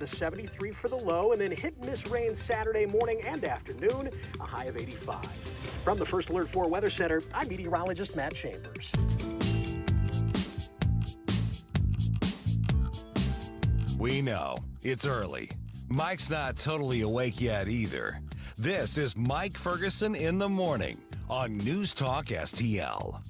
to 73 for the low, and then hit and miss rain Saturday morning and afternoon, a high of 85. From the First Alert 4 Weather Center, I'm meteorologist Matt Chambers. We know it's early. Mike's not totally awake yet either. This is Mike Ferguson in the morning on News Talk STL.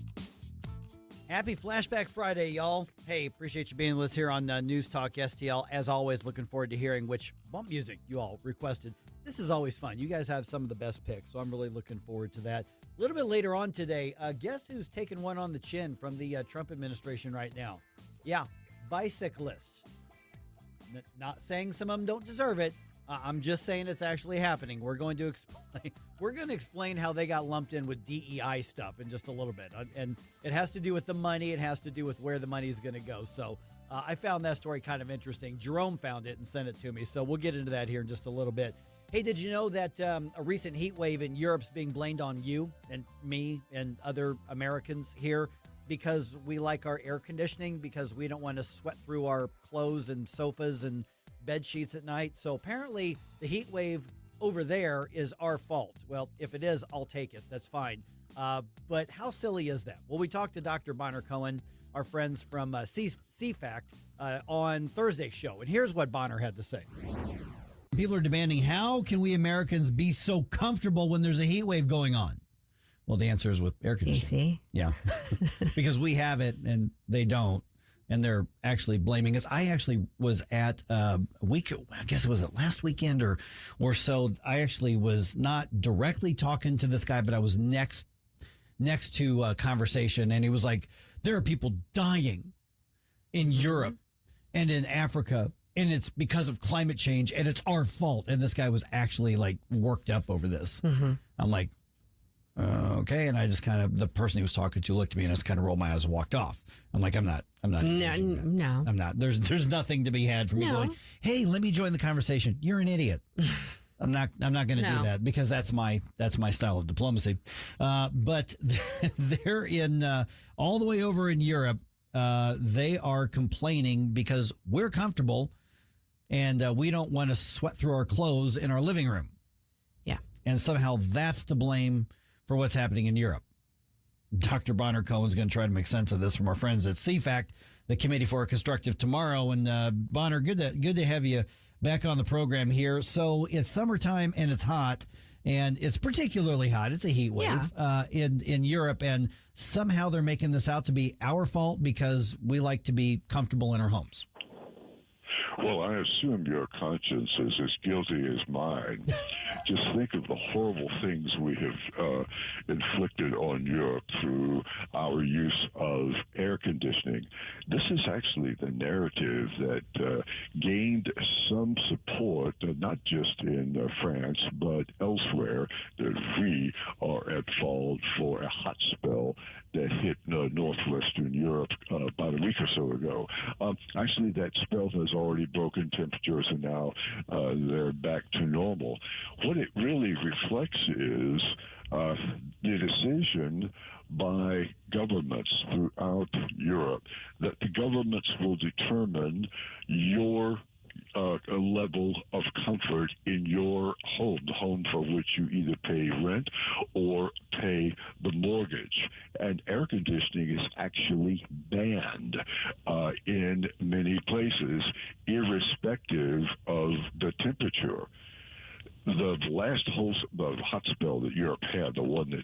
Happy Flashback Friday, y'all. Hey, appreciate you being with us here on News Talk STL. As always, looking forward to hearing which bump music you all requested. This is always fun. You guys have some of the best picks, so I'm really looking forward to that. A little bit later on today, guess who's taking one on the chin from the Trump administration right now? Yeah, bicyclists. Not saying some of them don't deserve it. I'm just saying it's actually happening. We're going to explain how they got lumped in with DEI stuff in just a little bit. And it has to do with the money. It has to do with where the money is going to go. So I found that story kind of interesting. Jerome found it and sent it to me. So we'll get into that here in just a little bit. Hey, did you know that a recent heat wave in Europe's being blamed on you and me and other Americans here because we like our air conditioning, because we don't want to sweat through our clothes and sofas and bed sheets at night? So apparently the heat wave over there is our fault. Well, if it is, I'll take it. That's fine. But how silly is that? Well, we talked to Dr. Bonner Cohen, our friends from CFACT, on Thursday's show. And here's what Bonner had to say. People are demanding, how can we Americans be so comfortable when there's a heat wave going on? Well, the answer is with air conditioning. AC. Yeah. Because we have it and they don't. And they're actually blaming us. I actually was at a week, I guess it was last weekend or so. I actually was not directly talking to this guy, but I was next to a conversation. And he was like, there are people dying in Europe and in Africa, and it's because of climate change, and it's our fault. And this guy was actually like worked up over this. Mm-hmm. I'm like, okay. And I just the person he was talking to looked at me and I just kind of rolled my eyes and walked off. I'm like, I'm not. No. I'm not. There's nothing to be had from me going, hey, let me join the conversation. You're an idiot. I'm not going to do that because that's my style of diplomacy. But they're in all the way over in Europe. They are complaining because we're comfortable and we don't want to sweat through our clothes in our living room. Yeah. And somehow that's to blame for what's happening in Europe. Dr. Bonner Cohen's going to try to make sense of this from our friends at CFACT, the Committee for a Constructive Tomorrow. And Bonner, good to have you back on the program here. So it's summertime and it's hot, and it's particularly hot. It's a heat wave in Europe, and somehow they're making this out to be our fault because we like to be comfortable in our homes. Well, I assume your conscience is as guilty as mine. Just think of the horrible things we have inflicted on Europe through our use of air conditioning. This is actually the narrative that gained some support, not just in France, but elsewhere, that we are at fault for a hot spell that hit northwestern Europe about a week or so ago. Actually, that spell has already broken temperatures, and now they're back to normal. What it really reflects is the decision by governments throughout Europe that the governments will determine your a level of comfort in your home, the home for which you either pay rent or pay the mortgage. And air conditioning is actually banned in many places, irrespective of the temperature. The last hot spell that Europe had, the one that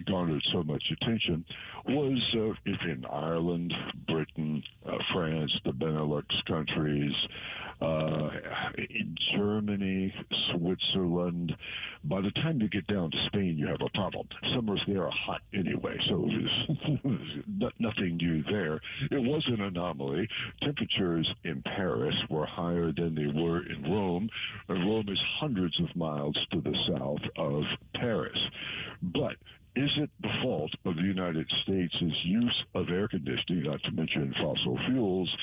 garnered so much attention, was in Ireland, Britain, France, the Benelux countries, Germany, Switzerland. By the time you get down to Spain, you have a problem. Summers there are hot anyway, so there's nothing new there. It was an anomaly. Temperatures in Paris were higher than they were in Rome, and Rome is hundreds of miles to the south of Paris. But is it the fault of the United States' use of air conditioning, not to mention fossil fuels,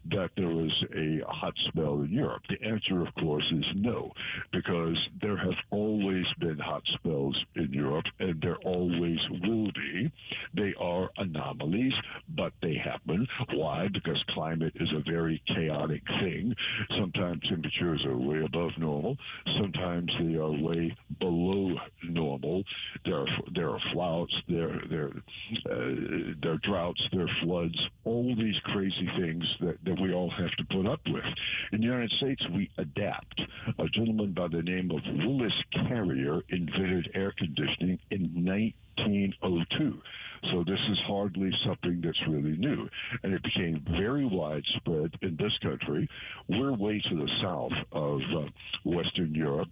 that there was a hot spell in Europe? The answer, of course, is no, because there have always been hot spells in Europe, and there always will be. They are anomalies, but they happen. Why? Because climate is a very chaotic thing. Some Sometimes temperatures are way above normal. Sometimes they are way below normal. There are flouts. There are droughts. There are floods. All these crazy things that we all have to put up with. In the United States, we adapt. A gentleman by the name of Willis Carrier invented air conditioning in 1902. So this is hardly something that's really new. And it became very widespread in this country. We're way to the south of Western Europe,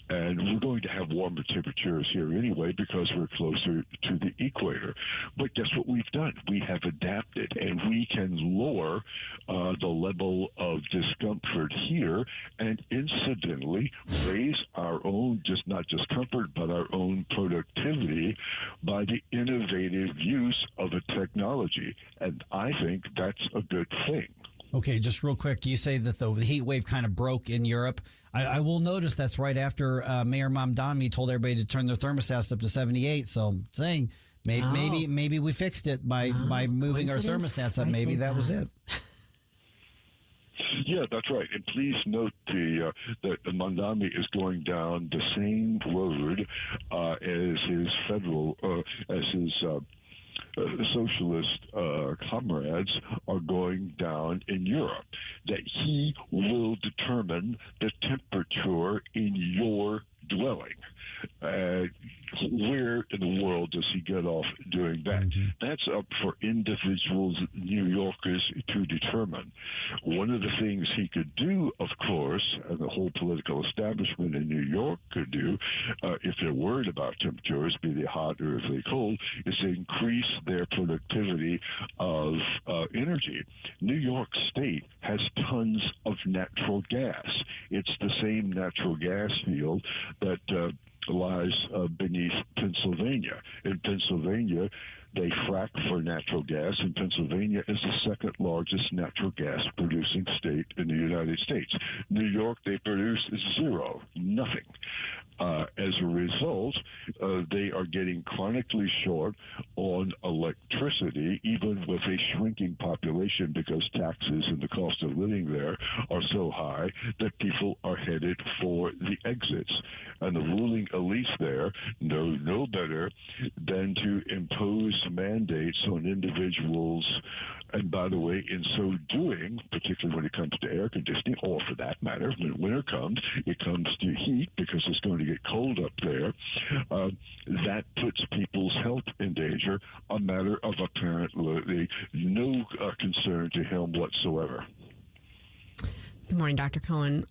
and we're going to have warmer temperatures here anyway because we're closer to the equator. But guess what we've done? We have adapted, and we can lower the level of discomfort here and incidentally raise our own, not just comfort, but our own productivity by the innovative use of a technology. And I think that's a good thing. Okay, just real quick, you say that the heat wave kind of broke in Europe. I will notice that's right after Mayor Mamdani told everybody to turn their thermostats up to 78. So I'm saying maybe we fixed it by moving our thermostats up. Maybe that was it. Yeah, that's right. And please note that Mamdani is going down the same road as his socialist comrades are going down in Europe, that he will determine the temperature in your dwelling. Where in the world does he get off doing that? Mm-hmm. That's up for individuals, New Yorkers, to determine. One of the things he could do, of course, and the whole political establishment in New York could do, if they're worried about temperatures, be they hot or if they're cold, is to increase their productivity of energy. New York State has tons of natural gas. It's the same natural gas field that lies beneath Pennsylvania. In Pennsylvania, they frack for natural gas, and Pennsylvania is the second largest natural gas producing state in the United States. New York, they produce zero, nothing. As a result, they are getting chronically short on electricity, even with a shrinking population, because taxes and the cost of living there are so high that people are headed for the exits. And the ruling elites there know no better than to impose mandates on individuals. And by the way, in so doing, particularly when it comes to air conditioning, or for that matter, when winter comes, it comes to heat because it's going to get cold up there. That puts people's health in danger, a matter of apparently no concern to him whatsoever. Good morning, Dr. Cohen.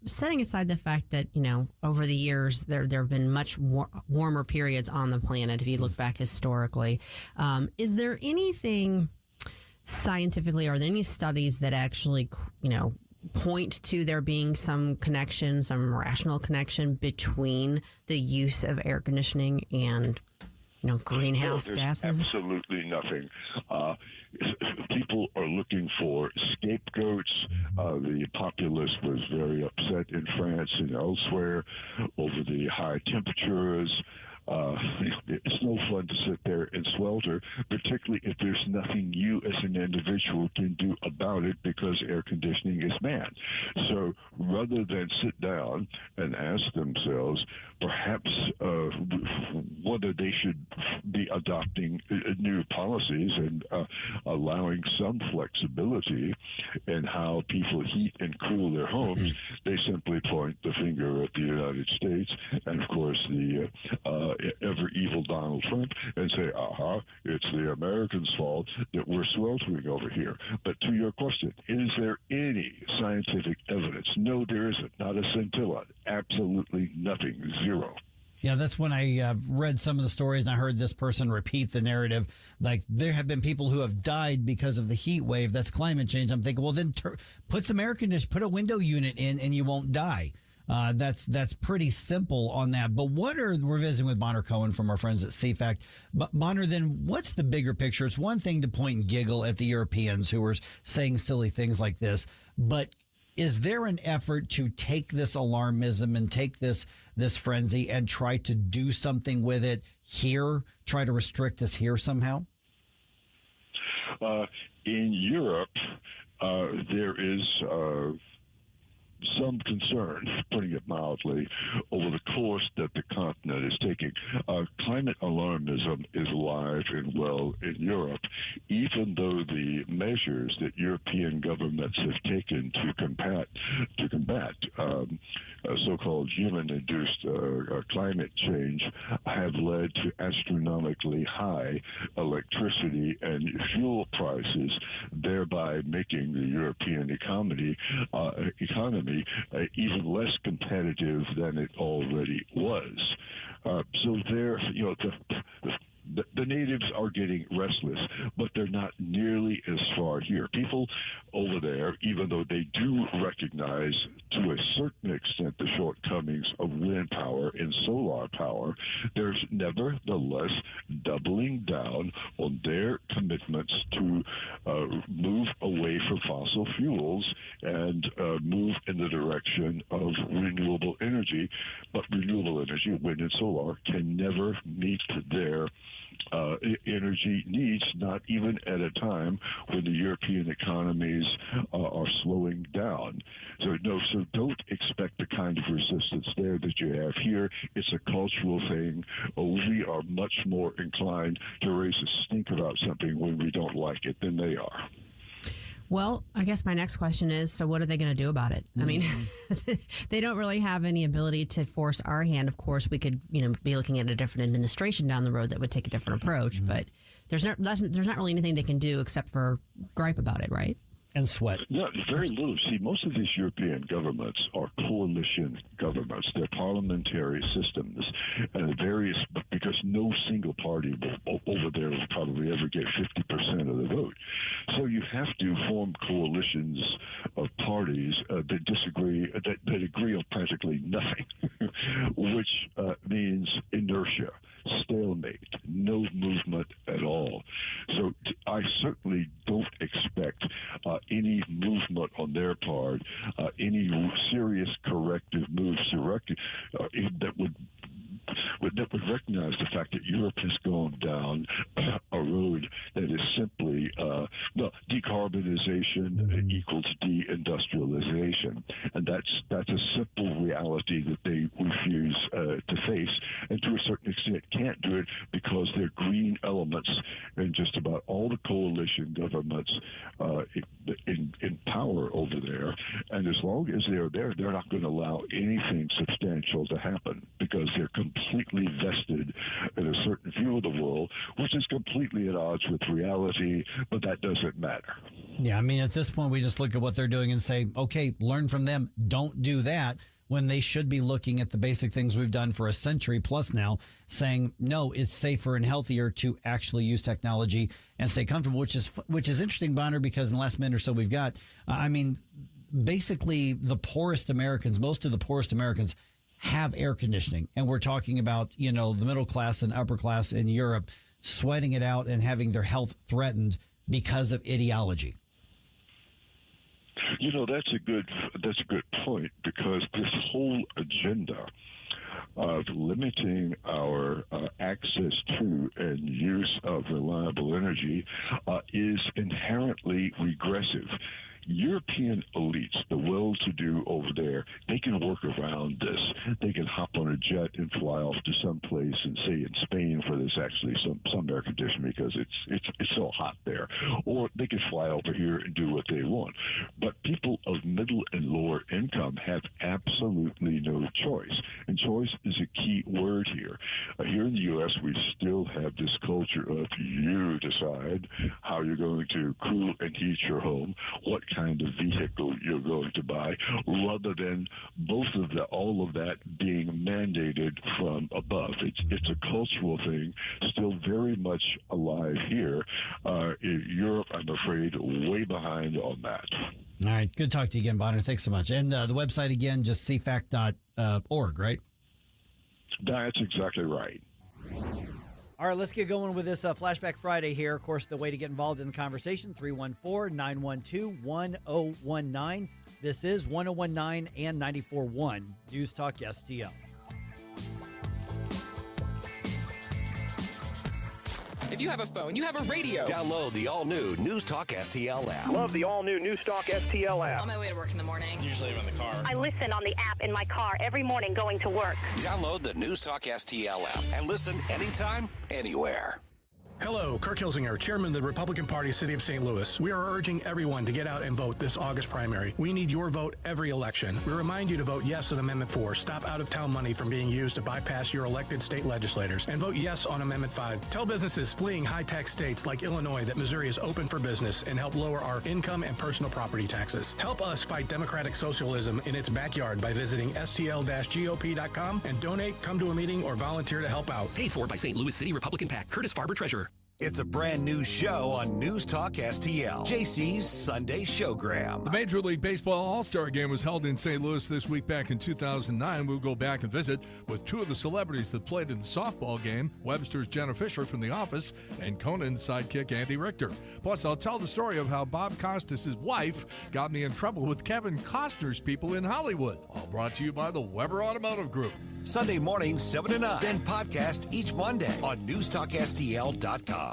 Setting aside the fact that, over the years, there have been much warmer periods on the planet, if you look back historically, is there anything scientifically, are there any studies that actually, point to there being some connection, some rational connection between the use of air conditioning and, greenhouse gases? Absolutely nothing. People are looking for scapegoats. The populace was very upset in France and elsewhere over the high temperatures. It's no fun to sit there and swelter, particularly if there's nothing you as an individual can do about it, because air conditioning is manned. So rather than sit down and ask themselves perhaps whether they should be adopting new policies and allowing some flexibility in how people heat and cool their homes, they simply point the finger at the United States and, of course, the ever evil Donald Trump, and say, it's the Americans' fault that we're sweltering over here. But to your question, is there any scientific evidence? No, there isn't. Not a scintilla. Absolutely nothing. Zero. Yeah, that's when I read some of the stories and I heard this person repeat the narrative. Like, there have been people who have died because of the heat wave. That's climate change. I'm thinking, well, then put some air conditioning, put a window unit in, and you won't die. That's pretty simple on that. But we're visiting with Bonner Cohen from our friends at CFAC. But Bonner, then what's the bigger picture? It's one thing to point and giggle at the Europeans who are saying silly things like this, but is there an effort to take this alarmism and take this frenzy and try to do something with it here, try to restrict this here somehow? some concern, putting it mildly, over the course that the continent is taking. Climate alarmism is alive and well in Europe, even though the measures that European governments have taken to combat so-called human-induced climate change have led to astronomically high electricity and fuel prices, thereby making the European economy even less competitive than it already was. So there, the natives are getting restless, but they're not nearly as far here. People over there, even though they do recognize to a certain extent the shortcomings of wind power and solar power, there's nevertheless doubling down on their commitments to move away from fossil fuels and move in the direction of renewable energy. But renewable energy, wind and solar, can never meet their energy needs, not even at a time when the European economies are slowing down. So don't expect the kind of resistance there that you have here. It's a cultural thing. We are much more inclined to raise a stink about something when we don't like it than they are. Well, I guess my next question is, so what are they going to do about it? I mean, they don't really have any ability to force our hand. Of course, we could, be looking at a different administration down the road that would take a different approach. But there's not really anything they can do except for gripe about it, right? And sweat. No, very little. See, most of these European governments are coalition governments. They're parliamentary systems, and because no single party over there will probably ever get 50% of the vote. So you have to form coalitions of parties that disagree, that agree on practically nothing, which means inertia, stalemate, no movement at all. So I certainly don't expect any movement on their part, any serious corrective moves that would recognize the fact that Europe has gone down a road that is simply decarbonization equals deindustrialization, and that's a simple reality that they refuse to face, and to a certain extent can't do it because they're green elements in just about all the coalition governments in power over there. And as long as they're there, they're not going to allow anything substantial to happen because they're completely vested in a certain view of the world, which is completely at odds with reality, but that doesn't matter. Yeah, I mean, at this point, we just look at what they're doing and say, okay, learn from them. Don't do that, when they should be looking at the basic things we've done for a century plus now, saying, no, it's safer and healthier to actually use technology and stay comfortable, which is interesting, Bonner, because in the last minute or so we've got, basically the poorest Americans, most of the poorest Americans have air conditioning. And we're talking about, the middle class and upper class in Europe sweating it out and having their health threatened because of ideology. That's a good point, because this whole agenda of limiting our access to and use of reliable energy is inherently regressive. European elites, the well-to-do over there, they can work around this. They can hop on a jet and fly off to some place, and say in Spain for this actually some air conditioning because it's so hot there, or they can fly over here and do what they want. But people of middle and lower income have absolutely no choice, and choice is a key word here. Here in the U.S., we still have this culture of you decide how you're going to cool and heat your home, what kind of vehicle you're going to buy, rather than all of that being mandated from above. It's a cultural thing, still very much alive here. In Europe, I'm afraid, way behind on that. All right. Good talk to you again, Bonner. Thanks so much. And the website again, just cfac.org, right? That's exactly right. All right, let's get going with this Flashback Friday here. Of course, the way to get involved in the conversation, 314-912-1019. This is 1019 and 94.1 News Talk STL. If you have a phone, you have a radio. Download the all-new News Talk STL app. Love the all-new NewsTalk STL app. On my way to work in the morning. Usually I'm in the car. I listen on the app in my car every morning going to work. Download the News Talk STL app and listen anytime, anywhere. Hello, Kirk Hilsinger, Chairman of the Republican Party, City of St. Louis. We are urging everyone to get out and vote this August primary. We need your vote every election. We remind you to vote yes on Amendment 4. Stop out-of-town money from being used to bypass your elected state legislators. And vote yes on Amendment 5. Tell businesses fleeing high-tax states like Illinois that Missouri is open for business and help lower our income and personal property taxes. Help us fight democratic socialism in its backyard by visiting stl-gop.com and donate, come to a meeting, or volunteer to help out. Paid for by St. Louis City Republican PAC. Curtis Farber, Treasurer. It's a brand new show on News Talk STL, JC's Sunday Showgram. The Major League Baseball All-Star Game was held in St. Louis this week back in 2009. We'll go back and visit with two of the celebrities that played in the softball game, Webster's Jenna Fisher from The Office and Conan's sidekick Andy Richter. Plus, I'll tell the story of how Bob Costas' wife got me in trouble with Kevin Costner's people in Hollywood. All brought to you by the Weber Automotive Group. Sunday morning, 7 to 9. Then podcast each Monday on NewsTalkSTL.com.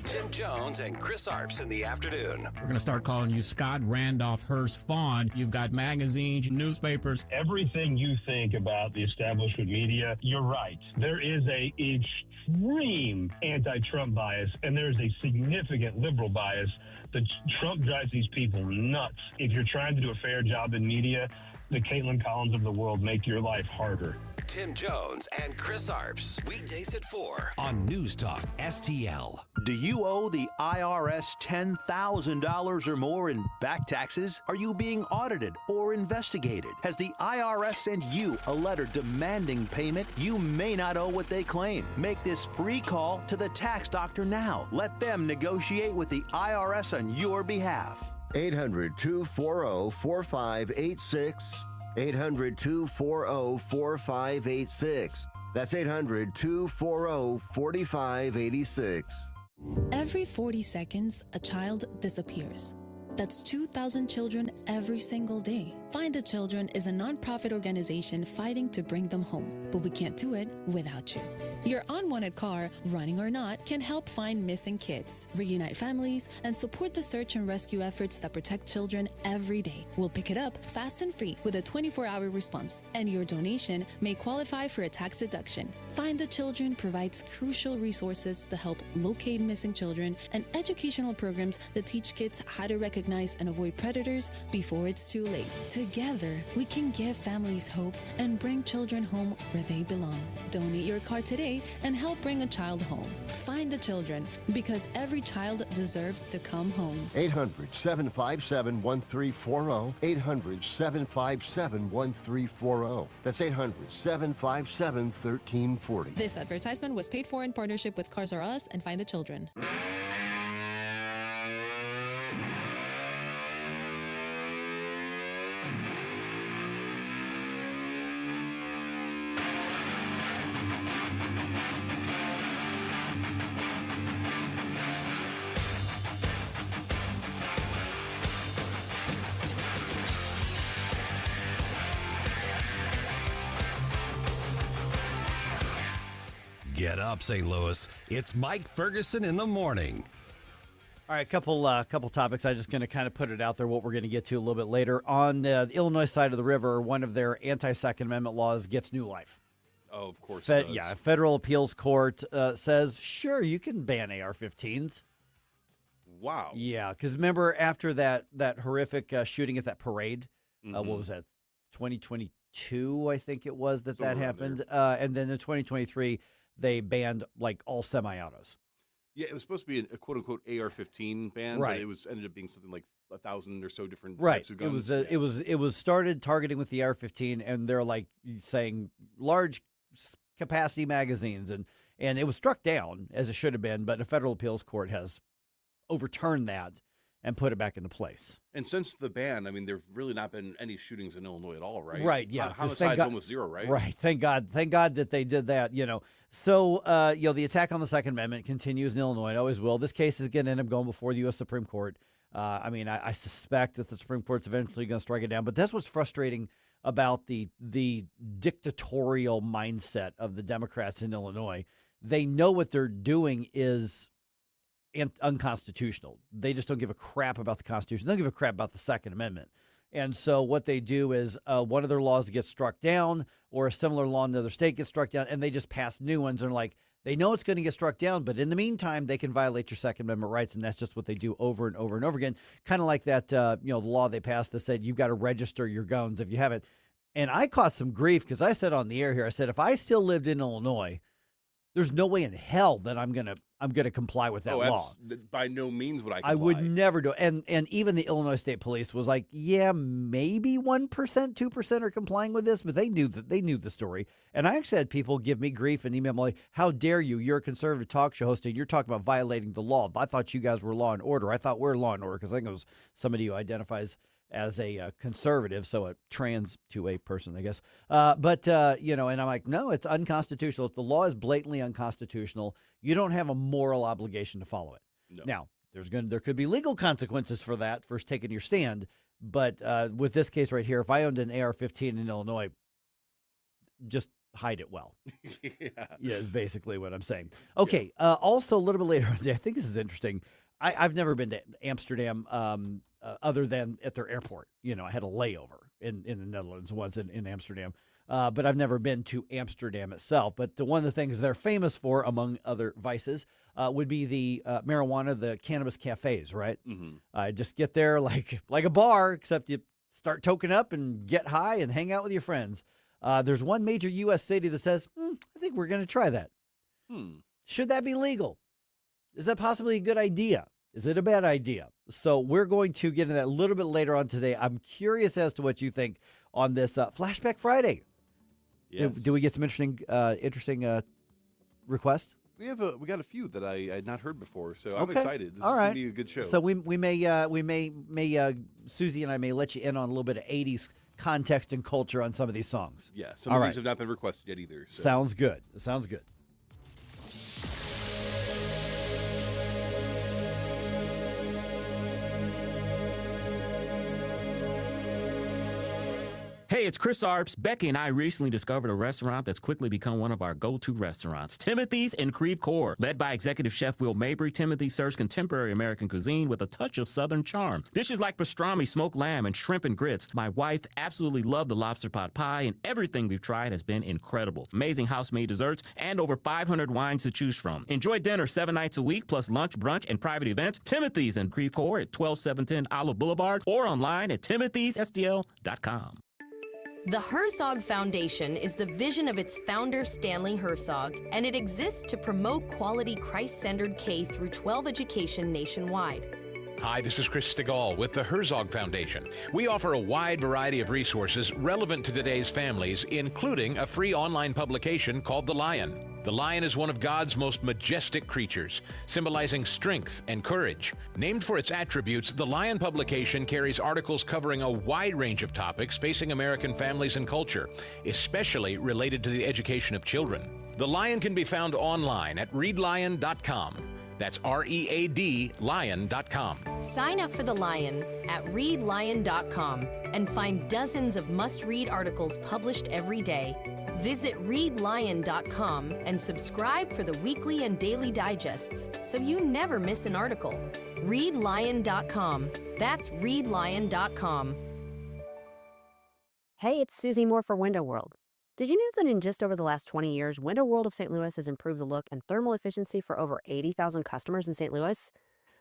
Tim Jones and Chris Arps in the afternoon. We're going to start calling you Scott Randolph Hearst Fawn. You've got magazines, newspapers. Everything you think about the establishment media, you're right. There is a extreme anti-Trump bias, and there's a significant liberal bias. The Trump drives these people nuts. If you're trying to do a fair job in media, the Caitlin Collins of the world make your life harder. Tim Jones and Chris Arps, weekdays at 4 on News Talk STL. Do you owe the IRS $10,000 or more in back taxes? Are you being audited or investigated? Has the IRS sent you a letter demanding payment? You may not owe what they claim. Make this free call to the tax doctor now. Let them negotiate with the IRS on your behalf. 800-240-4586. 800-240-4586. That's 800-240-4586. Every 40 seconds, a child disappears. That's 2,000 children every single day. Find the Children is a nonprofit organization fighting to bring them home, but we can't do it without you. Your unwanted car, running or not, can help find missing kids, reunite families, and support the search and rescue efforts that protect children every day. We'll pick it up fast and free with a 24-hour response, and your donation may qualify for a tax deduction. Find the Children provides crucial resources to help locate missing children and educational programs that teach kids how to recognize and avoid predators before it's too late. Together, we can give families hope and bring children home where they belong. Donate your car today and help bring a child home. Find the Children, because every child deserves to come home. 800-757-1340. 800-757-1340. That's 800-757-1340. This advertisement was paid for in partnership with Cars R Us and Find the Children. Get up, St. Louis. It's Mike Ferguson in the morning. All right, couple topics. I'm just going to kind of put it out there, what we're going to get to a little bit later. On the Illinois side of the river, one of their anti-Second Amendment laws gets new life. Oh, of course it does. Yeah, federal appeals court says, sure, you can ban AR-15s. Wow. Yeah, because remember after that horrific shooting at that parade, what was that, 2022, I think it was that happened. And then in 2023, they banned like all semi-autos. Yeah, it was supposed to be a quote-unquote AR-15 ban, right. But it ended up being something like 1,000 or so different right. types of guns. It was started targeting with the AR-15, and they're like saying large capacity magazines, and it was struck down as it should have been, but a federal appeals court has overturned that and put it back into place. And since the ban, I mean, there've really not been any shootings in Illinois at all, right? Right, yeah. Homicide's almost zero, right? Right, thank God that they did that, So, the attack on the Second Amendment continues in Illinois. It always will. This case is going to end up going before the U.S. Supreme Court. I suspect that the Supreme Court's eventually going to strike it down. But that's what's frustrating about the dictatorial mindset of the Democrats in Illinois. they know what they're doing is unconstitutional. They just don't give a crap about the Constitution. They don't give a crap about the Second Amendment. And so what they do is one of their laws gets struck down, or a similar law in another state gets struck down, and they just pass new ones. And like, they know it's going to get struck down, but in the meantime, they can violate your Second Amendment rights, and that's just what they do over and over and over again. Kind of like that, the law they passed that said you've got to register your guns if you haven't. And I caught some grief because I said on the air here, I said, if I still lived in Illinois, there's no way in hell that I'm gonna comply with that law. By no means would I comply. I would never do it. And even the Illinois State Police was like, yeah, maybe 1%, 2% are complying with this, but they knew the story. And I actually had people give me grief and email me like, how dare you? You're a conservative talk show host and you're talking about violating the law. I thought you guys were law and order. I thought we're law and order because I think it was somebody who identifies as a conservative, so a trans to a person, I guess. And I'm like, no, it's unconstitutional. If the law is blatantly unconstitutional, you don't have a moral obligation to follow it. No. Now, there could be legal consequences for that, for taking your stand. But with this case right here, if I owned an AR-15 in Illinois, just hide it well. Yeah, is basically what I'm saying. Okay, also a little bit later on today, I think this is interesting. I've never been to Amsterdam other than at their airport. I had a layover in the Netherlands once in Amsterdam, but I've never been to Amsterdam itself. But one of the things they're famous for, among other vices, would be the marijuana, the cannabis cafes, right? Mm-hmm. Just get there like a bar, except you start toking up and get high and hang out with your friends. There's one major U.S. city that says, I think we're going to try that. Should that be legal? Is that possibly a good idea? Is it a bad idea? So we're going to get into that a little bit later on today. I'm curious as to what you think on this Flashback Friday. Yes. Do we get some interesting requests? We got a few that I had not heard before, so I'm excited. This is going to be a good show. So we may Susie and I may let you in on a little bit of 80s context and culture on some of these songs. Yeah, some of these have not been requested yet either. So. Sounds good. Sounds good. Hey, it's Chris Arps. Becky and I recently discovered a restaurant that's quickly become one of our go-to restaurants, Timothy's in Creve Coeur. Led by executive chef Will Mabry, Timothy's serves contemporary American cuisine with a touch of Southern charm. Dishes like pastrami, smoked lamb, and shrimp and grits. My wife absolutely loved the lobster pot pie, and everything we've tried has been incredible. Amazing house-made desserts and over 500 wines to choose from. Enjoy dinner 7 nights a week, plus lunch, brunch, and private events. Timothy's in Creve Coeur at 12710 Olive Boulevard or online at timothysstl.com. The Herzog Foundation is the vision of its founder, Stanley Herzog, and it exists to promote quality Christ-centered K-12 education nationwide. Hi, this is Chris Stegall with the Herzog Foundation. We offer a wide variety of resources relevant to today's families, including a free online publication called The Lion. The lion is one of God's most majestic creatures, symbolizing strength and courage. Named for its attributes, the Lion publication carries articles covering a wide range of topics facing American families and culture, especially related to the education of children. The Lion can be found online at readlion.com. That's READ lion.com. Sign up for The Lion at readlion.com and find dozens of must-read articles published every day. Visit readlion.com and subscribe for the weekly and daily digests so you never miss an article. Readlion.com. That's readlion.com. Hey, it's Susie Moore for Window World. Did you know that in just over the last 20 years, Window World of St. Louis has improved the look and thermal efficiency for over 80,000 customers in St. Louis?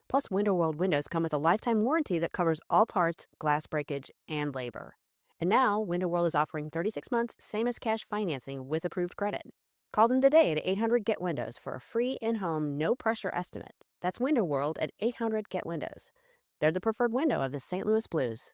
Plus, Window World windows come with a lifetime warranty that covers all parts, glass breakage, and labor. And now, Window World is offering 36 months, same-as-cash financing with approved credit. Call them today at 800-GET-WINDOWS for a free in-home, no-pressure estimate. That's Window World at 800-GET-WINDOWS. They're the preferred window of the St. Louis Blues.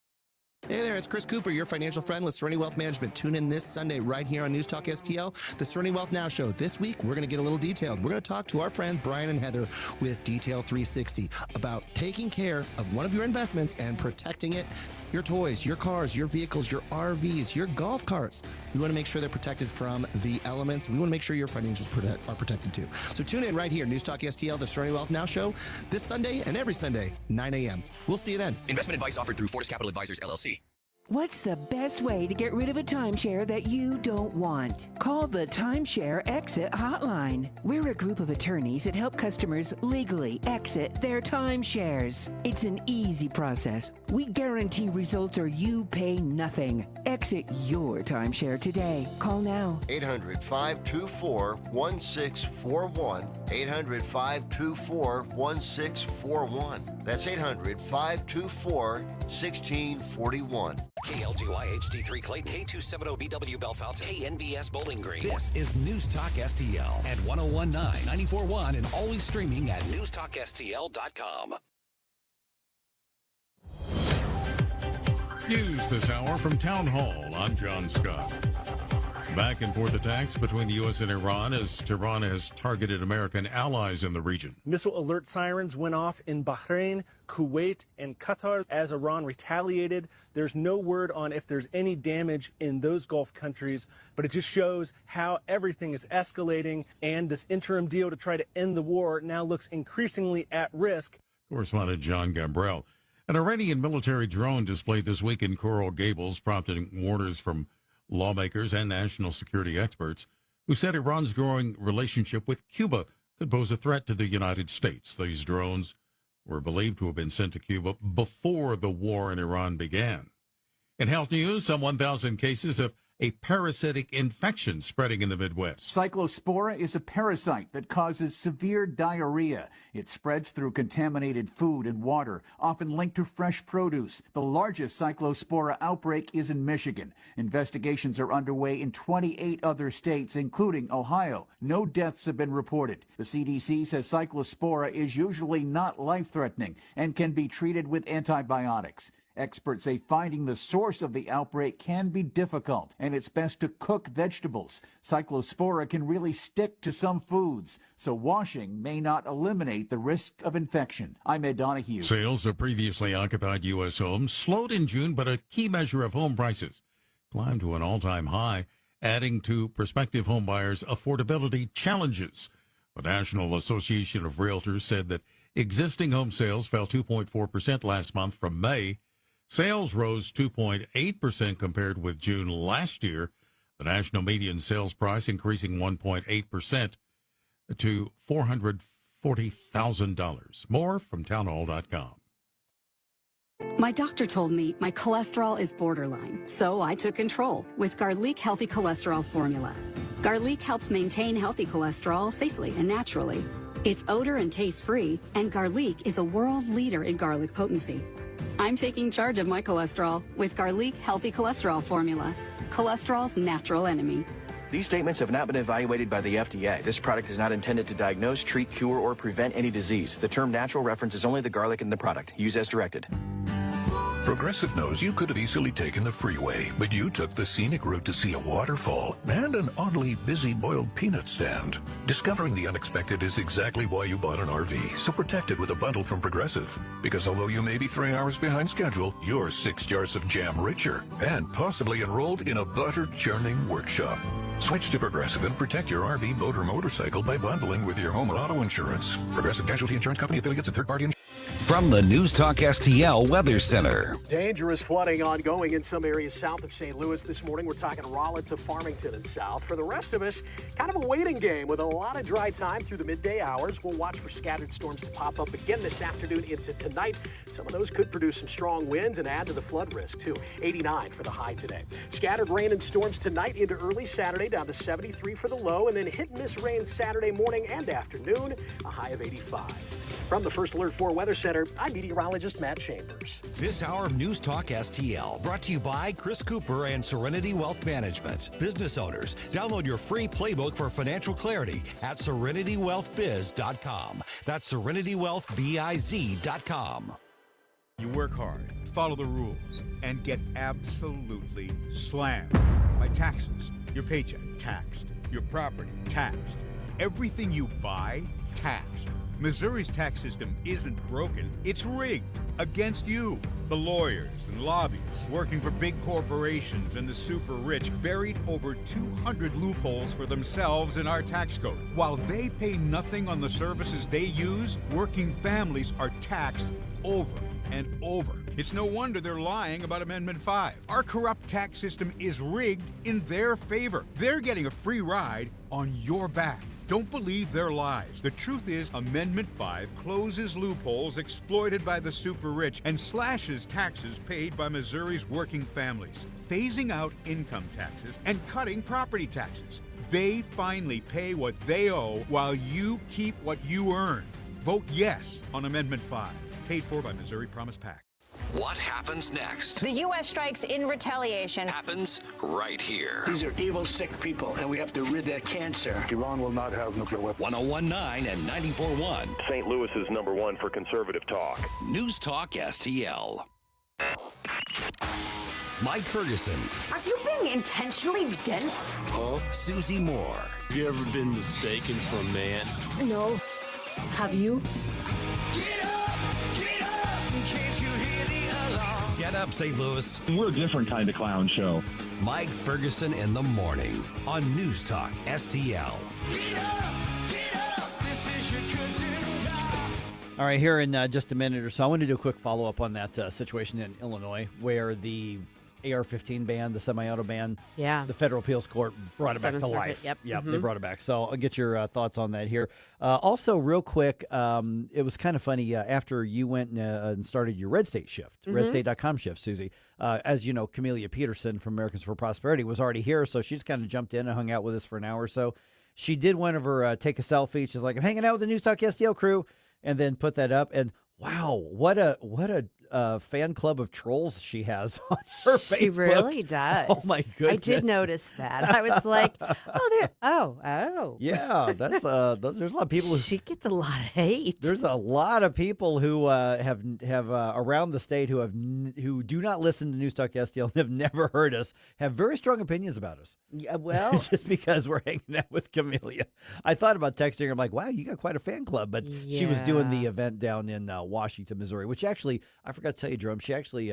Hey there, it's Chris Cooper, your financial friend with Serenity Wealth Management. Tune in this Sunday right here on News Talk STL, the Serenity Wealth Now Show. This week, we're going to get a little detailed. We're going to talk to our friends Brian and Heather with Detail 360 about taking care of one of your investments and protecting it. Your toys, your cars, your vehicles, your RVs, your golf carts. We want to make sure they're protected from the elements. We want to make sure your financials are protected too. So tune in right here, News Talk STL, the Serenity Wealth Now Show, this Sunday and every Sunday, 9 a.m. We'll see you then. Investment advice offered through Fortis Capital Advisors, LLC. What's the best way to get rid of a timeshare that you don't want? Call the Timeshare Exit Hotline. We're a group of attorneys that help customers legally exit their timeshares. It's an easy process. We guarantee results or you pay nothing. Exit your timeshare today. Call now. 800-524-1641. 800-524-1641. That's 800-524-1641. KLGY HD3 Clayton, K270BW Bellefonte, KNBS Bowling Green. This is News Talk STL at 1019, 94.1, and always streaming at NewsTalkSTL.com. News this hour from Town Hall. I'm John Scott. Back and forth attacks between the U.S. and Iran as Tehran has targeted American allies in the region. Missile alert sirens went off in Bahrain, Kuwait, and Qatar as Iran retaliated. There's no word on if there's any damage in those Gulf countries, but it just shows how everything is escalating, and this interim deal to try to end the war now looks increasingly at risk. Correspondent John Gambrell. An Iranian military drone displayed this week in Coral Gables, prompting warners from lawmakers and national security experts who said Iran's growing relationship with Cuba could pose a threat to the United States. These drones were believed to have been sent to Cuba before the war in Iran began. In health news, some 1,000 cases of a parasitic infection spreading in the Midwest. Cyclospora is a parasite that causes severe diarrhea. It spreads through contaminated food and water, often linked to fresh produce. The largest Cyclospora outbreak is in Michigan. Investigations are underway in 28 other states, including Ohio. No deaths have been reported. The CDC says Cyclospora is usually not life-threatening and can be treated with antibiotics. Experts say finding the source of the outbreak can be difficult, and it's best to cook vegetables. Cyclospora can really stick to some foods, so washing may not eliminate the risk of infection. I'm Ed Donahue. Sales of previously occupied U.S. homes slowed in June, but a key measure of home prices climbed to an all-time high, adding to prospective home buyers' affordability challenges. The National Association of Realtors said that existing home sales fell 2.4% last month from May. Sales rose 2.8% compared with June last year. The national median sales price increasing 1.8% to $440,000. More from townhall.com. My doctor told me my cholesterol is borderline, so I took control with Garlic Healthy Cholesterol Formula. Garlic helps maintain healthy cholesterol safely and naturally. It's odor and taste-free, and Garlic is a world leader in garlic potency. I'm taking charge of my cholesterol with Garlic Healthy Cholesterol Formula, cholesterol's natural enemy. These statements have not been evaluated by the FDA. This product is not intended to diagnose, treat, cure, or prevent any disease. The term natural references only the garlic in the product. Use as directed. Progressive knows you could have easily taken the freeway, but you took the scenic route to see a waterfall and an oddly busy boiled peanut stand. Discovering the unexpected is exactly why you bought an RV, so protect it with a bundle from Progressive. Because although you may be 3 hours behind schedule, you're 6 jars of jam richer and possibly enrolled in a butter churning workshop. Switch to Progressive and protect your RV, boat, or motorcycle by bundling with your home and auto insurance. Progressive Casualty Insurance Company, affiliates, and third-party insurance. From the News Talk STL Weather Center. Dangerous flooding ongoing in some areas south of St. Louis this morning. We're talking Rolla to Farmington and south. For the rest of us, kind of a waiting game with a lot of dry time through the midday hours. We'll watch for scattered storms to pop up again this afternoon into tonight. Some of those could produce some strong winds and add to the flood risk, too. 89 for the high today. Scattered rain and storms tonight into early Saturday, down to 73 for the low, and then hit-and-miss rain Saturday morning and afternoon, a high of 85. From the First Alert 4 Weather Center, I'm meteorologist Matt Chambers. This hour of News Talk STL brought to you by Chris Cooper and Serenity Wealth Management. Business owners, download your free playbook for financial clarity at SerenityWealthBiz.com. That's SerenityWealthBiz.com. You work hard, follow the rules, and get absolutely slammed by taxes. Your paycheck taxed, your property taxed, everything you buy taxed. Missouri's tax system isn't broken, it's rigged against you. The lawyers and lobbyists working for big corporations and the super rich buried over 200 loopholes for themselves in our tax code. While they pay nothing on the services they use, working families are taxed over and over. It's no wonder they're lying about Amendment 5. Our corrupt tax system is rigged in their favor. They're getting a free ride on your back. Don't believe their lies. The truth is, Amendment 5 closes loopholes exploited by the super rich and slashes taxes paid by Missouri's working families, phasing out income taxes and cutting property taxes. They finally pay what they owe while you keep what you earn. Vote yes on Amendment 5, paid for by Missouri Promise PAC. What happens next? The U.S. strikes in retaliation. Happens right here. These are evil, sick people, and we have to rid that cancer. Iran will not have nuclear weapons. 101.9 and 94.1. St. Louis is #1 for conservative talk. News Talk STL. Mike Ferguson. Are you being intentionally dense? Huh? Susie Moore. Have you ever been mistaken for a man? No. Have you? Get up, St. Louis. We're a different kind of clown show. Mike Ferguson in the morning on News Talk STL. All right, here in just a minute or so, I want to do a quick follow-up on that situation in Illinois where the AR-15 ban, the semi-auto ban, the federal appeals court brought it back to life. Yep. They brought it back. So I'll get your thoughts on that here. Also, real quick, it was kind of funny after you went and started your RedState shift, RedState.com shift, Susie. As you know, Camellia Peterson from Americans for Prosperity was already here, so she just kind of jumped in and hung out with us for an hour or so. She did one of her take a selfie. She's like, I'm hanging out with the News Talk STL crew, and then put that up. And wow, what a fan club of trolls she has on her Facebook. She really does. Oh my goodness! I did notice that. I was like, oh. Yeah, that's there's a lot of people. She gets a lot of hate. There's a lot of people who have around the state who do not listen to News Talk STL and have never heard us, have very strong opinions about us. Yeah, well, just because we're hanging out with Camellia. I thought about texting her. I'm like, wow, you got quite a fan club. But she was doing the event down in Washington, Missouri, which actually, I forgot to tell you, Jerome, she actually,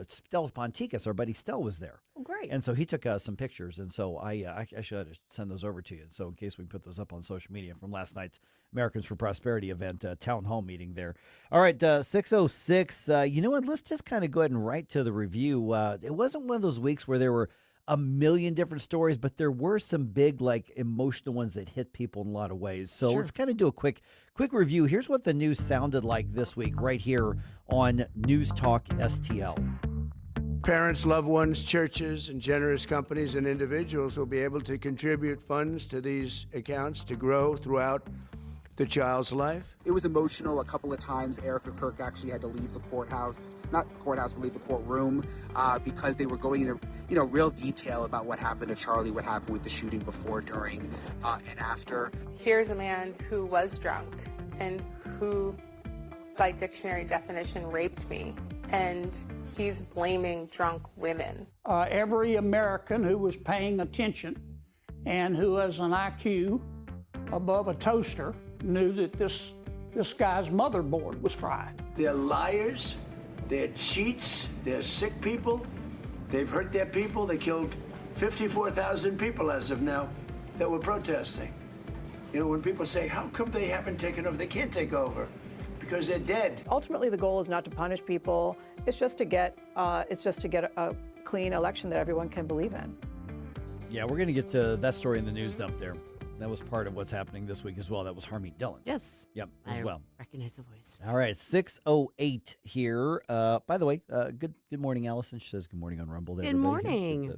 Stel Ponticus, our buddy Stel, was there. Oh, great. And so he took some pictures. And so I should send those over to you. And so in case we can put those up on social media from last night's Americans for Prosperity event, town hall meeting there. All right, 6:06. You know what? Let's just kind of go ahead and right to the review. It wasn't one of those weeks where there were a million different stories, but there were some big, like, emotional ones that hit people in a lot of ways. So let's kind of do a quick review. Here's what the news sounded like this week right here on News Talk STL. Parents, loved ones, churches, and generous companies and individuals will be able to contribute funds to these accounts to grow throughout the child's life. It was emotional a couple of times. Erica Kirk actually had to leave the courthouse, not the courthouse, but leave the courtroom because they were going into real detail about what happened to Charlie, what happened with the shooting before, during, and after. Here's a man who was drunk and who, by dictionary definition, raped me. And he's blaming drunk women. Every American who was paying attention and who has an IQ above a toaster knew that this guy's motherboard was fried. They're liars, they're cheats, they're sick people. They've hurt their people. They killed 54,000 people as of now that were protesting. You know, when people say, how come they haven't taken over? They can't take over because they're dead. Ultimately, the goal is not to punish people. It's just to get a clean election that everyone can believe in. Yeah, we're going to get to that story in the news dump there. That was part of what's happening this week as well. That was Harmeet Dillon. Yes. Yep, as well. Recognize the voice. All right, 6:08 here. By the way, good morning, Allison. She says good morning on Rumble. Good morning.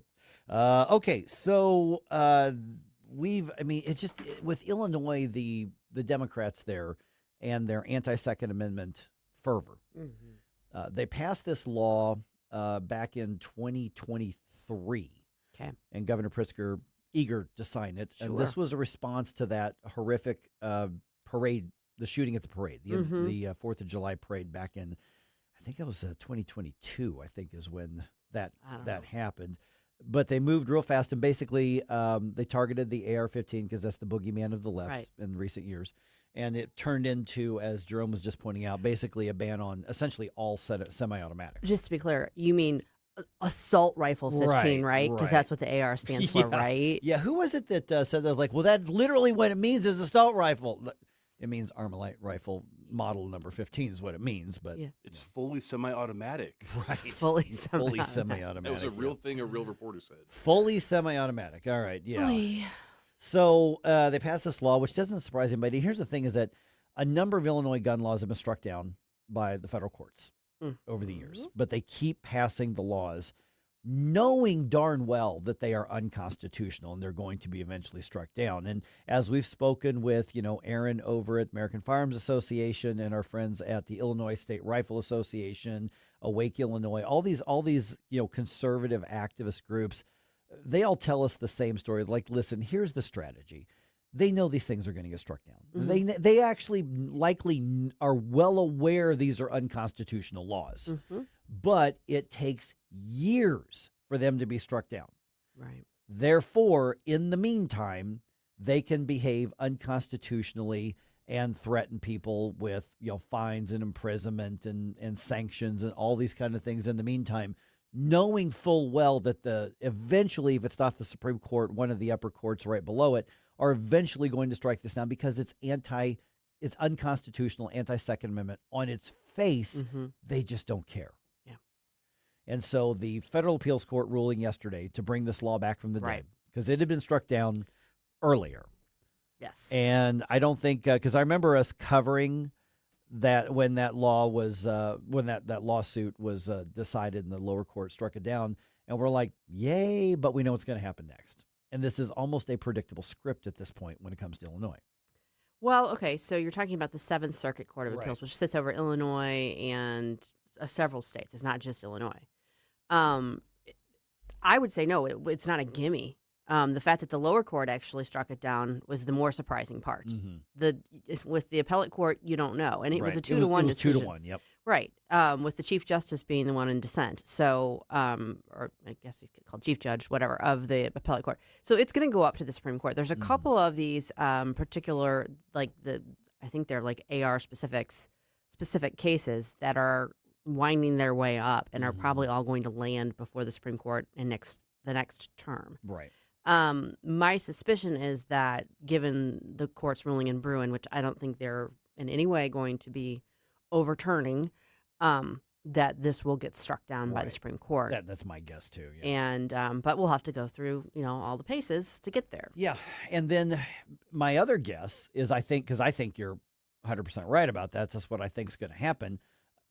Okay, so it's just with Illinois, the Democrats there and their anti-Second Amendment fervor. Mm-hmm. They passed this law back in 2023. Okay. And Governor Pritzker eager to sign it. Sure. And this was a response to that horrific parade, the shooting at the parade, the 4th of July parade back in, I think it was 2022, I think is when that happened. But they moved real fast, and basically they targeted the AR-15 because that's the boogeyman of the left in recent years. And it turned into, as Jerome was just pointing out, basically a ban on essentially all semi-automatics. Just to be clear, you mean assault rifle 15, right? Because that's what the AR stands for, right? Yeah. Who was it that said that? Like, well, that literally what it means is assault rifle. It means Armalite rifle model number 15 is what it means, but it's fully semi-automatic. Right. Fully semi-automatic. That was a real thing a real reporter said. Fully semi-automatic. All right, yeah. So they passed this law, which doesn't surprise anybody. Here's the thing is that a number of Illinois gun laws have been struck down by the federal courts over the years, but they keep passing the laws knowing darn well that they are unconstitutional and they're going to be eventually struck down. And as we've spoken with, Aaron over at American Firearms Association and our friends at the Illinois State Rifle Association, Awake Illinois, all these, conservative activist groups, they all tell us the same story. Like, listen, here's the strategy. They know these things are going to get struck down. They actually likely are well aware these are unconstitutional laws, but it takes years for them to be struck down. Right. Therefore, in the meantime, they can behave unconstitutionally and threaten people with fines and imprisonment and sanctions and all these kind of things in the meantime, knowing full well that eventually, if it's not the Supreme Court, one of the upper courts right below it, are eventually going to strike this down because it's unconstitutional, anti-Second Amendment on its face. They just don't care. Yeah. And so the federal appeals court ruling yesterday to bring this law back from the dead, because it had been struck down earlier. Yes. And I don't think, because I remember us covering that when that law was, when that lawsuit was decided and the lower court struck it down, and we're like, yay, but we know what's going to happen next. And this is almost a predictable script at this point when it comes to Illinois. Well, okay, so you're talking about the Seventh Circuit Court of Appeals, which sits over Illinois and several states. It's not just Illinois. I would say no, it's not a gimme. The fact that the lower court actually struck it down was the more surprising part. With the appellate court, you don't know, and it was a 2-1 decision. It was 2-1. Yep. Right. With the Chief Justice being the one in dissent. So, or I guess he's called Chief Judge, whatever, of the appellate court. So it's going to go up to the Supreme Court. There's a couple of these particular, I think they're like AR specific cases that are winding their way up and are probably all going to land before the Supreme Court in the next term. Right. My suspicion is that given the court's ruling in Bruin, which I don't think they're in any way going to be overturning, that this will get struck down by the Supreme Court. That's my guess too. Yeah. And but we'll have to go through all the paces to get there. Yeah, and then my other guess is because I think you're 100% right about that. That's what I think is going to happen.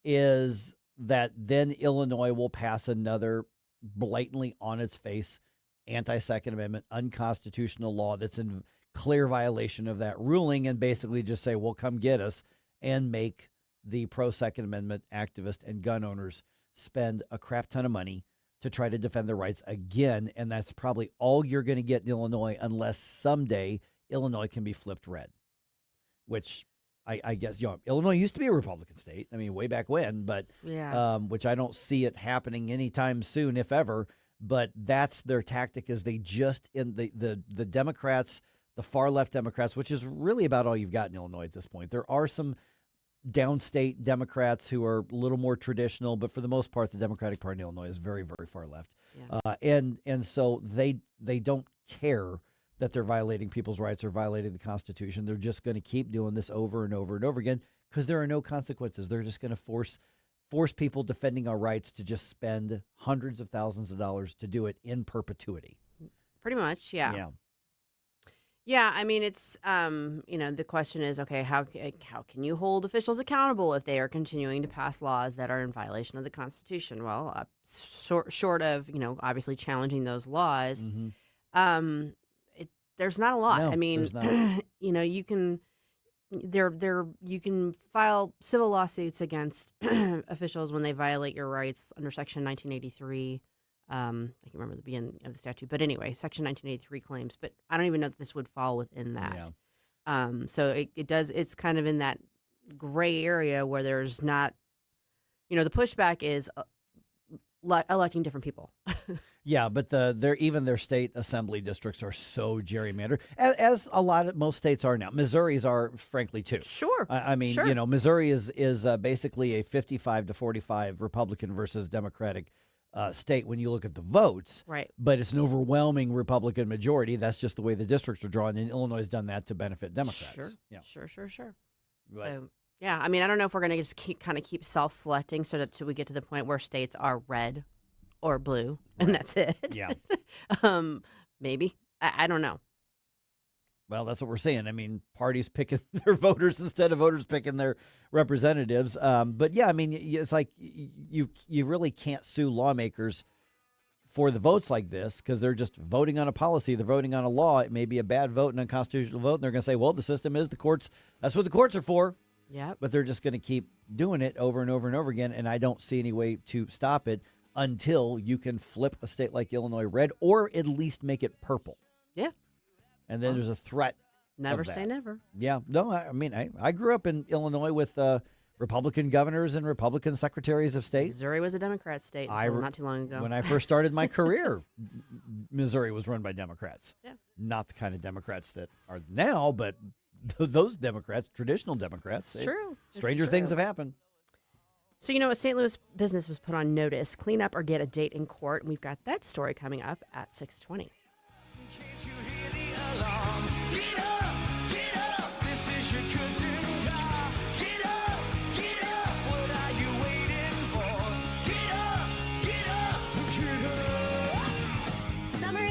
Is that then Illinois will pass another blatantly on its face anti-Second Amendment unconstitutional law that's in clear violation of that ruling, and basically just say, well, come get us, and make the pro-Second Amendment activists and gun owners spend a crap ton of money to try to defend their rights again. And that's probably all you're going to get in Illinois unless someday Illinois can be flipped red, which I guess, Illinois used to be a Republican state. I mean, way back when, but which I don't see it happening anytime soon, if ever. But that's their tactic, is they just, in the Democrats, the far left Democrats, which is really about all you've got in Illinois at this point. There are some downstate Democrats who are a little more traditional, but for the most part, the Democratic Party in Illinois is very, very far left. Yeah. And so they don't care that they're violating people's rights or violating the Constitution. They're just going to keep doing this over and over and over again because there are no consequences. They're just going to force people defending our rights to just spend hundreds of thousands of dollars to do it in perpetuity. Pretty much, yeah. Yeah, I mean, it's, the question is, okay, how can you hold officials accountable if they are continuing to pass laws that are in violation of the Constitution? Well, short of, obviously challenging those laws, there's not a lot. No, I mean, there's not. You can you can file civil lawsuits against officials when they violate your rights under Section 1983. I can't remember the beginning of the statute, but anyway, Section 1983 claims. But I don't even know that this would fall within that. Yeah. So it does. It's kind of in that gray area where there's not, the pushback is electing different people. Yeah, but their state assembly districts are so gerrymandered, as most states are now. Missouri's are, frankly, too. Sure. I mean, sure. Missouri is basically a 55-45 Republican versus Democratic state when you look at the votes. Right. But it's an overwhelming Republican majority. That's just the way the districts are drawn. And Illinois has done that to benefit Democrats. Sure. Yeah. Sure. But, So, yeah, I mean, I don't know if we're going to just keep self-selecting so that we get to the point where states are red or blue, and that's it. Yeah. Maybe. I don't know. Well, that's what we're saying. I mean, parties picking their voters instead of voters picking their representatives. But yeah, I mean, it's like you really can't sue lawmakers for the votes like this because they're just voting on a policy. They're voting on a law. It may be a bad vote, an unconstitutional vote, and they're going to say, well, the system is the courts. That's what the courts are for. Yeah. But they're just going to keep doing it over and over and over again, and I don't see any way to stop it until you can flip a state like Illinois red or at least make it purple. Yeah. And then there's a threat. Never say never. Yeah. No, I mean, I grew up in Illinois with Republican governors and Republican secretaries of state. Missouri was a Democrat state until not too long ago. When I first started my career, Missouri was run by Democrats. Yeah. Not the kind of Democrats that are now, but those Democrats, traditional Democrats. It's true. Stranger things have happened. So, a St. Louis business was put on notice, clean up or get a date in court. And we've got that story coming up at 6:20.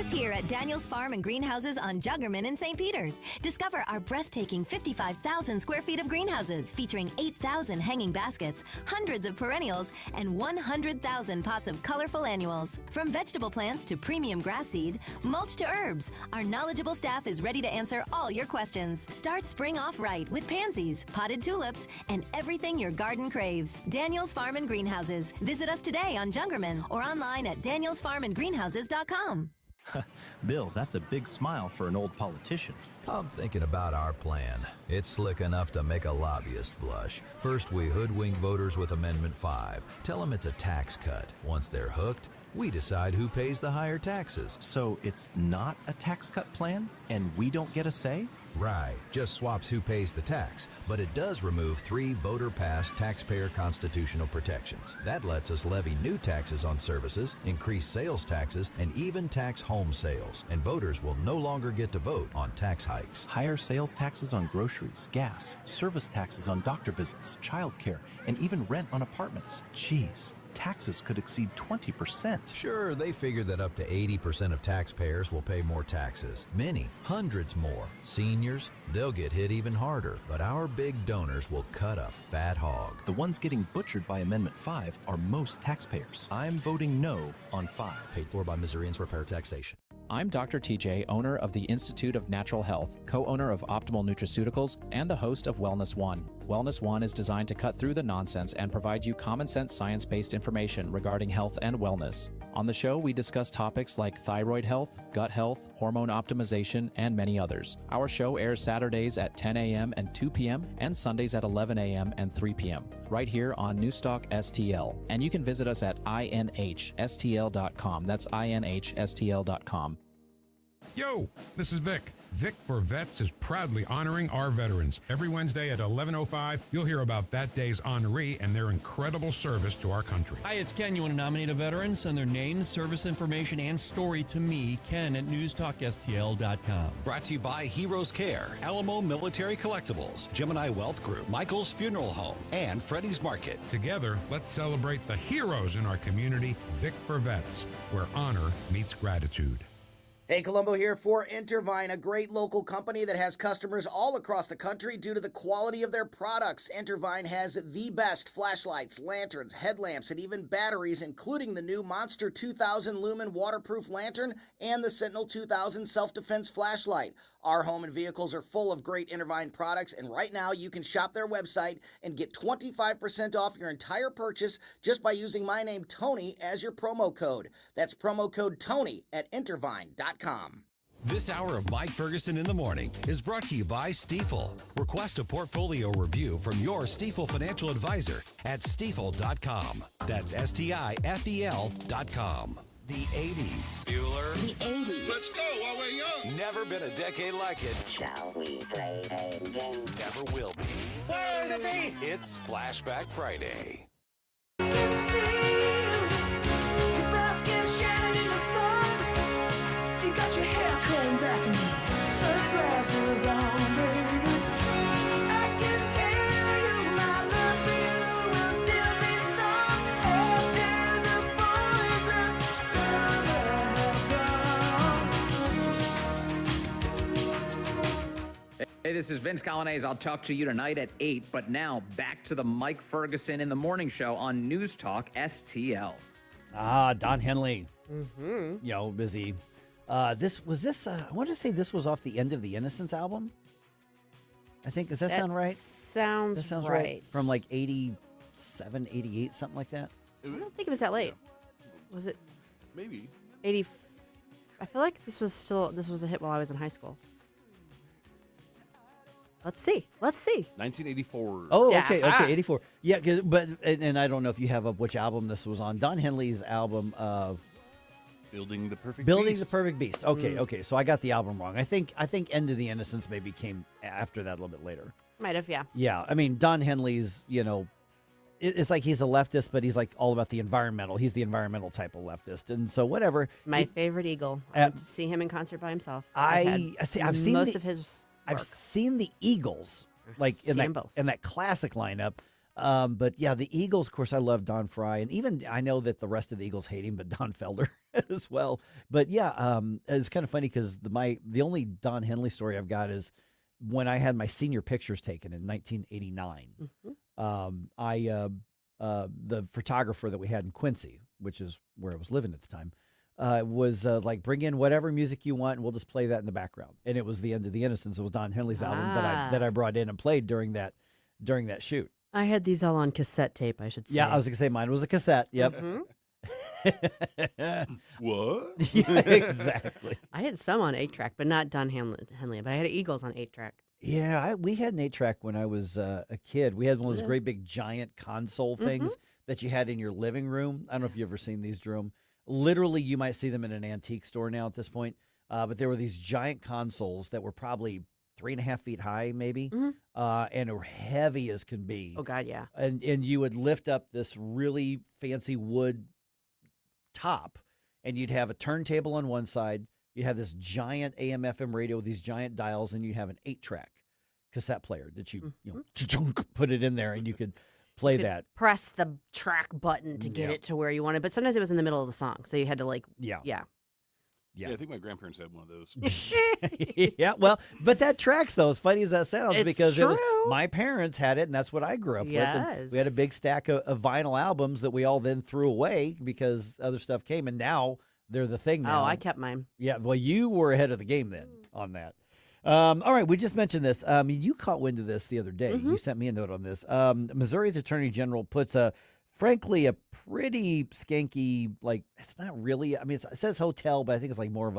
Here at Daniel's Farm and Greenhouses on Juggerman in St. Peters. Discover our breathtaking 55,000 square feet of greenhouses featuring 8,000 hanging baskets, hundreds of perennials, and 100,000 pots of colorful annuals. From vegetable plants to premium grass seed, mulch to herbs, our knowledgeable staff is ready to answer all your questions. Start spring off right with pansies, potted tulips, and everything your garden craves. Daniel's Farm and Greenhouses. Visit us today on Juggerman or online at danielsfarmandgreenhouses.com. Bill, that's a big smile for an old politician. I'm thinking about our plan. It's slick enough to make a lobbyist blush. First, we hoodwink voters with Amendment 5. Tell them it's a tax cut. Once they're hooked, we decide who pays the higher taxes. So it's not a tax cut plan, and we don't get a say? Right, just swaps who pays the tax, but it does remove 3 voter-passed taxpayer constitutional protections. That lets us levy new taxes on services, increase sales taxes, and even tax home sales. And voters will no longer get to vote on tax hikes. Higher sales taxes on groceries, gas, service taxes on doctor visits, childcare, and even rent on apartments. Jeez. Taxes could exceed 20%. Sure, they figure that up to 80% of taxpayers will pay more taxes. Many, hundreds more. Seniors, they'll get hit even harder. But our big donors will cut a fat hog. The ones getting butchered by Amendment 5 are most taxpayers. I'm voting no on 5. Paid for by Missourians for fair taxation. I'm Dr. TJ, owner of the Institute of Natural Health, co-owner of Optimal Nutraceuticals, and the host of Wellness One. Wellness One is designed to cut through the nonsense and provide you common sense science-based information regarding health and wellness. On the show, we discuss topics like thyroid health, gut health, hormone optimization, and many others. Our show airs Saturdays at 10 a.m. and 2 p.m. and Sundays at 11 a.m. and 3 p.m. right here on NewsTalkSTL. And you can visit us at inhstl.com. That's inhstl.com. Yo, this is Vic. Vic for Vets is proudly honoring our veterans. Every Wednesday at 11:05, you'll hear about that day's honoree and their incredible service to our country. Hi, it's Ken. You want to nominate a veteran? Send their name, service information, and story to me, Ken, at NewsTalkSTL.com. Brought to you by Heroes Care, Alamo Military Collectibles, Gemini Wealth Group, Michael's Funeral Home, and Freddie's Market. Together, let's celebrate the heroes in our community, Vic for Vets, where honor meets gratitude. Hey, Colombo here for Intervine, a great local company that has customers all across the country due to the quality of their products. Intervine has the best flashlights, lanterns, headlamps, and even batteries, including the new Monster 2000 Lumen waterproof lantern and the Sentinel 2000 self-defense flashlight. Our home and vehicles are full of great Intervine products, and right now you can shop their website and get 25% off your entire purchase just by using my name, Tony, as your promo code. That's promo code Tony at Intervine.com. This hour of Mike Ferguson in the Morning is brought to you by Stifel. Request a portfolio review from your Stifel financial advisor at Stifel.com. That's Stifel.com. The 80s. Bueller. The 80s. Let's go while we're young. Never been a decade like it. Shall we play a game? Never will be. Where to be? It's Flashback Friday. I can see you. got your hair combed back and sunglasses on, baby. I can tell you my love for you will still be strong after the boys of summer have gone. Hey, this is Vince Colonnese. I'll talk to you tonight at 8, but now back to the Mike Ferguson in the Morning Show on News Talk STL. Don Henley. Mm-hmm. You know, busy. I want to say this was off the End of the Innocence album. I think, does that sound right? Sounds right. right. From like 87, 88, something like that. I don't think it was that late. Was it Maybe. 80? I feel like this was a hit while I was in high school. Let's see. 1984. Oh, Yeah. okay, 84. Yeah, and I don't know if you have up which album this was on. Don Henley's album, Building the Perfect Building Beast. the Perfect Beast. Okay, so I got the album wrong. I think End of the Innocence maybe came after that a little bit later. Might have, yeah. Yeah, I mean Don Henley's, it's like he's a leftist, but he's like all about the environmental. He's the environmental type of leftist, and so whatever. My favorend Eagle. I went to see him in concert by himself. I've seen most of his. I've seen the Eagles, like in that classic lineup. But yeah, the Eagles, of course, I love Don Fry, and even I know that the rest of the Eagles hate him, but Don Felder as well. But yeah, it's kind of funny because the only Don Henley story I've got is when I had my senior pictures taken in 1989. The photographer that we had in Quincy, which is where I was living at the time, was like, bring in whatever music you want, and we'll just play that in the background. And it was The End of the Innocence. It was Don Henley's album that I brought in and played during that shoot. I had these all on cassette tape, I should say. Yeah, I was going to say mine was a cassette. Yep. What? Yeah, exactly. I had some on 8-track, but not Don Henley. But I had Eagles on 8-track. Yeah, we had an 8-track when I was a kid. We had one of those great big giant console things that you had in your living room. I don't know if you've ever seen these, Jerome. Literally, you might see them in an antique store now at this point. But there were these giant consoles that were probably 3.5 feet high, maybe, and were heavy as can be. Oh, God, yeah. And you would lift up this really fancy wood top, and you'd have a turntable on one side. You have this giant AM/FM radio with these giant dials, and you have an 8-track cassette player that you put it in there, and you could play that. Press the track button to get it to where you wanted, but sometimes it was in the middle of the song, so you had to Yeah, I think my grandparents had one of those. Yeah, well, but that tracks, though, as funny as that sounds, It's because true. it was my parents had it, and that's what I grew up with. And we had a big stack of vinyl albums that we all then threw away because other stuff came, and now they're the thing now. Oh, I kept mine. Yeah, well, you were ahead of the game then on that. All right, we just mentioned this. You caught wind of this the other day. You sent me a note on this. Missouri's Attorney General puts frankly, a pretty skanky, like, it's not really, I mean, it says hotel, but I think it's like more of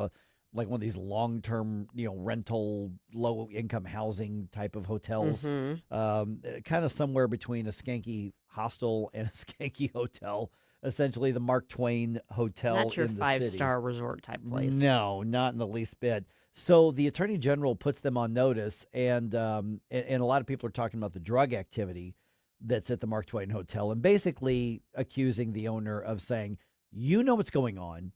like one of these long-term, rental, low-income housing type of hotels. Kind of somewhere between a skanky hostel and a skanky hotel. Essentially, the Mark Twain Hotel in the city. Not your 5-star resort type place. No, not in the least bit. So the Attorney General puts them on notice, and a lot of people are talking about the drug activity that's at the Mark Twain Hotel, and basically accusing the owner of saying, you know what's going on,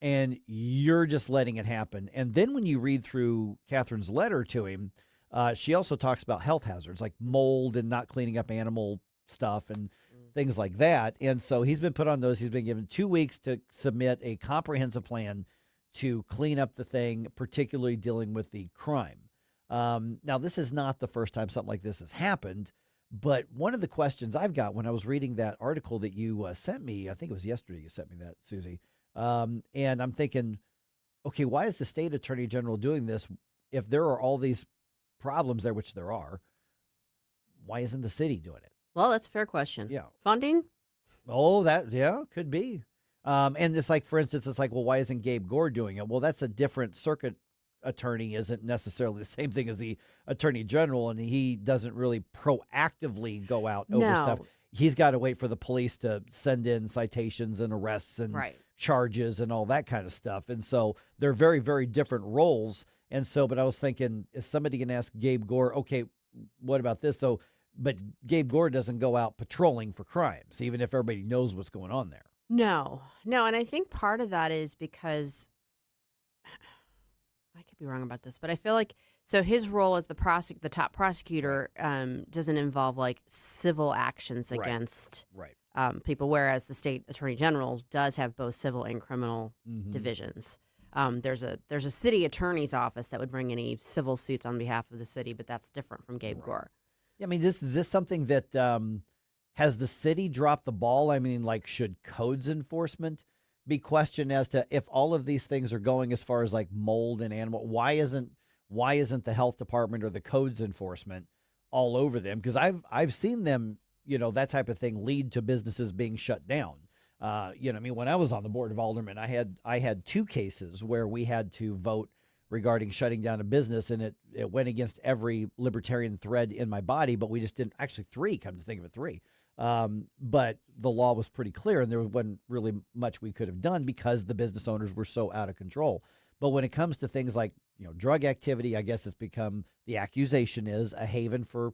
and you're just letting it happen. And then when you read through Catherine's letter to him, she also talks about health hazards like mold and not cleaning up animal stuff and things like that. And so he's been put on notice. He's been given 2 weeks to submit a comprehensive plan to clean up the thing, particularly dealing with the crime. Now, this is not the first time something like this has happened, but one of the questions I've got when I was reading that article that you sent me, I think it was yesterday you sent me that, Susie, and I'm thinking, okay, why is the state attorney general doing this if there are all these problems there, which there are? Why isn't the city doing it? Well, that's a fair question. Yeah. Funding? Oh, could be. And it's like, for instance, it's like, well, why isn't Gabe Gore doing it? Well, that's a different circuit attorney, isn't necessarily the same thing as the attorney general, and he doesn't really proactively go out over stuff. He's got to wait for the police to send in citations and arrests and charges and all that kind of stuff. And so they're very, very different roles. And so, but I was thinking, is somebody going to ask Gabe Gore, okay, what about this? So, but Gabe Gore doesn't go out patrolling for crimes, even if everybody knows what's going on there. No. And I think part of that is because I could be wrong about this, but I feel like so his role as the top prosecutor doesn't involve like civil actions against people, whereas the state attorney general does have both civil and criminal divisions. There's a city attorney's office that would bring any civil suits on behalf of the city, but that's different from Gabe Gore. Yeah, I mean, is this something that has the city dropped the ball? I mean, like, should codes enforcement be questioned as to if all of these things are going as far as like mold and animal? Why isn't the health department or the codes enforcement all over them? Because I've seen them, that type of thing lead to businesses being shut down. I mean, when I was on the board of aldermen, I had 2 cases where we had to vote regarding shutting down a business, and it went against every libertarian thread in my body, but we just didn't, actually 3, come to think of it, 3. But the law was pretty clear, and there wasn't really much we could have done because the business owners were so out of control. But when it comes to things like, drug activity, I guess it's become, the accusation is a haven for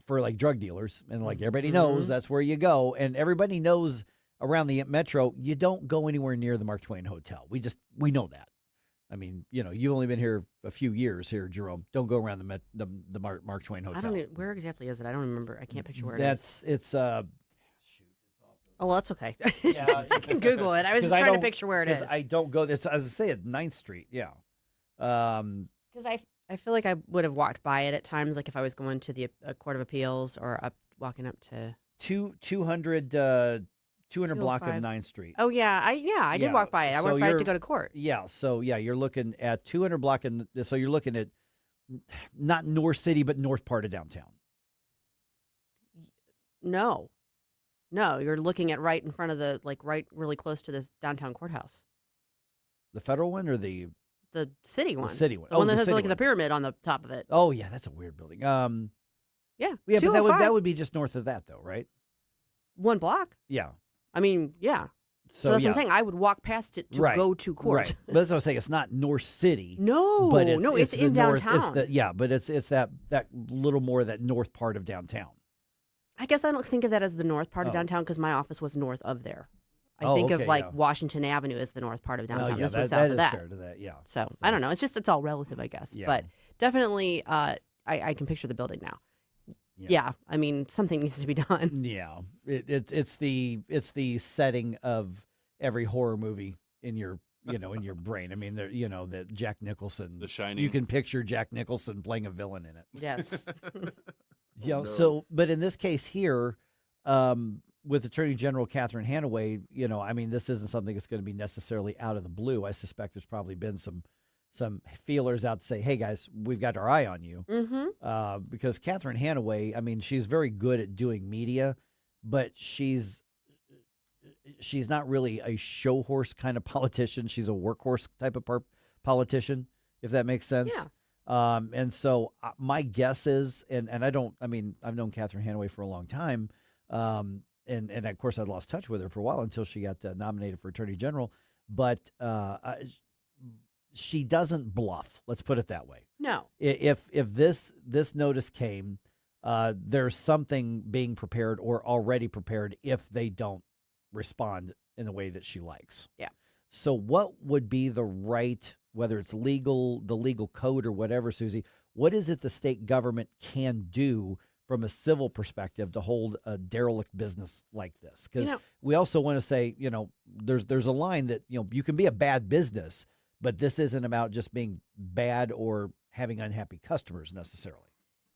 like drug dealers. And like everybody knows, that's where you go. And everybody knows around the metro, you don't go anywhere near the Mark Twain Hotel. We know that. I mean, you've only been here a few years here, Jerome. Don't go around the Mark Twain Hotel. I don't know, where exactly is it? I don't remember. I can't picture where it is. It's oh, well, that's okay. Yeah, you can Google it. I was just trying to picture where it is. I don't go this, as I say, at 9th Street. Yeah. Because I feel like I would have walked by it at times, like if I was going to the Court of Appeals or walking up to 200 block of 9th Street. Oh yeah, I did walk by it. I walked by it to go to court. Yeah, so you're looking at 200 block, and so you're looking at not North City, but north part of downtown. No, you're looking at right in front of right really close to this downtown courthouse. The federal one or the city one? The city one. The one that has the pyramid on the top of it. Oh yeah, that's a weird building. Yeah, but that would be just north of that though, right? 1 block. Yeah. I mean, yeah. So that's what I'm saying. I would walk past it to go to court. Right. But that's what I'm saying. It's not North City. No, but it's in downtown. But it's that little more of that north part of downtown. I guess I don't think of that as the north part of downtown because my office was north of there. I think of Washington Avenue as the north part of downtown. This was south of that. Fair to that. Yeah. So I don't know. It's all relative, I guess. Yeah. But definitely, I can picture the building now. Yeah, I mean, something needs to be done. Yeah, it's the setting of every horror movie in your in your brain. I mean, that Jack Nicholson, The Shining. You can picture Jack Nicholson playing a villain in it. Yes. So, but in this case here, with Attorney General Catherine Hanaway, I mean, this isn't something that's going to be necessarily out of the blue. I suspect there's probably been some feelers out to say, hey, guys, we've got our eye on you. Because Catherine Hanaway, I mean, she's very good at doing media, but she's not really a show horse kind of politician. She's a workhorse type of politician, if that makes sense. Yeah. And so my guess is, and I've known Catherine Hanaway for a long time. And of course, I lost touch with her for a while until she got nominated for Attorney General. But she doesn't bluff. Let's put it that way. No. If this notice came, there's something being prepared or already prepared if they don't respond in the way that she likes. Yeah. So what would be the right, whether it's legal, the legal code or whatever, Susie, what is it the state government can do from a civil perspective to hold a derelict business like this? Because we also want to say, there's a line that, you can be a bad business, but this isn't about just being bad or having unhappy customers necessarily.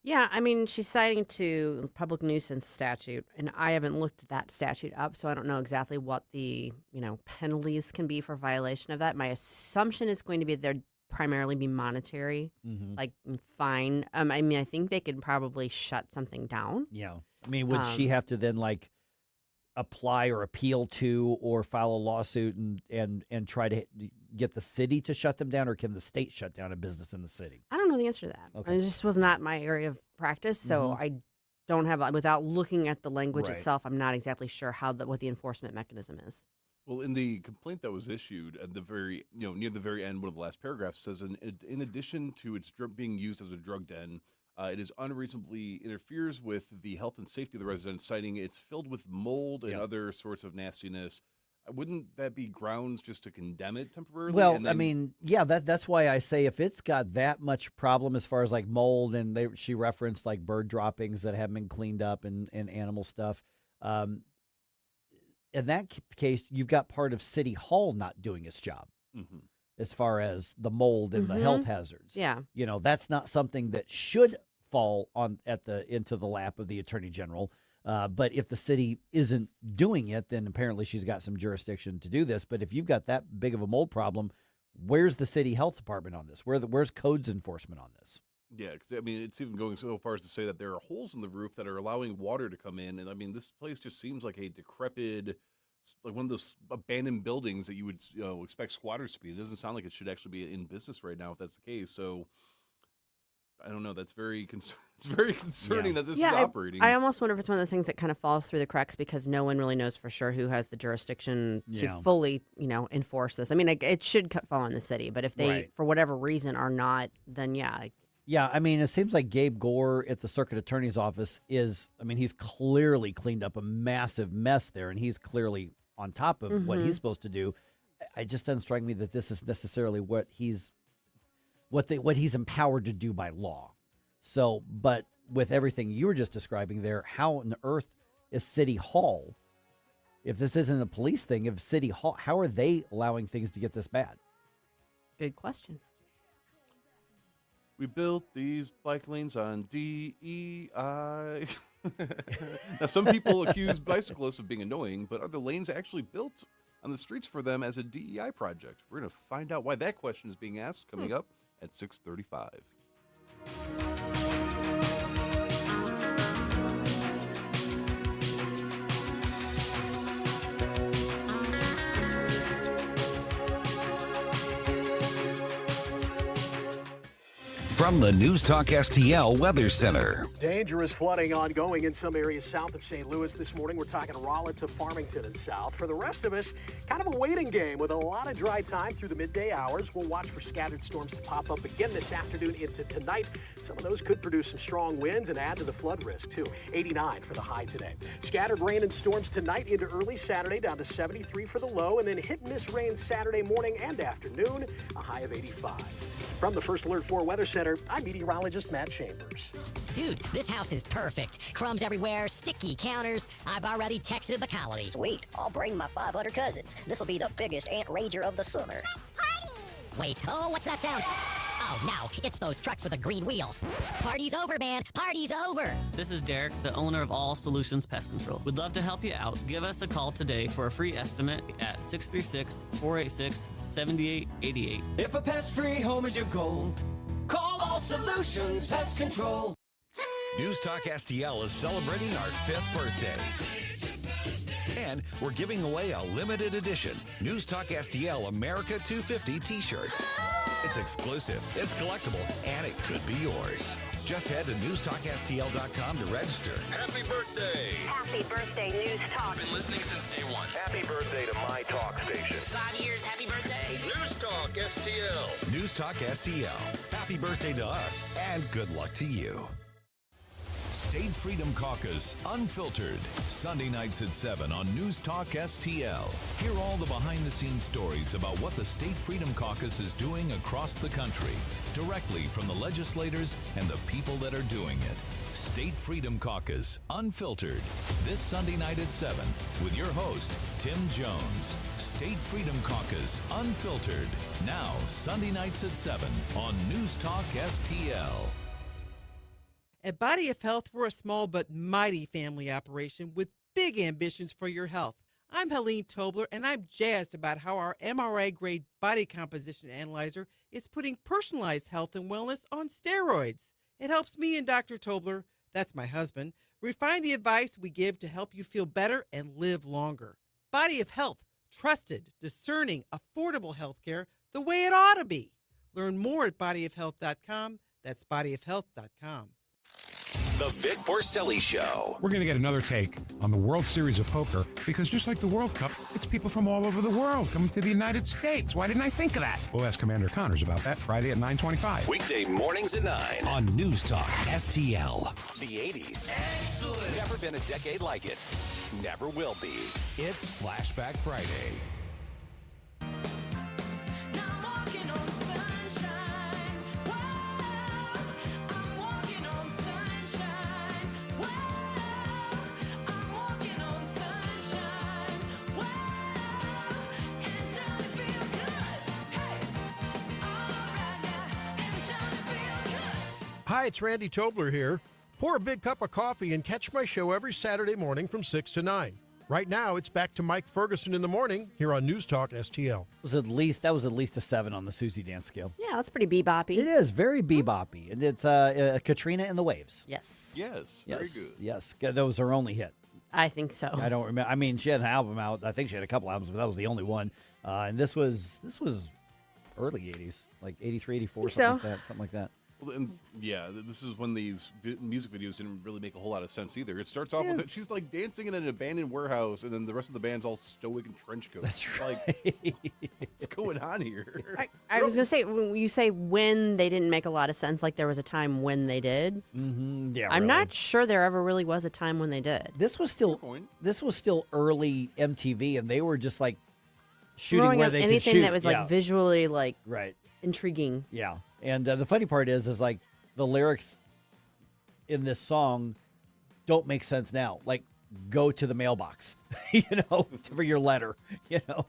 Yeah, I mean, she's citing to public nuisance statute, and I haven't looked that statute up, so I don't know exactly what the, penalties can be for violation of that. My assumption is going to be they'd primarily be monetary, like fine. I mean, I think they could probably shut something down. Yeah. I mean, would she have to then apply or appeal to or file a lawsuit and try to get the city to shut them down, or can the state shut down a business in the city? I don't know the answer to that. Okay. It just was not my area of practice, so I don't have, without looking at the language itself, I'm not exactly sure what the enforcement mechanism is. Well, in the complaint that was issued at the very, near the very end, one of the last paragraphs says, in addition to its being used as a drug den, it is unreasonably interferes with the health and safety of the residents, citing it's filled with mold and other sorts of nastiness. wouldn't that be grounds just to condemn it temporarily? Well, And then, I mean, yeah, that's why I say if it's got that much problem as far as like mold, and she referenced like bird droppings that haven't been cleaned up and animal stuff. In that case, you've got part of City Hall not doing its job as far as the mold and the health hazards. Yeah. You know, that's not something that should fall into the lap of the Attorney General. But if the city isn't doing it, then apparently she's got some jurisdiction to do this. But if you've got that big of a mold problem, where's the city health department on this? Where's codes enforcement on this? yeah, because I mean, it's even going so far as to say that there are holes in the roof that are allowing water to come in. And I mean, this place just seems like a decrepit, like one of those abandoned buildings that you would expect squatters to be. It doesn't sound like it should actually be in business right now if that's the case. So I don't know. That's very it's very concerning that this is operating. I almost wonder if it's one of those things that kind of falls through the cracks because no one really knows for sure who has the jurisdiction to fully, enforce this. I mean, it should fall on the city, but if they, for whatever reason, are not, then Yeah, I mean, it seems like Gabe Gore at the circuit attorney's office he's clearly cleaned up a massive mess there, and he's clearly on top of what he's supposed to do. It just doesn't strike me that this is necessarily what he's empowered to do by law. So, but with everything you were just describing there, how on earth is City Hall, if this isn't a police thing, if City Hall, how are they allowing things to get this bad? Good question. We built these bike lanes on DEI. Now, some people accuse bicyclists of being annoying, but are the lanes actually built on the streets for them as a DEI project? We're going to find out why that question is being asked coming up at 6:35. From the News Talk STL Weather Center. Dangerous flooding ongoing in some areas south of St. Louis this morning. We're talking Rolla to Farmington and south. For the rest of us, kind of a waiting game with a lot of dry time through the midday hours. We'll watch for scattered storms to pop up again this afternoon into tonight. Some of those could produce some strong winds and add to the flood risk, too. 89 for the high today. Scattered rain and storms tonight into early Saturday, down to 73 for the low, and then hit-and-miss rain Saturday morning and afternoon, a high of 85. From the First Alert 4 Weather Center, I'm meteorologist Matt Chambers. Dude, this house is perfect. Crumbs everywhere, sticky counters. I've already texted the colonies. Sweet, I'll bring my 500 cousins. This'll be the biggest ant rager of the summer. Let's party! Wait, what's that sound? Oh, no, it's those trucks with the green wheels. Party's over, man. Party's over. This is Derek, the owner of All Solutions Pest Control. We'd love to help you out. Give us a call today for a free estimate at 636-486-7888. If a pest-free home is your goal, call All Solutions Pest Control. News Talk STL is celebrating our 5th birthday. And we're giving away a limited edition News Talk STL America 250 t-shirts. It's exclusive, it's collectible, and it could be yours. Just head to NewsTalkSTL.com to register. Happy birthday! Happy birthday, News Talk. Been listening since day one. Happy birthday to my talk station. 5 years, happy birthday. News Talk STL. News Talk STL. Happy birthday to us, and good luck to you. State Freedom Caucus Unfiltered, Sunday nights at 7 on News Talk STL. Hear all the behind-the-scenes stories about what the State Freedom Caucus is doing across the country, directly from the legislators and the people that are doing it. State Freedom Caucus Unfiltered, this Sunday night at 7 with your host, Tim Jones. State Freedom Caucus Unfiltered, now Sunday nights at 7 on News Talk STL. At Body of Health, we're a small but mighty family operation with big ambitions for your health. I'm Helene Tobler, and I'm jazzed about how our MRI-grade body composition analyzer is putting personalized health and wellness on steroids. It helps me and Dr. Tobler, that's my husband, refine the advice we give to help you feel better and live longer. Body of Health, trusted, discerning, affordable health care the way it ought to be. Learn more at bodyofhealth.com. That's bodyofhealth.com. The Vic Porcelli Show. We're going to get another take on the World Series of Poker because just like the World Cup, it's people from all over the world coming to the United States. Why didn't I think of that? We'll ask Commander Connors about that Friday at 9:25. Weekday mornings at 9 on News Talk STL. The 80s. Excellent. Never been a decade like it. never will be. It's Flashback Friday. Hi, it's Randy Tobler here. Pour a big cup of coffee and catch my show every Saturday morning from 6 to 9. Right now, it's back to Mike Ferguson in the morning here on News Talk STL. That was at least a 7 on the Susie dance scale. Yeah, that's pretty beboppy. It is very beboppy, and it's Katrina and the Waves. Yes. Yes, very good. Yes, that was her only hit. I think so. I don't remember. I mean, she had an album out. I think she had a couple albums, but that was the only one. And this was early 80s, like 83, 84, something like that. Well, and this is when these music videos didn't really make a whole lot of sense either. It starts off with it, she's like dancing in an abandoned warehouse, and then the rest of the band's all stoic and trench coats. That's right. Like, what's going on here? I was going to say, when you say when they didn't make a lot of sense, like there was a time when they did. Mm-hmm. Yeah, I'm not sure there ever really was a time when they did. This was still early MTV, and they were just like shooting Throwing where up they anything could shoot. that was like visually like right. intriguing. Yeah. And the funny part is like the lyrics in this song don't make sense now. Like, go to the mailbox, for your letter,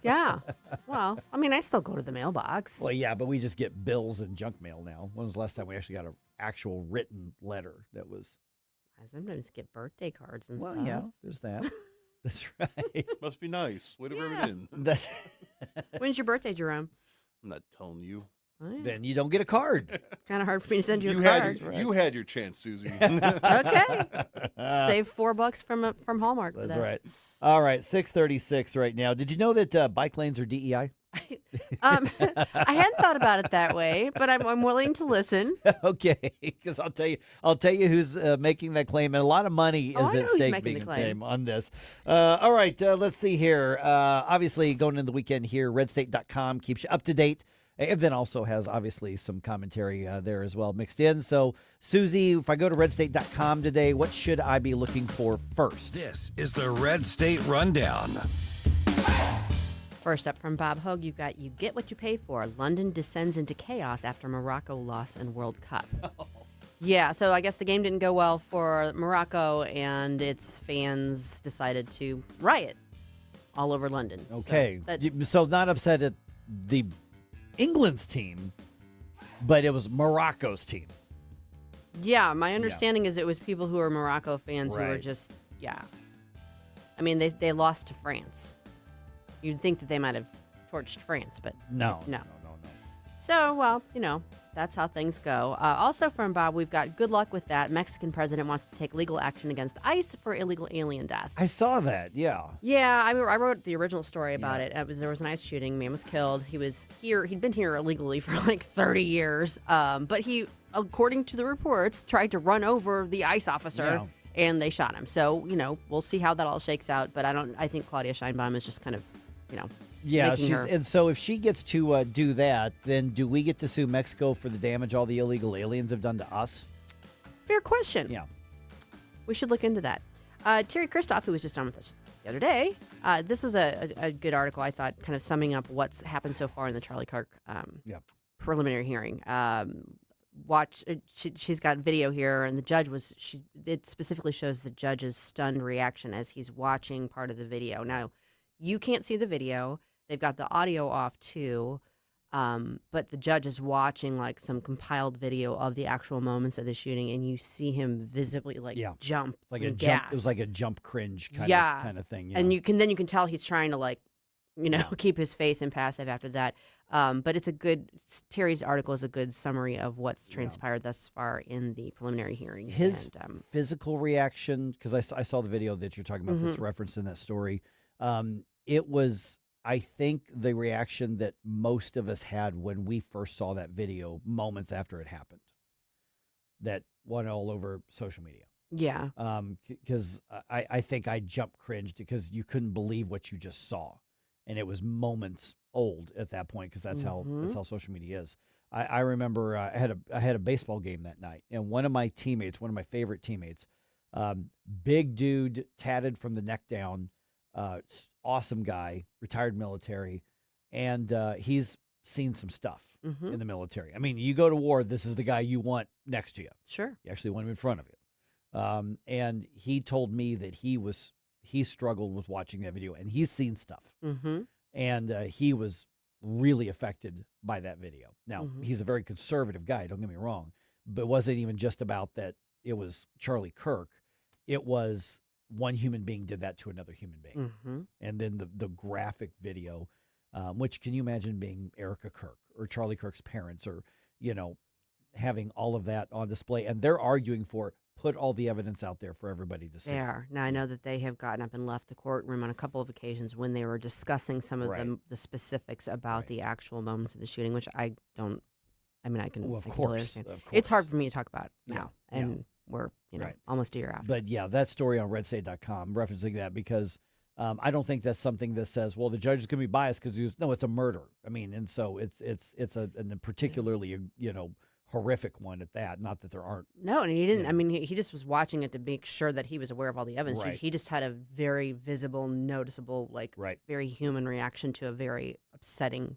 Yeah. Well, I mean, I still go to the mailbox. Well, yeah, but we just get bills and junk mail now. When was the last time we actually got an actual written letter that was? I sometimes get birthday cards and Well, stuff. yeah, there's that. That's right. Must be nice. Way to rub it in. When's your birthday, Jerome? I'm not telling you. Then you don't get a card. Kind of hard for me to send you a had card. you had your chance, Susie. Okay. Save $4 from Hallmark. For That's that. right. All right, 6:36 right now. Did you know that bike lanes are DEI? I hadn't thought about it that way, but I'm willing to listen. Okay, because I'll tell you who's making that claim, and a lot of money is at stake being claim on this. All right, let's see here. Obviously, going into the weekend here, RedState.com keeps you up to date. And then also has, obviously, some commentary there as well mixed in. So, Susie, if I go to RedState.com today, what should I be looking for first? This is the Red State Rundown. First up from Bob Hogue, you've got You Get What You Pay For. London descends into chaos after Morocco loss in World Cup. Yeah, so I guess the game didn't go well for Morocco, and its fans decided to riot all over London. Okay, so not upset at the England's team, but it was Morocco's team. Yeah, my understanding is it was people who are Morocco fans who were just, I mean, they lost to France. You'd think that they might have torched France, but no. So, well, that's how things go. Also from Bob, we've got good luck with that. Mexican president wants to take legal action against ICE for illegal alien death. I saw that, yeah. Yeah, I wrote the original story about it. There was an ICE shooting. Man was killed. He was here. He'd been here illegally for like 30 years. But he, according to the reports, tried to run over the ICE officer, and they shot him. So, we'll see how that all shakes out. But I think Claudia Sheinbaum is just kind of, Yeah, making her. and so if she gets to do that, then do we get to sue Mexico for the damage all the illegal aliens have done to us? Fair question. Yeah. We should look into that. Terry Christoph, who was just on with us the other day, this was a good article, I thought, kind of summing up what's happened so far in the Charlie Kirk preliminary hearing. She's got video here, and the judge it specifically shows the judge's stunned reaction as he's watching part of the video. Now, you can't see the video. They've got the audio off too, but the judge is watching like some compiled video of the actual moments of the shooting, and you see him visibly jump, like and a gasp. jump. It was like a jump cringe kind of thing. And you can tell he's trying to keep his face impassive after that. But Terry's article is a good summary of what's transpired thus far in the preliminary hearing. His physical reaction, because I saw the video that you're talking about that's referenced in that story. It was, I think, the reaction that most of us had when we first saw that video moments after it happened. That went all over social media. Yeah. Because I think I jump cringed because you couldn't believe what you just saw. And it was moments old at that point because that's how social media is. I remember I had a baseball game that night, and one of my favorite teammates, Big dude, tatted from the neck down. Awesome guy, retired military, and he's seen some stuff in the military. I mean, you go to war, this is the guy you want next to you. Sure. You actually want him in front of you. And he told me that he struggled with watching that video, and he's seen stuff. And he was really affected by that video. Now, he's a very conservative guy, don't get me wrong, but it wasn't even just about that it was Charlie Kirk. It was one human being did that to another human being. And then the graphic video, which can you imagine being Erica Kirk or Charlie Kirk's parents, or, having all of that on display. And they're arguing for put all the evidence out there for everybody to see. They are. Now, I know that they have gotten up and left the courtroom on a couple of occasions when they were discussing some of the specifics about the actual moments of the shooting, which I can Of totally course. understand. It's hard for me to talk about now. And we're, almost a year after. But yeah, that story on RedState.com referencing that because I don't think that's something that says, well, the judge is going to be biased because it's a murder. I mean, and so it's a particularly horrific one at that. Not that there aren't. No, and he didn't. I mean, he just was watching it to make sure that he was aware of all the evidence. Right. He just had a very visible, noticeable, very human reaction to a very upsetting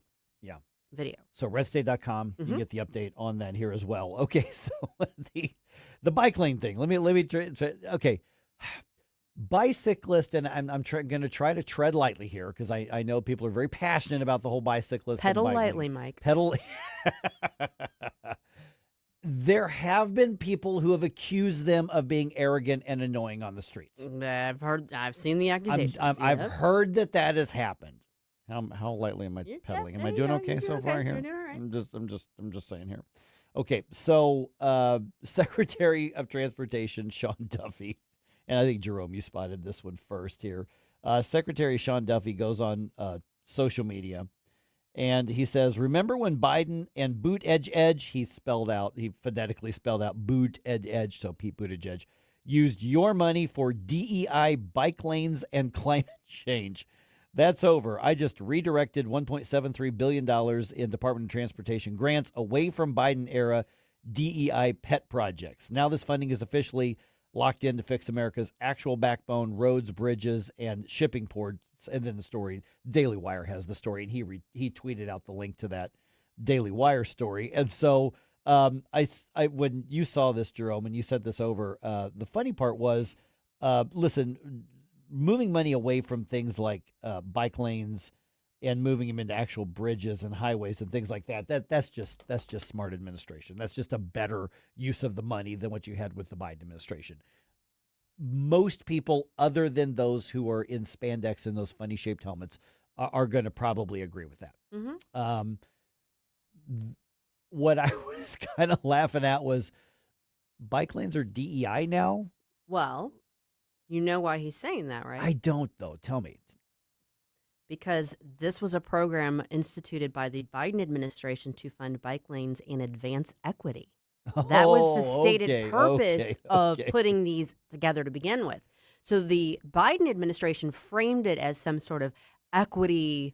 video. So RedState.com, you get the update on that here as well. Okay, so the bike lane thing. Let me okay. Bicyclist, and I'm going to try to tread lightly here because I know people are very passionate about the whole bicyclist. Pedal and bike lightly, lane. Mike. Pedal. There have been people who have accused them of being arrogant and annoying on the streets. I've seen the accusations. I've heard that has happened. How lightly am I pedaling? Am I doing okay so far here? I'm just saying here. Okay, so Secretary of Transportation Sean Duffy, and I think Jerome, you spotted this one first here. Secretary Sean Duffy goes on social media, and he says, "Remember when Biden and Buttigieg," he phonetically spelled out Buttigieg, so Pete Buttigieg, used your money for DEI, bike lanes, and climate change. That's over. I just redirected $1.73 billion in Department of Transportation grants away from Biden-era DEI pet projects. Now this funding is officially locked in to fix America's actual backbone, roads, bridges, and shipping ports. And then the story, Daily Wire has the story, and he tweeted out the link to that Daily Wire story. And so I when you saw this, Jerome, and you sent this over, the funny part was, listen, moving money away from things like bike lanes and moving them into actual bridges and highways and things like that's just smart administration. That's just a better use of the money than what you had with the Biden administration. Most people, other than those who are in spandex and those funny shaped helmets, are going to probably agree with that. What I was kind of laughing at was bike lanes are DEI now. Well, you know why he's saying that, right? I don't, though. Tell me. Because this was a program instituted by the Biden administration to fund bike lanes and advance equity. That was the stated purpose of putting these together to begin with. So the Biden administration framed it as some sort of equity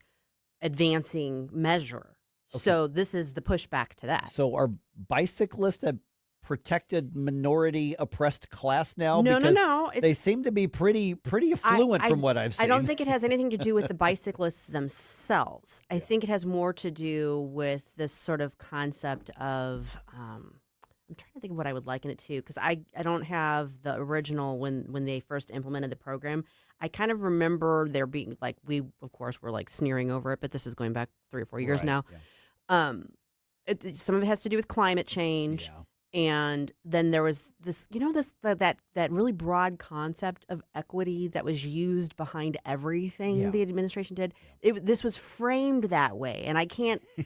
advancing measure. Okay. So this is the pushback to that. So are bicyclists a protected minority oppressed class now? No. They seem to be pretty affluent from what I've seen. I don't think it has anything to do with the bicyclists themselves. I think it has more to do with this sort of concept of I'm trying to think of what I would liken it to, because I don't have the original when they first implemented the program. I kind of remember there being, like, we, of course, were like sneering over it, but this is going back 3 or 4 years now. Yeah. Some of it has to do with climate change. Yeah. And then there was this, that really broad concept of equity that was used behind everything the administration did. This was framed that way. And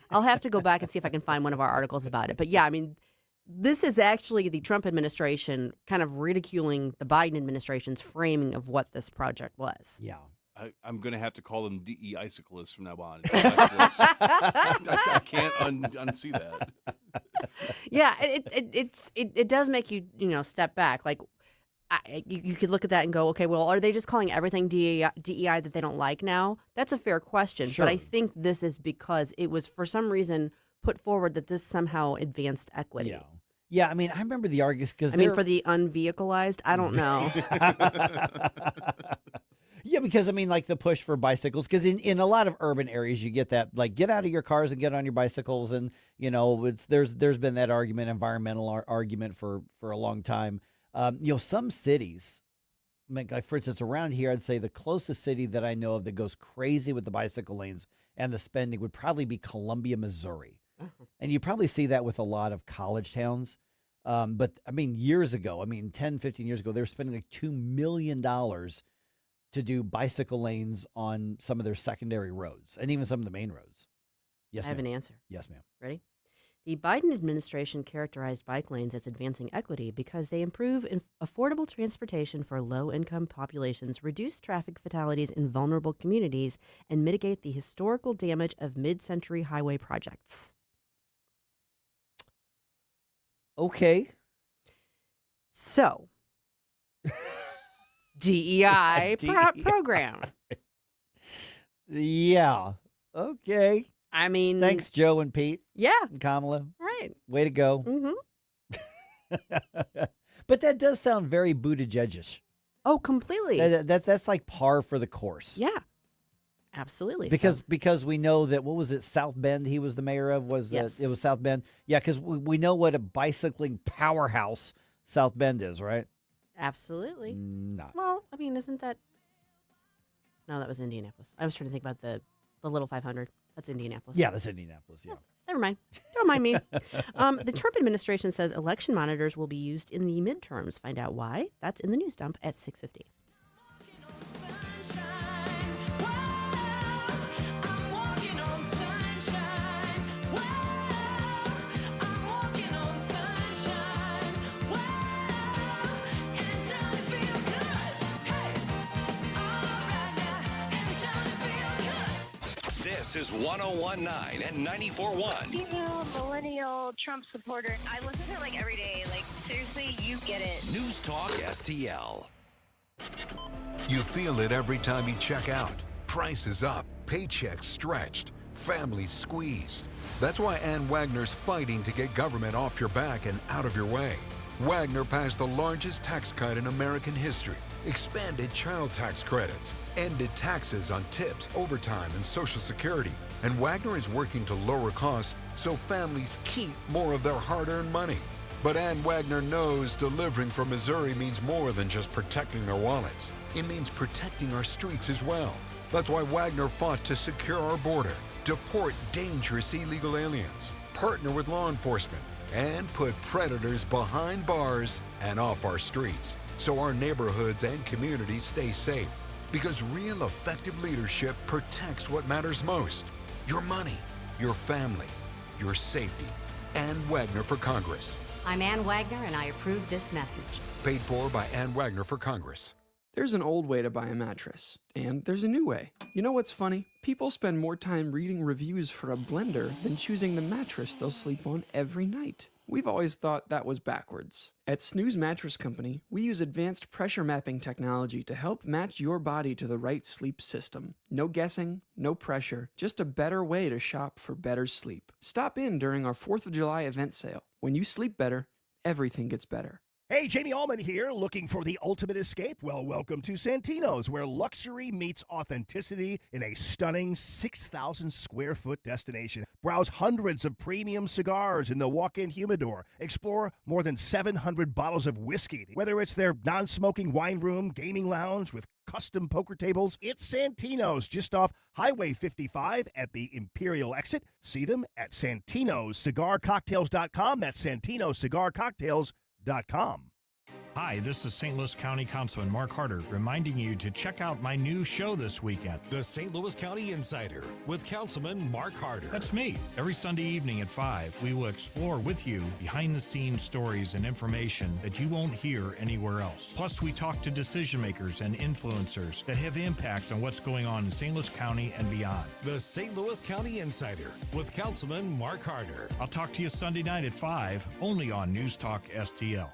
I'll have to go back and see if I can find one of our articles about it. But yeah, I mean, this is actually the Trump administration kind of ridiculing the Biden administration's framing of what this project was. Yeah. I'm going to have to call them DEI cyclists from now on. I can't unsee that. Yeah, it does make you step back. Like you could look at that and go, okay, well, are they just calling everything DEI that they don't like now? That's a fair question. Sure. But I think this is because it was for some reason put forward that this somehow advanced equity. Yeah, I mean, I remember the arguments because for the unvehicleized, I don't know. Yeah, because I mean, like the push for bicycles, because in a lot of urban areas, you get that, like, get out of your cars and get on your bicycles, and there's been that environmental argument for a long time. Some cities, like for instance, around here, I'd say the closest city that I know of that goes crazy with the bicycle lanes and the spending would probably be Columbia, Missouri, and you probably see that with a lot of college towns. But I mean, years ago, 10, 15 years ago, they were spending like $2 million to do bicycle lanes on some of their secondary roads and even some of the main roads. Yes, I have an answer. Yes, ma'am. Ready? The Biden administration characterized bike lanes as advancing equity because they improve affordable transportation for low-income populations, reduce traffic fatalities in vulnerable communities, and mitigate the historical damage of mid-century highway projects. Okay. So, DEI program. Yeah. Okay. I mean, thanks, Joe and Pete. Yeah. And Kamala. Right. Way to go. Mm-hmm. But that does sound very Buttigieg-ish. Oh, completely. That's like par for the course. Yeah. Absolutely. Because we know that, what was it, South Bend he was the mayor of? Yes. It was South Bend? Yeah, because we know what a bicycling powerhouse South Bend is, right? Absolutely. Not. Well, I mean, isn't that... No, that was Indianapolis. I was trying to think about the Little 500. That's Indianapolis. Yeah, that's Indianapolis, yeah. Never mind. Don't mind me. The Trump administration says election monitors will be used in the midterms. Find out why. That's in the news dump at 6:50. This is 101.9 and 94.1. Female millennial Trump supporter. I listen to it like every day. Like, seriously, you get it. News Talk STL. You feel it every time you check out. Prices up, paychecks stretched, families squeezed. That's why Ann Wagner's fighting to get government off your back and out of your way. Wagner passed the largest tax cut in American history, expanded child tax credits, ended taxes on tips, overtime, and Social Security. And Wagner is working to lower costs so families keep more of their hard-earned money. But Ann Wagner knows delivering for Missouri means more than just protecting their wallets. It means protecting our streets as well. That's why Wagner fought to secure our border, deport dangerous illegal aliens, partner with law enforcement, and put predators behind bars and off our streets so our neighborhoods and communities stay safe. Because real effective leadership protects what matters most: your money, your family, your safety. Ann Wagner for Congress. I'm Ann Wagner, and I approve this message. Paid for by Ann Wagner for Congress. There's an old way to buy a mattress, and there's a new way. You know what's funny? People spend more time reading reviews for a blender than choosing the mattress they'll sleep on every night. We've always thought that was backwards. At Snooze Mattress Company, we use advanced pressure mapping technology to help match your body to the right sleep system. No guessing, no pressure, just a better way to shop for better sleep. Stop in during our 4th of July event sale. When you sleep better, everything gets better. Hey, Jamie Allman here, looking for the ultimate escape? Well, welcome to Santino's, where luxury meets authenticity in a stunning 6,000 square foot destination. Browse hundreds of premium cigars in the walk-in humidor. Explore more than 700 bottles of whiskey. Whether it's their non-smoking wine room, gaming lounge with custom poker tables, it's Santino's just off Highway 55 at the Imperial exit. See them at Santino'sCigarCocktails.com. That's Santino'sCigarCocktails.com. Hi, this is St. Louis County Councilman Mark Harder reminding you to check out my new show this weekend. The St. Louis County Insider with Councilman Mark Harder. That's me. Every Sunday evening at 5, we will explore with you behind-the-scenes stories and information that you won't hear anywhere else. Plus, we talk to decision makers and influencers that have impact on what's going on in St. Louis County and beyond. The St. Louis County Insider with Councilman Mark Harder. I'll talk to you Sunday night at 5, only on News Talk STL.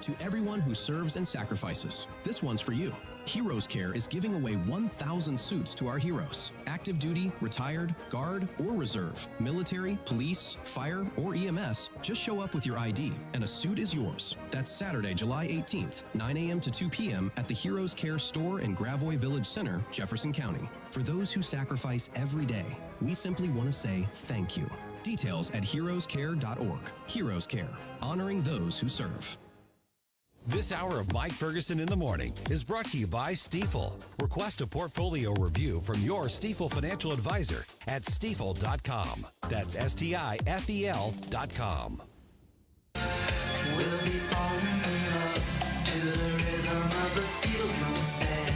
To everyone who serves and sacrifices, this one's for you. Heroes Care is giving away 1,000 suits to our heroes. Active duty, retired, guard, or reserve, military, police, fire, or EMS. Just show up with your ID and a suit is yours. That's Saturday, July 18th, 9 a.m. to 2 p.m. at the Heroes Care store in Gravois Village Center, Jefferson County. For those who sacrifice every day, we simply want to say thank you. Details at heroescare.org. Heroes Care, honoring those who serve. This hour of Mike Ferguson in the Morning is brought to you by Stifel. Request a portfolio review from your Stifel financial advisor at stifel.com. That's STIFEL.com. We'll be falling in love to the rhythm of a steel drum band.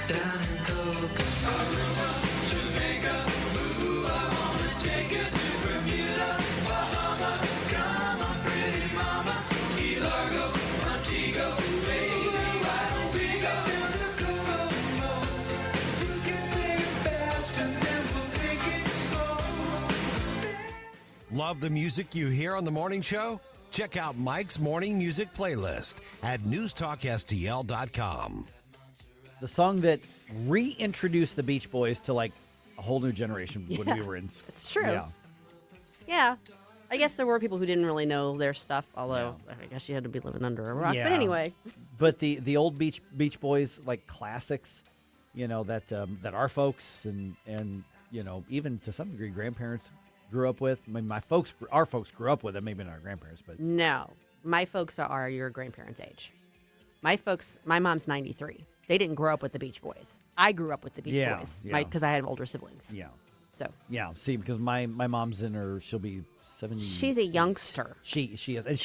Down in Cocoa, Aruba, Jamaica, ooh, I wanna take you to Bermuda, Bahama. Come on, pretty mama, Key Largo, Montego, baby, why don't we go to the Kokomo? You can play it fast and then we'll take it slow. Love the music you hear on the morning show? Check out Mike's morning music playlist at NewsTalkSTL.com. The song that reintroduced the Beach Boys to like a whole new generation when we were in school. It's true. Yeah. Yeah. I guess there were people who didn't really know their stuff, although I guess you had to be living under a rock. Yeah. But anyway. But the old Beach Boys, like classics, you know, that our folks and you know, even to some degree grandparents grew up with. I mean, our folks grew up with it, maybe not our grandparents, but No. My folks are your grandparents' age. My mom's 93. They didn't grow up with the Beach Boys. I grew up with the Beach Boys because I had older siblings. Yeah. So yeah, see, because my mom's she'll be 70. she's a youngster. She is, and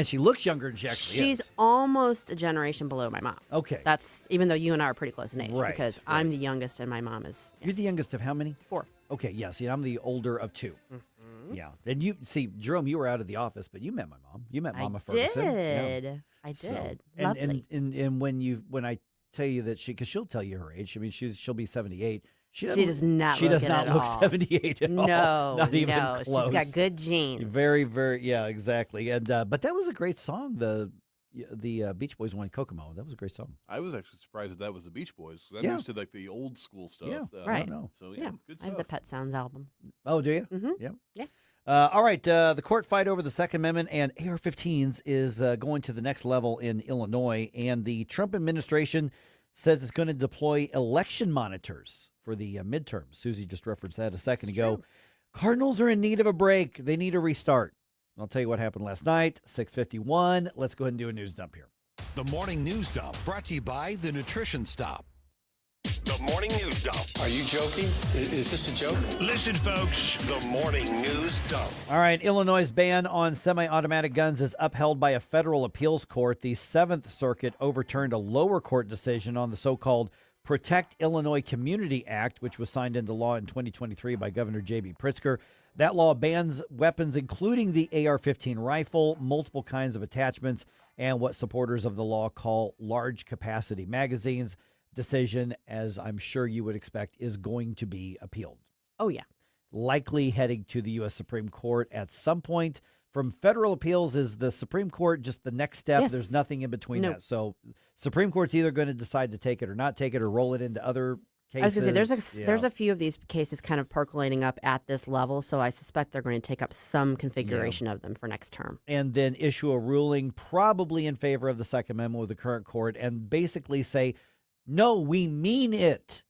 she looks younger than she actually She's is. almost a generation below my mom. Okay. That's even though you and I are pretty close in age, Right, because I'm the youngest and my mom is You're the youngest of how many? 4. Okay, yeah. See, I'm the older of 2. Mm-hmm. Yeah, and you see, Jerome, you were out of the office, but you met my mom. You met Mama Ferguson. I did. So, Lovely. And when I tell you that because she'll tell you her age. I mean, she'll be 78. She does not. She look does it not at look all. 78 at all. Not even no. close. She's got good genes. Very, very, yeah, exactly. And but that was a great song. The Beach Boys one, Kokomo. That was a great song. I was actually surprised that was the Beach Boys. 'Cause I'm Yeah. used to like the old school stuff. Yeah, right. So yeah, good I stuff. have the Pet Sounds album. Oh, do you? Mm-hmm. Yeah. Yeah. All right. The court fight over the Second Amendment and AR-15s is going to the next level in Illinois, and the Trump administration says it's going to deploy election monitors for the midterms. Susie just referenced that a second ago. Cardinals are in need of a break. They need a restart. I'll tell you what happened last night, 6:51. Let's go ahead and do a news dump here. The Morning News Dump, brought to you by The Nutrition Stop. The Morning News Dump. Are you joking? Is this a joke? Listen, folks, the Morning News Dump. All right, Illinois' ban on semi-automatic guns is upheld by a federal appeals court. The 7th Circuit overturned a lower court decision on the so-called Protect Illinois Community Act, which was signed into law in 2023 by Governor J.B. Pritzker. That law bans weapons, including the AR-15 rifle, multiple kinds of attachments, and what supporters of the law call large-capacity magazines. Decision, as I'm sure you would expect, is going to be appealed. Oh, yeah. Likely heading to the U.S. Supreme Court at some point. From federal appeals, is the Supreme Court just the next step? Yes. There's nothing in between Nope. that. So Supreme Court's either going to decide to take it or not take it or roll it into other cases. I was going to say, there's a few of these cases kind of percolating up at this level, so I suspect they're going to take up some configuration of them for next term. And then issue a ruling probably in favor of the Second Amendment with the current court and basically say, no, we mean it.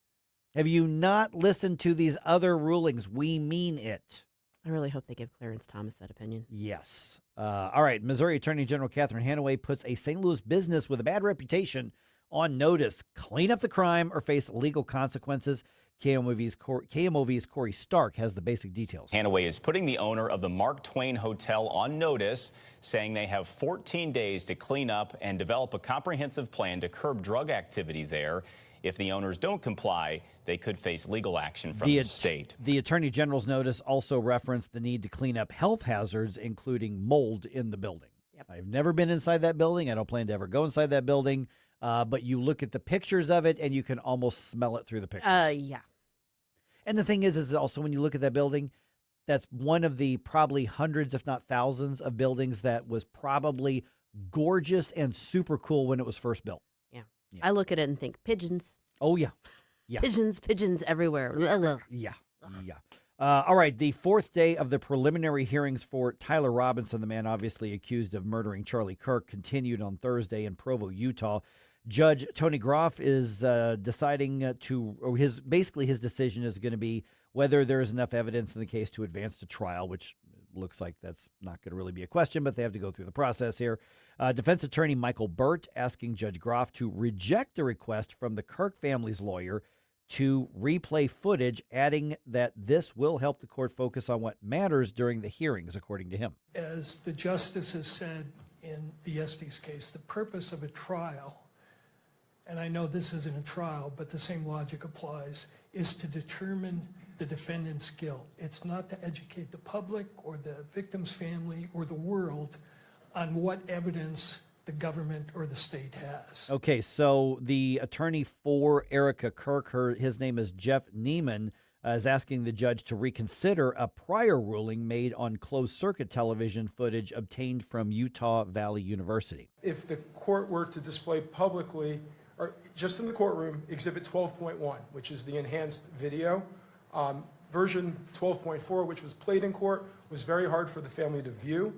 Have you not listened to these other rulings? We mean it. I really hope they give Clarence Thomas that opinion. Yes. All right. Missouri Attorney General Catherine Hanaway puts a St. Louis business with a bad reputation on notice. Clean up the crime or face legal consequences. KMOV's Corey Stark has the basic details. Hanaway is putting the owner of the Mark Twain Hotel on notice, saying they have 14 days to clean up and develop a comprehensive plan to curb drug activity there. If the owners don't comply, they could face legal action from the state. The Attorney General's notice also referenced the need to clean up health hazards, including mold in the building. Yep. I've never been inside that building. I don't plan to ever go inside that building. But you look at the pictures of it, and you can almost smell it through the pictures. Yeah. And the thing is also when you look at that building, that's one of the probably hundreds, if not thousands, of buildings that was probably gorgeous and super cool when it was first built. Yeah. I look at it and think pigeons. Oh, yeah. Yeah. Pigeons everywhere. Yeah. All right. The fourth day of the preliminary hearings for Tyler Robinson, the man obviously accused of murdering Charlie Kirk, continued on Thursday in Provo, Utah. Judge Tony Groff is deciding his decision is going to be whether there is enough evidence in the case to advance to trial, which looks like that's not going to really be a question, but they have to go through the process here. Defense attorney Michael Burt asking Judge Groff to reject the request from the Kirk family's lawyer to replay footage, adding that this will help the court focus on what matters during the hearings, according to him. As the justice has said in the Estes case, the purpose of a trial, and I know this isn't a trial, but the same logic applies, is to determine the defendant's guilt. It's not to educate the public or the victim's family or the world on what evidence the government or the state has. Okay, so the attorney for Erica Kirk, his name is Jeff Neiman, is asking the judge to reconsider a prior ruling made on closed-circuit television footage obtained from Utah Valley University. If the court were to display publicly, or just in the courtroom, Exhibit 12.1, which is the enhanced video, version 12.4, which was played in court, was very hard for the family to view.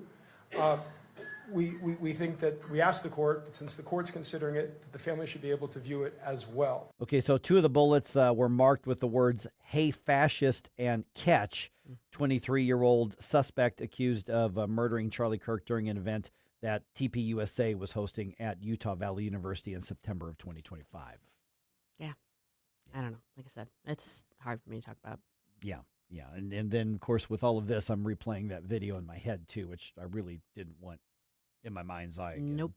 We think that we asked the court that since the court's considering it, that the family should be able to view it as well. Okay, so two of the bullets were marked with the words, "Hey, fascist," and "catch." 23-year-old suspect accused of murdering Charlie Kirk during an event that TPUSA was hosting at Utah Valley University in September of 2025. Yeah. I don't know. Like I said, it's hard for me to talk about. Yeah. And then, of course, with all of this, I'm replaying that video in my head, too, which I really didn't want in my mind's eye again. Nope.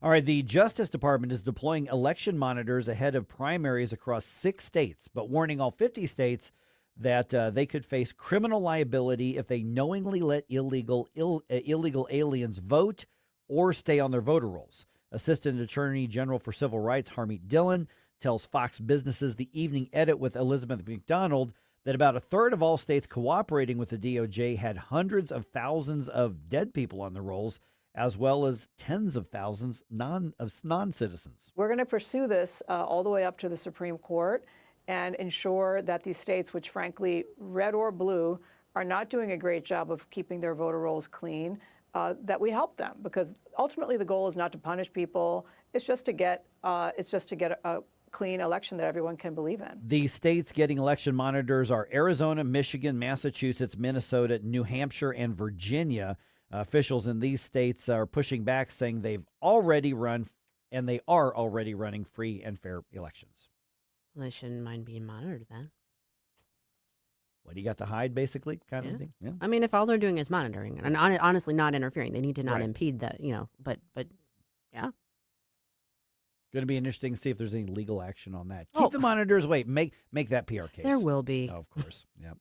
All right, the Justice Department is deploying election monitors ahead of primaries across 6 states, but warning all 50 states that they could face criminal liability if they knowingly let illegal aliens vote or stay on their voter rolls. Assistant Attorney General for Civil Rights Harmeet Dillon tells Fox Business's The Evening Edit with Elizabeth McDonald that about a third of all states cooperating with the DOJ had hundreds of thousands of dead people on the rolls, as well as tens of thousands of non-citizens. We're going to pursue this all the way up to the Supreme Court and ensure that these states, which frankly, red or blue, are not doing a great job of keeping their voter rolls clean, that we help them. Because ultimately the goal is not to punish people. It's just to get a clean election that everyone can believe in. The states getting election monitors are Arizona, Michigan, Massachusetts, Minnesota, New Hampshire, and Virginia. Officials in these states are pushing back, saying they've already run and they are already running free and fair elections. Well, they shouldn't mind being monitored then. What do you got to hide, basically, kind of thing? Yeah. I mean, if all they're doing is monitoring and honestly not interfering, they need to not Right. impede that, but yeah. Going to be interesting to see if there's any legal action on that. Keep the monitors. Wait, make that PR case. There will be. Oh, of course. Yeah.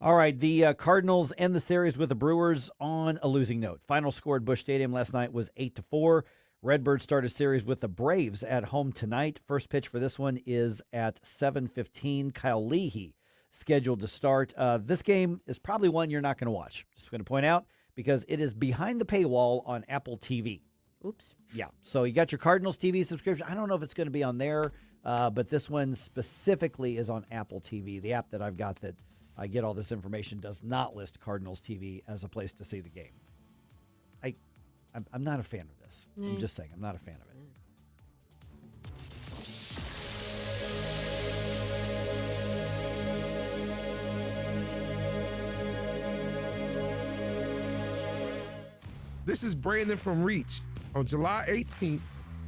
All right. The Cardinals end the series with the Brewers on a losing note. Final score at Busch Stadium last night was 8-4. Redbirds start a series with the Braves at home tonight. First pitch for this one is at 7:15. Kyle Leahy scheduled to start. This game is probably one you're not going to watch. Just going to point out because it is behind the paywall on Apple TV. Oops. Yeah. So you got your Cardinals TV subscription. I don't know if it's going to be on there, but this one specifically is on Apple TV. The app that I've got that I get all this information does not list Cardinals TV as a place to see the game. I'm not a fan of this. I'm just saying, I'm not a fan of it. This is Brandon from Reach. On July 18th,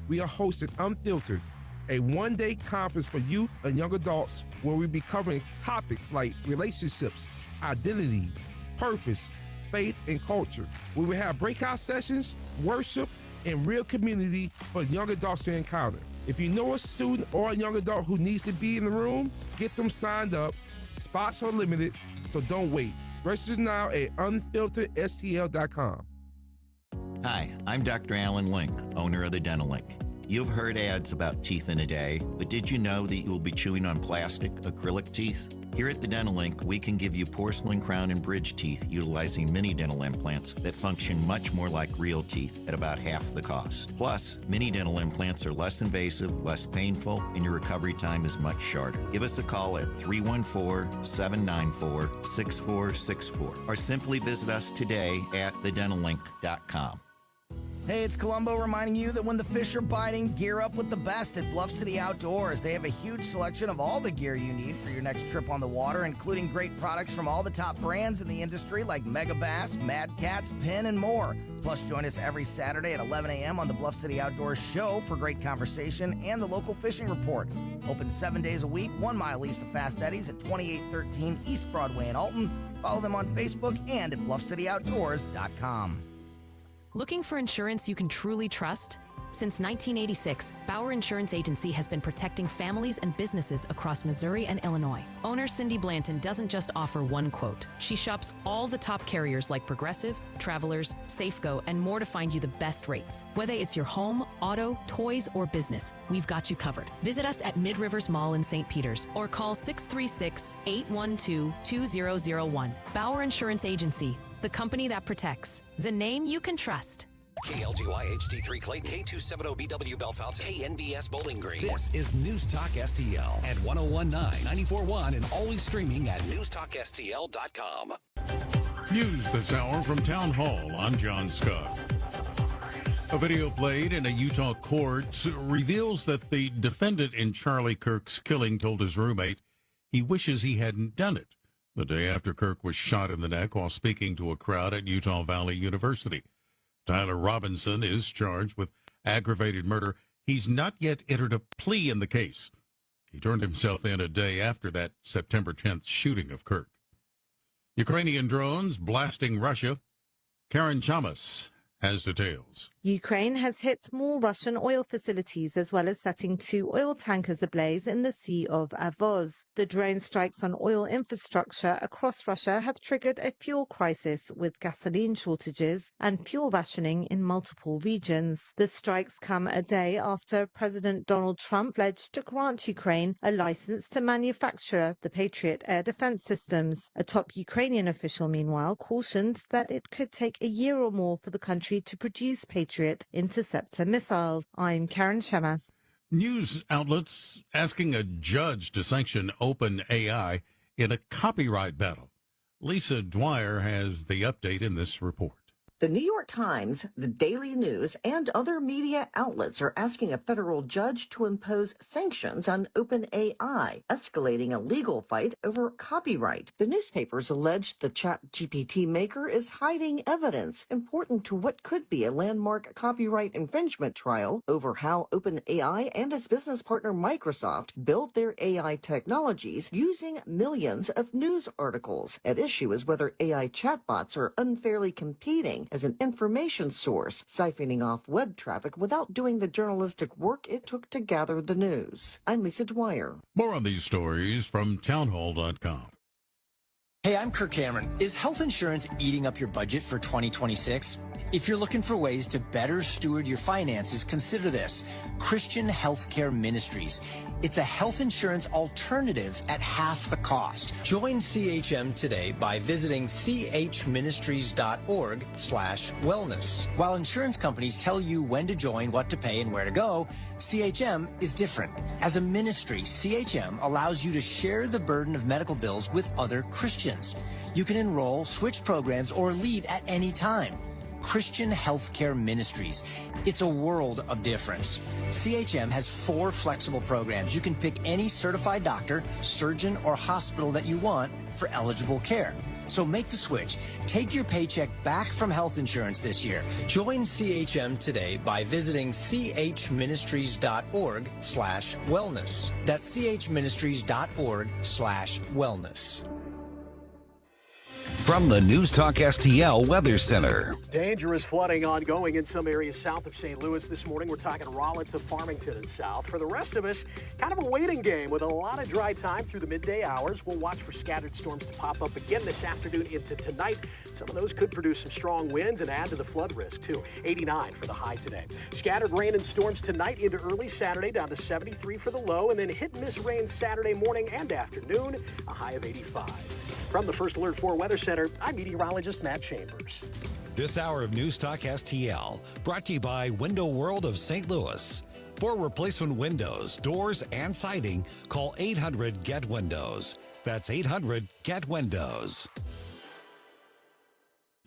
we are hosting Unfiltered, a one-day conference for youth and young adults where we'll be covering topics like relationships, identity, purpose, faith, and culture. We will have breakout sessions, worship, and real community for young adults to encounter. If you know a student or a young adult who needs to be in the room, get them signed up. Spots are limited, so don't wait. Register now at unfilteredstl.com. Hi, I'm Dr. Alan Link, owner of the Dental Link. You've heard ads about teeth in a day, but did you know that you will be chewing on plastic, acrylic teeth? Here at the Dental Link, we can give you porcelain crown and bridge teeth utilizing mini dental implants that function much more like real teeth at about half the cost. Plus, mini dental implants are less invasive, less painful, and your recovery time is much shorter. Give us a call at 314-794-6464 or simply visit us today at thedentallink.com. Hey, it's Columbo reminding you that when the fish are biting, gear up with the best at Bluff City Outdoors. They have a huge selection of all the gear you need for your next trip on the water, including great products from all the top brands in the industry like Mega Bass, Mad Cats, Penn, and more. Plus, join us every Saturday at 11 a.m. on the Bluff City Outdoors Show for great conversation and the local fishing report. Open 7 days a week, 1 mile east of Fast Eddie's at 2813 East Broadway in Alton. Follow them on Facebook and at BluffCityOutdoors.com. Looking for insurance you can truly trust? Since 1986, Bauer Insurance Agency has been protecting families and businesses across Missouri and Illinois. Owner Cindy Blanton doesn't just offer one quote. She shops all the top carriers like Progressive, Travelers, Safeco, and more to find you the best rates. Whether it's your home, auto, toys, or business, we've got you covered. Visit us at Mid-Rivers Mall in St. Peters or call 636-812-2001. Bauer Insurance Agency, the company that protects, the name you can trust. KLGY HD3 Clayton, K270BW Bellefonte, KNBS Bowling Green. This is News Talk STL at 1019, 94.1, and always streaming at NewsTalkSTL.com. News this hour from Town Hall. I'm John Scott. A video played in a Utah court reveals that the defendant in Charlie Kirk's killing told his roommate he wishes he hadn't done it the day after Kirk was shot in the neck while speaking to a crowd at Utah Valley University. Tyler Robinson is charged with aggravated murder. He's not yet entered a plea in the case. He turned himself in a day after that September 10th shooting of Kirk. Ukrainian drones blasting Russia. Karen Chamas has details. Ukraine has hit more Russian oil facilities as well as setting 2 oil tankers ablaze in the Sea of Azov. The drone strikes on oil infrastructure across Russia have triggered a fuel crisis with gasoline shortages and fuel rationing in multiple regions. The strikes come a day after President Donald Trump pledged to grant Ukraine a license to manufacture the Patriot air defense systems. A top Ukrainian official, meanwhile, cautioned that it could take a year or more for the country to produce Patriot interceptor missiles. I'm Karen Shamas. News outlets asking a judge to sanction OpenAI in a copyright battle. Lisa Dwyer has the update in this report. The New York Times, the Daily News, and other media outlets are asking a federal judge to impose sanctions on OpenAI, escalating a legal fight over copyright. The newspapers alleged the ChatGPT maker is hiding evidence important to what could be a landmark copyright infringement trial over how OpenAI and its business partner Microsoft built their AI technologies using millions of news articles. At issue is whether AI chatbots are unfairly competing as an information source, siphoning off web traffic without doing the journalistic work it took to gather the news. I'm Lisa Dwyer. More on these stories from townhall.com. Hey, I'm Kirk Cameron. Is health insurance eating up your budget for 2026? If you're looking for ways to better steward your finances, consider this: Christian Healthcare Ministries. It's a health insurance alternative at half the cost. Join CHM today by visiting chministries.org/wellness. While insurance companies tell you when to join, what to pay, and where to go, CHM is different. As a ministry, CHM allows you to share the burden of medical bills with other Christians. You can enroll, switch programs, or leave at any time. Christian Healthcare Ministries. It's a world of difference. CHM has 4 flexible programs. You can pick any certified doctor, surgeon, or hospital that you want for eligible care. So make the switch. Take your paycheck back from health insurance this year. Join CHM today by visiting chministries.org/wellness. That's chministries.org/wellness. From the News Talk STL Weather Center. Dangerous flooding ongoing in some areas south of St. Louis this morning. We're talking Rolla to Farmington and south. For the rest of us, kind of a waiting game with a lot of dry time through the midday hours. We'll watch for scattered storms to pop up again this afternoon into tonight. Some of those could produce some strong winds and add to the flood risk, too. 89 for the high today. Scattered rain and storms tonight into early Saturday, down to 73 for the low, and then hit and miss rain Saturday morning and afternoon, a high of 85. From the First Alert 4 Weather Center, I'm meteorologist Matt Chambers. This hour of News Talk STL brought to you by Window World of St. Louis. For replacement windows, doors, and siding, call 800-GET-WINDOWS. That's 800-GET-WINDOWS.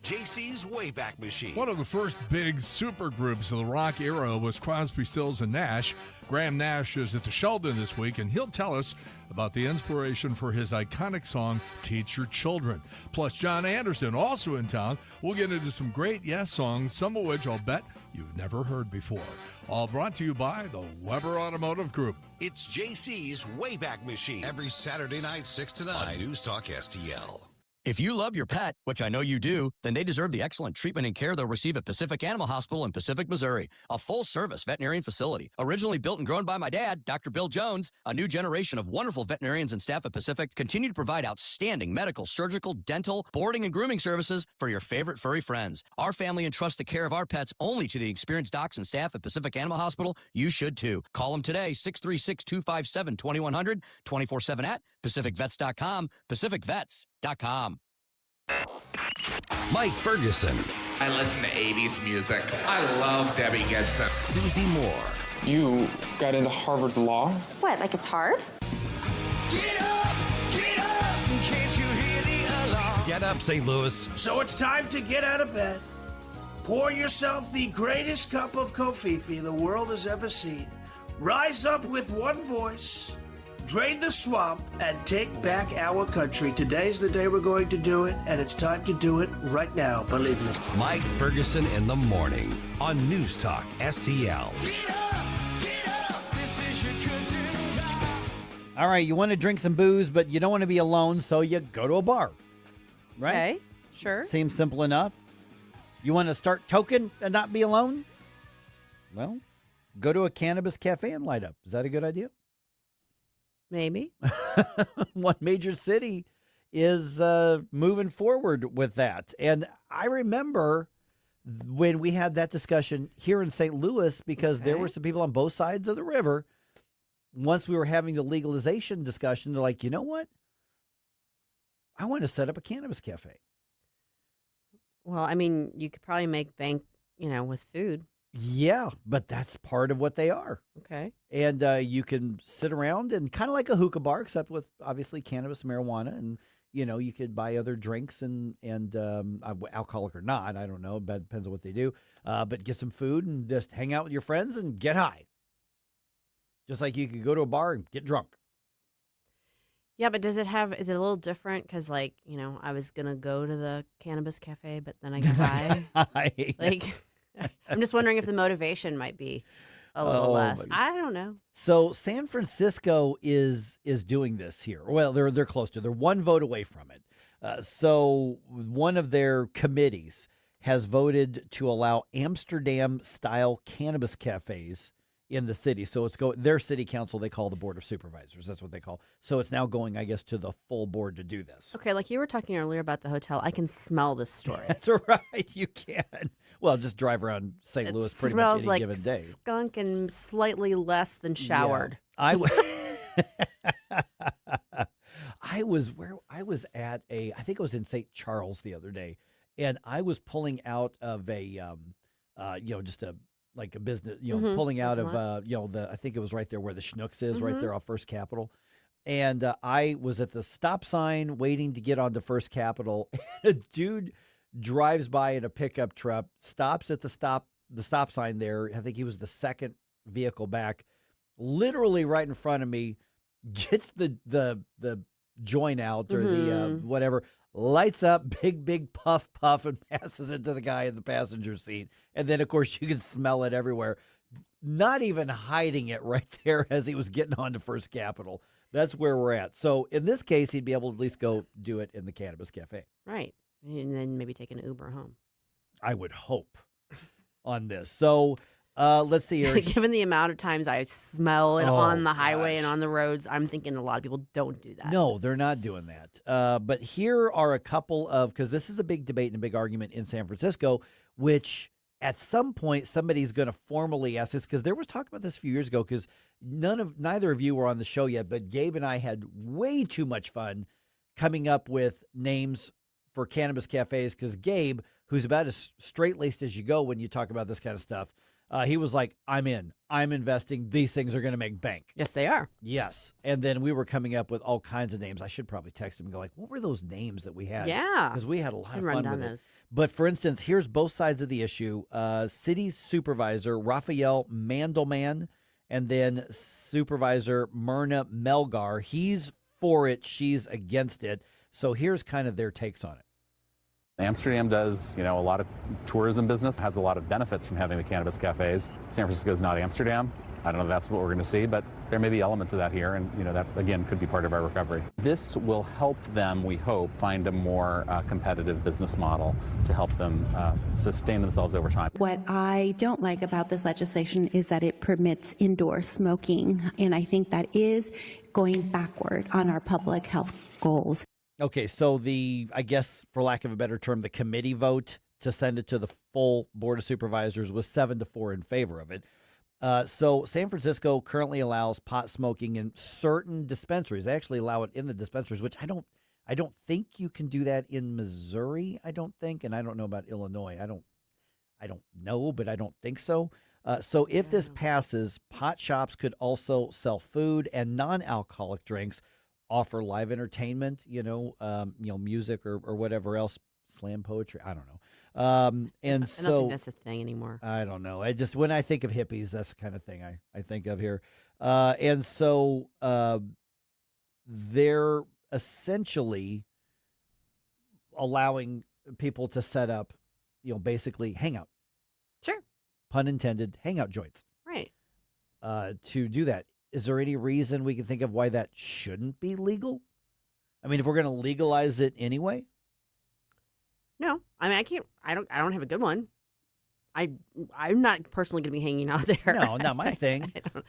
JC's Wayback Machine. One of the first big supergroups of the rock era was Crosby, Stills, and Nash. Graham Nash is at the Sheldon this week, and he'll tell us about the inspiration for his iconic song, Teach Your Children. Plus, John Anderson, also in town. We'll get into some great Yes songs, some of which I'll bet you've never heard before. All brought to you by the Weber Automotive Group. It's JC's Wayback Machine. Every Saturday night, 6 to 9. On News Talk STL. If you love your pet, which I know you do, then they deserve the excellent treatment and care they'll receive at Pacific Animal Hospital in Pacific, Missouri. A full-service veterinarian facility. Originally built and grown by my dad, Dr. Bill Jones, a new generation of wonderful veterinarians and staff at Pacific continue to provide outstanding medical, surgical, dental, boarding, and grooming services for your favorite furry friends. Our family entrusts the care of our pets only to the experienced docs and staff at Pacific Animal Hospital. You should too. Call them today, 636-257-2100, 24/7 at PacificVets.com, PacificVets.com. Mike Ferguson. I listen to 80s music. I love Debbie Gibson. Susie Moore. You got into Harvard Law? What, like it's hard? Get up, St. Louis. So it's time to get out of bed. Pour yourself the greatest cup of Kofifi the world has ever seen. Rise up with one voice. Drain the swamp and take back our country. Today's the day we're going to do it, and it's time to do it right now, believe me. Mike Ferguson in the morning on News Talk STL. All right, you want to drink some booze, but you don't want to be alone, so you go to a bar, right? Okay, sure. Seems simple enough. You want to start token and not be alone? Well, go to a cannabis cafe and light up. Is that a good idea? Maybe. One major city is moving forward with that. And I remember when we had that discussion here in St. Louis, because there were some people on both sides of the river. Once we were having the legalization discussion, they're like, you know what? I want to set up a cannabis cafe. Well, I mean, you could probably make bank, with food. Yeah, but that's part of what they are. Okay. And you can sit around and kind of like a hookah bar, except with obviously cannabis, marijuana, and you could buy other drinks and alcoholic or not, I don't know, but it depends on what they do. But get some food and just hang out with your friends and get high. Just like you could go to a bar and get drunk. Yeah, but is it a little different? Because, I was going to go to the cannabis cafe, but then I got high. I'm just wondering if the motivation might be a little less. I don't know. So San Francisco is doing this here. Well, they're close to. They're one vote away from it. So one of their committees has voted to allow Amsterdam-style cannabis cafes in the city. So their city council, they call the Board of Supervisors. That's what they call. So it's now going, I guess, to the full board to do this. Okay, like you were talking earlier about the hotel, I can smell this story. That's right, you can. Well, just drive around St. Louis pretty much any given day. Smells like skunk and slightly less than showered. Yeah. I was at I think it was in St. Charles the other day, and I was pulling out of a just a business, pulling out of I think it was right there where the Schnucks is, right there off First Capitol. And I was at the stop sign waiting to get onto First Capitol. And a dude drives by in a pickup truck, stops at the stop sign there. I think he was the second vehicle back, literally right in front of me, gets the joint out or the whatever, lights up, big puff, and passes it to the guy in the passenger seat. And then, of course, you can smell it everywhere, not even hiding it right there as he was getting onto First Capitol. That's where we're at. So in this case, he'd be able to at least go do it in the Cannabis Cafe. Right. And then maybe take an Uber home. I would hope on this. So let's see here. Given the amount of times I smell it on the highway gosh. and on the roads, I'm thinking a lot of people don't do that. No, they're not doing that. But here are a couple of, because this is a big debate and a big argument in San Francisco, which at some point somebody's going to formally ask this, because there was talk about this a few years ago, because neither of you were on the show yet, but Gabe and I had way too much fun coming up with names for cannabis cafes, because Gabe, who's about as straight-laced as you go when you talk about this kind of stuff, he was like, I'm in. I'm investing. These things are going to make bank. Yes, they are. Yes. And then we were coming up with all kinds of names. I should probably text him and go like, what were those names that we had? Yeah. Because we had a lot of Run fun down with those. it. But for instance, here's both sides of the issue. City Supervisor Raphael Mandelman and then Supervisor Myrna Melgar. He's for it. She's against it. So here's kind of their takes on it. Amsterdam does, a lot of tourism business, has a lot of benefits from having the cannabis cafes. San Francisco is not Amsterdam. I don't know if that's what we're going to see, but there may be elements of that here, and that, again, could be part of our recovery. This will help them, we hope, find a more competitive business model to help them sustain themselves over time. What I don't like about this legislation is that it permits indoor smoking, and I think that is going backward on our public health goals. Okay, so I guess, for lack of a better term, the committee vote to send it to the full Board of Supervisors was 7-4 in favor of it. So San Francisco currently allows pot smoking in certain dispensaries. They actually allow it in the dispensaries, which I don't think you can do that in Missouri. I don't think, and I don't know about Illinois. I don't know, but I don't think so. So if this passes, pot shops could also sell food and non-alcoholic drinks, offer live entertainment, music or whatever else, slam poetry. I don't know. And I so don't think that's a thing anymore. I don't know. When I think of hippies, that's the kind of thing I think of here. And so they're essentially allowing people to set up, basically hangout. Sure. Pun intended, hangout joints. Right. To do that. Is there any reason we can think of why that shouldn't be legal? I mean, if we're going to legalize it anyway? No, I mean, I can't. I don't have a good one. I'm not personally going to be hanging out there. No, not my thing. Yeah,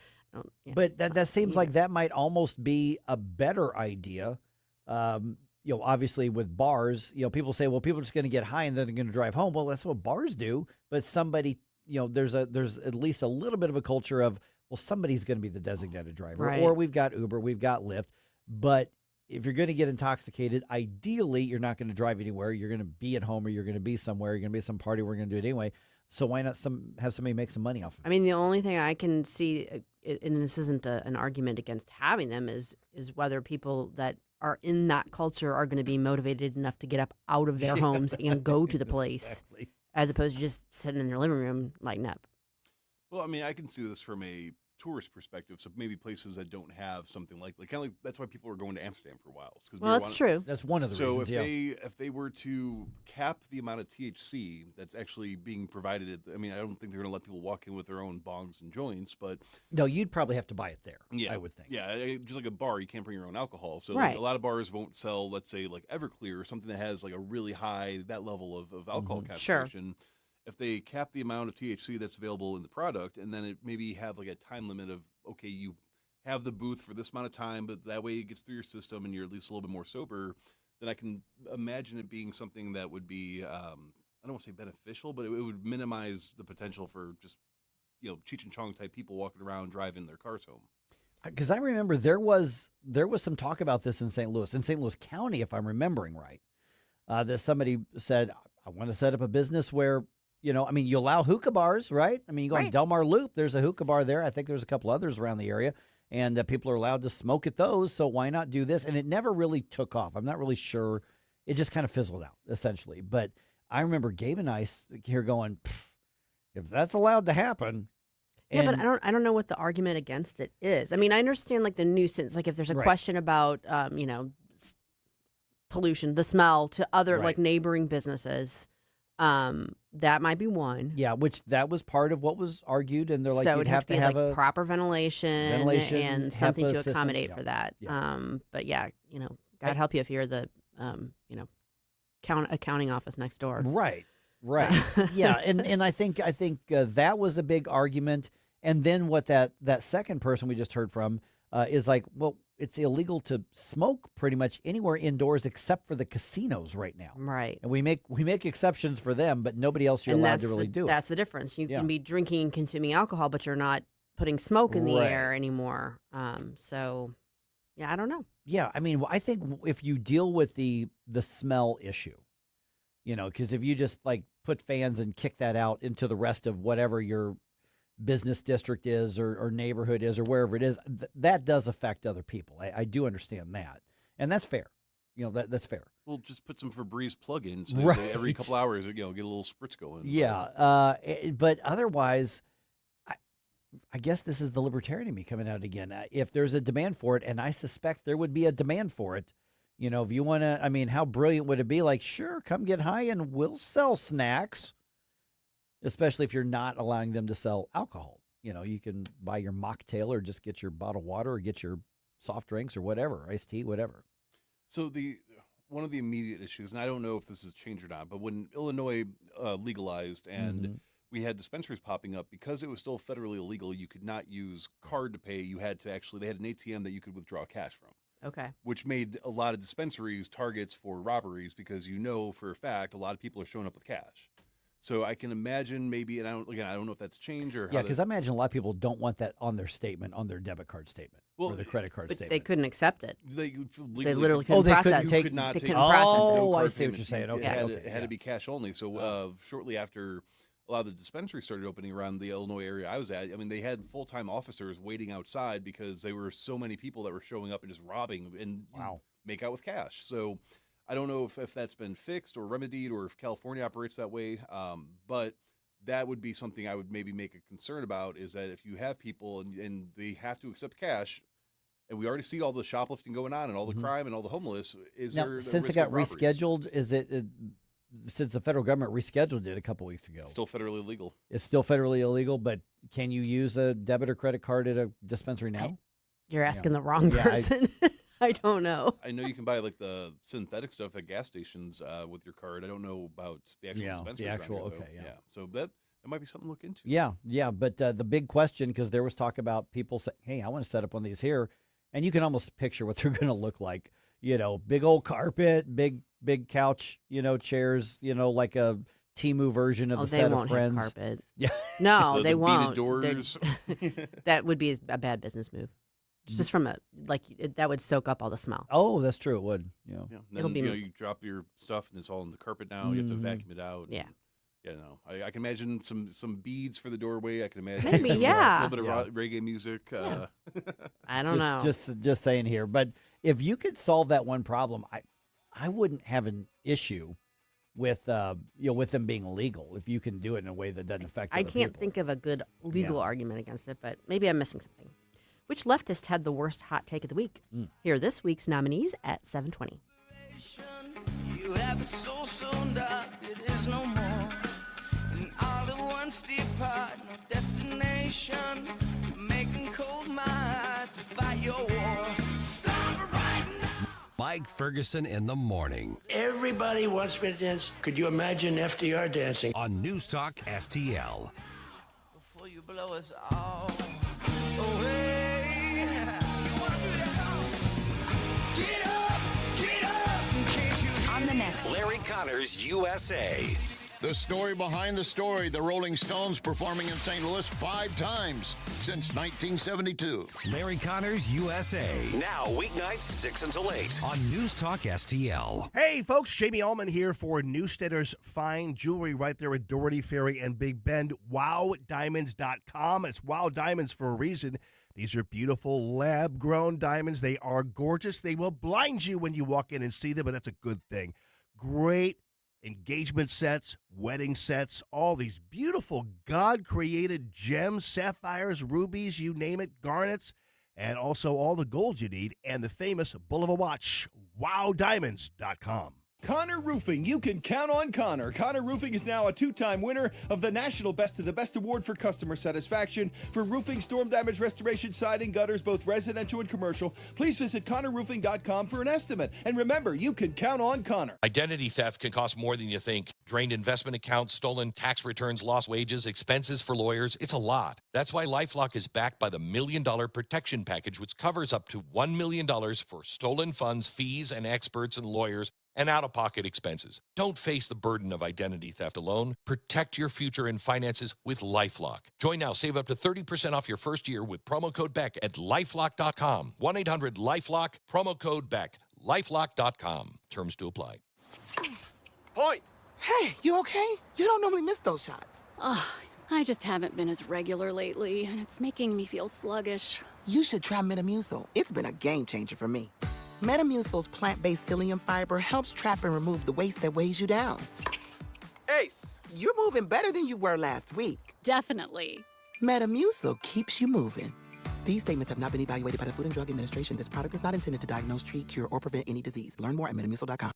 but that seems like that might almost be a better idea. Obviously with bars, people say, well, people are just going to get high and then they're going to drive home. Well, that's what bars do. But somebody, there's at least a little bit of a culture of, well, somebody's going to be the designated driver, right. Or we've got Uber, we've got Lyft. But if you're going to get intoxicated, ideally, you're not going to drive anywhere. You're going to be at home, or you're going to be somewhere. You're going to be at some party. We're going to do it anyway. So why not have somebody make some money off of it? I mean, the only thing I can see, and this isn't an argument against having them, is whether people that are in that culture are going to be motivated enough to get up out of their homes and go to the place, exactly. As opposed to just sitting in their living room lighting up. Well, I mean, I can see this from a tourist perspective. So maybe places that don't have something like kind of like that's why people are going to Amsterdam for a while. Well, that's true. That's one of the reasons. So if they were to cap the amount of THC that's actually being provided, I mean, I don't think they're going to let people walk in with their own bongs and joints, but no, you'd probably have to buy it there. Yeah, I would think. Yeah, just like a bar, you can't bring your own alcohol. So right. Like, a lot of bars won't sell, let's say, like Everclear or something that has like a really high that level of alcohol concentration. Sure. If they cap the amount of THC that's available in the product, and then it maybe have like a time limit of, okay, you have the booth for this amount of time, but that way it gets through your system and you're at least a little bit more sober, then I can imagine it being something that would be, I don't want to say beneficial, but it would minimize the potential for just, Cheech and Chong type people walking around driving their cars home. Because I remember there was some talk about this in St. Louis County, if I'm remembering right, that somebody said, I want to set up a business where, you allow hookah bars, right? I mean, you go on Del Mar Loop, there's a hookah bar there. I think there's a couple others around the area, and people are allowed to smoke at those. So why not do this? And it never really took off. I'm not really sure. It just kind of fizzled out, essentially. But I remember Gabe and I here going, if that's allowed to happen. Yeah, but I don't know what the argument against it is. I mean, I understand like the nuisance, like if there's a question about, pollution, the smell to other like neighboring businesses. That might be one. Yeah, which that was part of what was argued, and they're like, so you'd have to have like a proper ventilation and something to accommodate for that. Yeah. But yeah, God help you if you're the, accounting office next door. Right. Yeah, and I think that was a big argument. And then what that second person we just heard from is like, well, it's illegal to smoke pretty much anywhere indoors except for the casinos right now. Right. And we make exceptions for them, but nobody else you're allowed to really do it. That's the difference. You can be drinking and consuming alcohol, but you're not putting smoke in the air anymore. So, yeah, I don't know. Yeah, I mean, I think if you deal with the smell issue, because if you just like put fans and kick that out into the rest of whatever your business district is or neighborhood is or wherever it is, that does affect other people. I do understand that. And that's fair. That's fair. Well, just put some Febreze plug-ins every couple hours, get a little spritz going. Yeah. But otherwise, I guess this is the libertarian in me coming out again. If there's a demand for it, and I suspect there would be a demand for it, if you want to, I mean, how brilliant would it be? Like, sure, come get high and we'll sell snacks. Especially if you're not allowing them to sell alcohol. You can buy your mocktail or just get your bottled water or get your soft drinks or whatever, iced tea, whatever. So one of the immediate issues, and I don't know if this has changed or not, but when Illinois legalized and we had dispensaries popping up, because it was still federally illegal, you could not use card to pay. You had to they had an ATM that you could withdraw cash from. Okay. Which made a lot of dispensaries targets for robberies because for a fact a lot of people are showing up with cash. So I can imagine maybe, and I don't know if that's changed or how. Yeah, because I imagine a lot of people don't want that on their statement, on their debit card statement or the credit card statement. They couldn't accept it. They literally couldn't process it. They could not take process it. Oh, I see what you're saying. Okay, it had to be cash only. So shortly after a lot of the dispensaries started opening around the Illinois area I was at, I mean, they had full-time officers waiting outside because there were so many people that were showing up and just robbing and make out with cash. So I don't know if that's been fixed or remedied or if California operates that way, but that would be something I would maybe make a concern about, is that if you have people and they have to accept cash, and we already see all the shoplifting going on and all the crime and all the homeless, since it got rescheduled, since the federal government rescheduled it a couple weeks ago? It's still federally illegal. It's still federally illegal, but can you use a debit or credit card at a dispensary now? You're asking the wrong person. I don't know. I know you can buy like the synthetic stuff at gas stations with your card. I don't know about the actual dispensary. The actual, So that might be something to look into. Yeah. But the big question, because there was talk about people saying, hey, I want to set up one of these here. And you can almost picture what they're going to look like. Big old carpet, big couch, chairs, like a Temu version of the Set of Friends. Have carpet. Yeah. No, they won't. Doors. That would be a bad business move. Just from that would soak up all the smell. Oh, that's true. It would. Then, it'll be. You drop your stuff and it's all in the carpet now. You have to vacuum it out. Yeah. I can imagine some beads for the doorway. I can imagine maybe a little bit of reggae music. I don't know. Just saying here, but if you could solve that one problem, I wouldn't have an issue with with them being illegal if you can do it in a way that doesn't affect. I can't think of a good legal argument against it, but maybe I'm missing something. Which leftist had the worst hot take of the week? Here are this week's nominees at 7:20. You have a soul so dark it is no more. And all at once depart, no destination. Making cold my heart to fight your war. Stop right now. Mike Ferguson in the morning. Everybody wants me to dance. Could you imagine FDR dancing? On News Talk STL. Before you blow us all away. On the next Larry Connors USA. The story behind the story, the Rolling Stones performing in St. Louis 5 times since 1972. Larry Connors USA. Now weeknights 6 until 8 on News Talk STL. Hey folks, Jamie Allman here for Newstedter's Fine Jewelry right there at Doherty Ferry and Big Bend. WowDiamonds.com. It's Wow Diamonds for a reason. These are beautiful lab-grown diamonds. They are gorgeous. They will blind you when you walk in and see them, but that's a good thing. Great engagement sets, wedding sets, all these beautiful God-created gems, sapphires, rubies, you name it, garnets, and also all the gold you need, and the famous bull of a watch, WowDiamonds.com. Connor Roofing. You can count on Connor. Connor Roofing is now a 2-time winner of the National Best of the Best Award for customer satisfaction for roofing, storm damage restoration, siding, gutters, both residential and commercial. Please visit ConnorRoofing.com for an estimate. And remember, you can count on Connor. Identity theft can cost more than you think. Drained investment accounts, stolen tax returns, lost wages, expenses for lawyers. It's a lot. That's why LifeLock is backed by the $1 Million Protection Package, which covers up to $1 million for stolen funds, fees, and experts and lawyers, and out-of-pocket expenses. Don't face the burden of identity theft alone. Protect your future and finances with LifeLock. Join now. Save up to 30% off your first year with promo code BECK at LifeLock.com. 1-800-LifeLock, promo code BECK. LifeLock.com. Terms to apply. Point. Hey, you okay? You don't normally miss those shots. I just haven't been as regular lately, and it's making me feel sluggish. You should try Metamucil. It's been a game changer for me. Metamucil's plant-based psyllium fiber helps trap and remove the waste that weighs you down. Ace, you're moving better than you were last week. Definitely. Metamucil keeps you moving. These statements have not been evaluated by the Food and Drug Administration. This product is not intended to diagnose, treat, cure, or prevent any disease. Learn more at metamucil.com.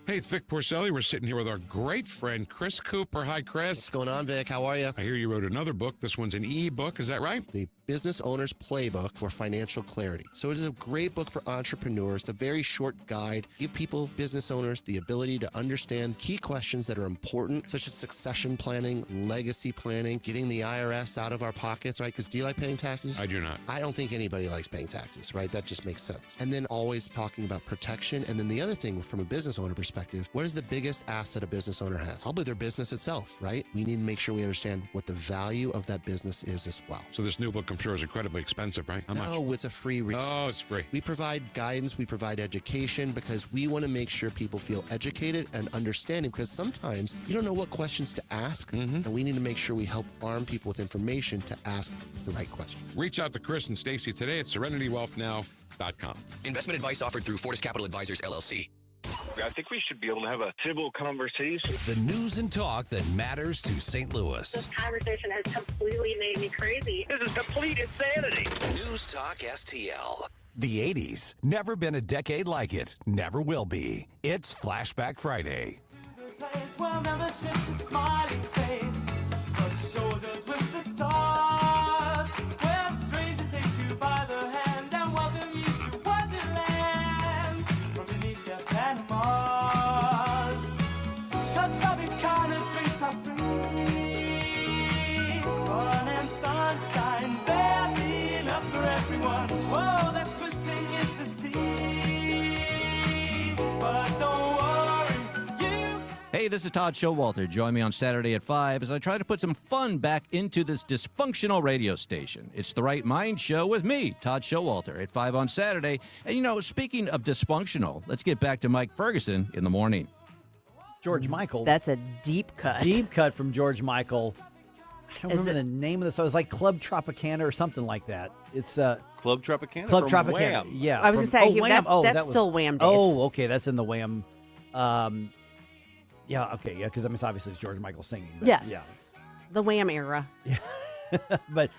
Hey, it's Vic Porcelli. We're sitting here with our great friend, Chris Cooper. Hi, Chris. What's going on, Vic? How are you? I hear you wrote another book. This one's an e-book. Is that right? The Business Owner's Playbook for Financial Clarity. So it is a great book for entrepreneurs. It's a very short guide. Give people, business owners, the ability to understand key questions that are important, such as succession planning, legacy planning, getting the IRS out of our pockets, right? Because do you like paying taxes? I do not. I don't think anybody likes paying taxes, right? That just makes sense. And then always talking about protection. And then the other thing from a business owner perspective, what is the biggest asset a business owner has? Probably their business itself, right? We need to make sure we understand what the value of that business is as well. So this new book, I'm sure, is incredibly expensive, right? How much? No, it's a free resource. Oh, it's free. We provide guidance, we provide education because we want to make sure people feel educated and understanding because sometimes you don't know what questions to ask, and we need to make sure we help arm people with information to ask the right question. Reach out to Chris and Stacey today at SerenityWealthNow.com. Investment advice offered through Fortis Capital Advisors, LLC. I think we should be able to have a civil conversation. The news and talk that matters to St. Louis. This conversation has completely made me crazy. This is complete insanity. News Talk STL. The 80s. Never been a decade like it. Never will be. It's Flashback Friday. Place where membership's a smiling face, but shoulders with the stars, where strangers take you by the hand and welcome you to Wonderland from beneath their Panamas. Tough kind of drinks are free, fun and sunshine, there's enough for everyone. Whoa, that's missing is the sea, but don't worry, you. Hey, this is Todd Showalter. Join me on Saturday at 5 as I try to put some fun back into this dysfunctional radio station. It's The Right Mind Show with me, Todd Showalter, at 5 on Saturday. And, you know, speaking of dysfunctional, let's get back to Mike Ferguson in the morning. George Michael. That's a deep cut. Deep cut from George Michael. I don't remember the name of the song. It's like Club Tropicana or something like that. It's Club Tropicana. Club from Tropicana. Wham. Yeah. I was from, going to say, Wham. that's still Wham days. Oh, okay. That's in the Wham. Yeah, okay. Yeah, because I mean, obviously it's George Michael singing. But, yes. Yeah. The Wham era. Yeah. but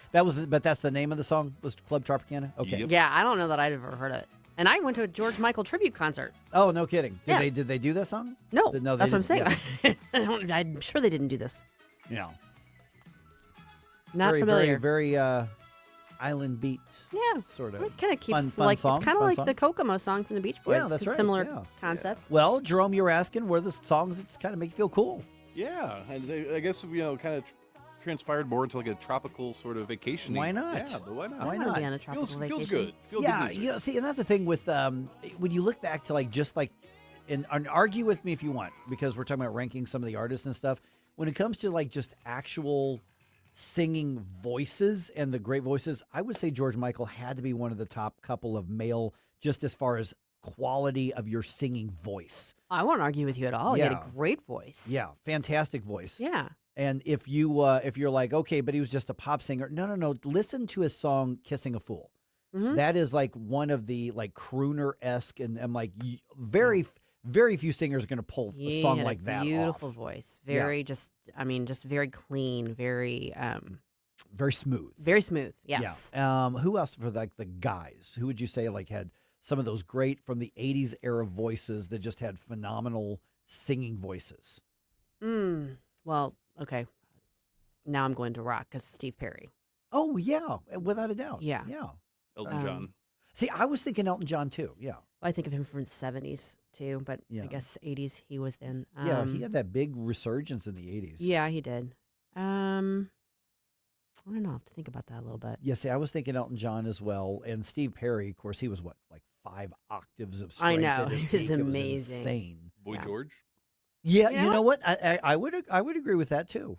that's the name of the song was Club Tropicana? Okay. Yep. Yeah, I don't know that I'd ever heard it. And I went to a George Michael tribute concert. Oh, no kidding. Yeah. Did they do that song? No, No, that's what I'm saying. Yeah. I'm sure they didn't do this. Yeah. Not very, familiar. Very, very island beat. Yeah, sort of. It kind of keeps fun like song, it's kind of fun like song. the Kokomo song from the Beach Boys. Yeah, that's right. Similar yeah. concept. Well, Jerome, you were asking where the songs that kind of make you feel cool. Yeah, and I guess kind of transpired more into like a tropical sort of vacation. Why not? Yeah, but why not? I want to be on a tropical vacation. Feels good. Feels Yeah, good music. see, and that's the thing with when you look back to and argue with me if you want, because we're talking about ranking some of the artists and stuff. When it comes to like just actual singing voices and the great voices, I would say George Michael had to be one of the top couple of male, just as far as quality of your singing voice. I won't argue with you at all. He had a great voice. Yeah, fantastic voice. Yeah. And if you're like, okay, but he was just a pop singer. No. Listen to his song "Kissing a Fool." Mm-hmm. That is like one of the like crooner-esque, and I'm like very few singers are going to pull a song like that off. Beautiful voice. Very just very clean, very smooth. Very smooth. Yes. Yeah. Who else for like the guys? Who would you say like had some of those great from the 80s era voices that just had phenomenal singing voices? Well, okay. Now I'm going to rock because Steve Perry. Oh, yeah, without a doubt. Yeah. Yeah. Elton John. See, I was thinking Elton John, too. Yeah. I think of him from the 70s, too, but Yeah. I guess 80s he was then. Yeah, he had that big resurgence in the 80s. Yeah, he did. I don't know. I have to think about that a little bit. Yeah, see, I was thinking Elton John as well. And Steve Perry, of course, he was what, like 5 octaves of strength? I know. At his He was peak? It was amazing. insane. Boy George. Yeah, you know what? I would agree with that too.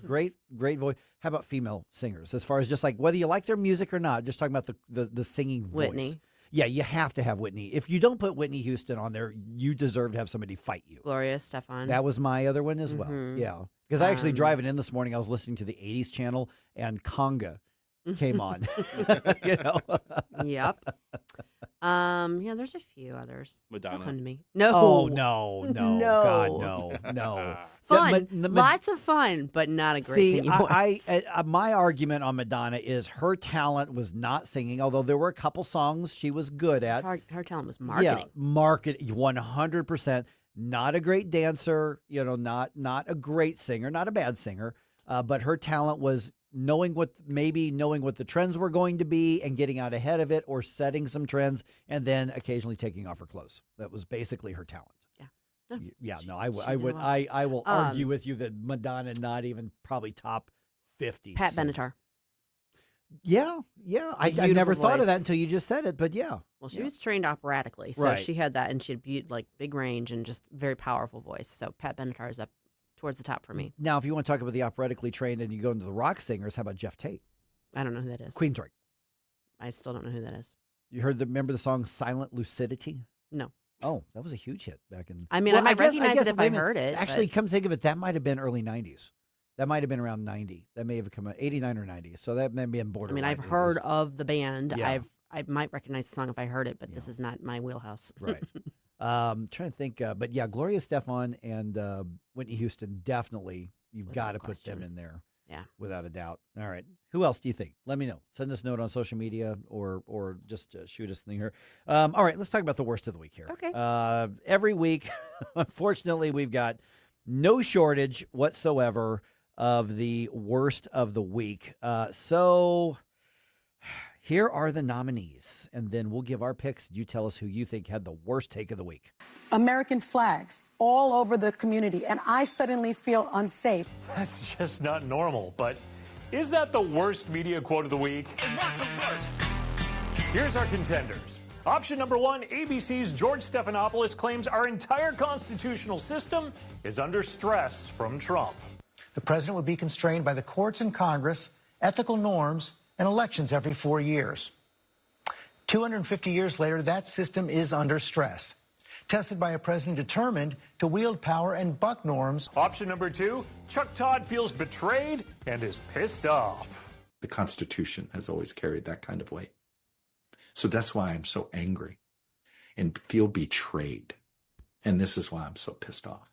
Great voice. How about female singers? As far as just like whether you like their music or not, just talking about the singing voice. Whitney. Yeah, you have to have Whitney. If you don't put Whitney Houston on there, you deserve to have somebody fight you. Gloria Estefan. That was my other one as well. Yeah, because I actually driving in this morning, I was listening to the '80s channel, and conga came on. Yep. Yeah, there's a few others. Madonna. Don't come to me. No. Oh no, God, no. Fun. Lots of fun, but not a great singing voice. My argument on Madonna is her talent was not singing, although there were a couple songs she was good at. Her talent was marketing. Yeah, marketing, 100%. Not a great dancer, not a great singer, not a bad singer, but her talent was knowing what the trends were going to be and getting out ahead of it, or setting some trends and then occasionally taking off her clothes. That was basically her talent. I will argue with you that Madonna not even probably top 50. Pat Benatar. Yeah. I never thought of that until you just said it, but yeah. Well, she was trained operatically, so she had that, and she had big range and just very powerful voice. So Pat Benatar is up towards the top for me. Now, if you want to talk about the operatically trained and you go into the rock singers, how about Jeff Tate? I don't know who that is. Queensryche. I still don't know who that is. You remember the song Silent Lucidity? No. Oh, that was a huge hit back in... I mean, I might recognize it if I heard it. Actually, come think of it, that might have been early 90s. That might have been around 90. That may have come out 89 or 90. So that may be in borderline. I mean, I've heard of the band. Yeah. I might recognize the song if I heard it, but this is not my wheelhouse. Right. Trying to think, but yeah, Gloria Estefan and Whitney Houston, definitely, you've got to put them in there. Yeah. Without a doubt. All right. Who else do you think? Let me know. Send us a note on social media or just shoot us a thing here. All right, let's talk about the worst of the week here. Okay. Every week, unfortunately, we've got no shortage whatsoever of the worst of the week. So here are the nominees, and then we'll give our picks. You tell us who you think had the worst take of the week. American flags all over the community, and I suddenly feel unsafe. That's just not normal, but is that the worst media quote of the week? It wasn't worst. Here's our contenders. Option number 1, ABC's George Stephanopoulos claims our entire constitutional system is under stress from Trump. The president would be constrained by the courts and Congress, ethical norms, and elections every 4 years. 250 years later, that system is under stress, tested by a president determined to wield power and buck norms. Option number 2, Chuck Todd feels betrayed and is pissed off. The Constitution has always carried that kind of weight. So that's why I'm so angry and feel betrayed. And this is why I'm so pissed off.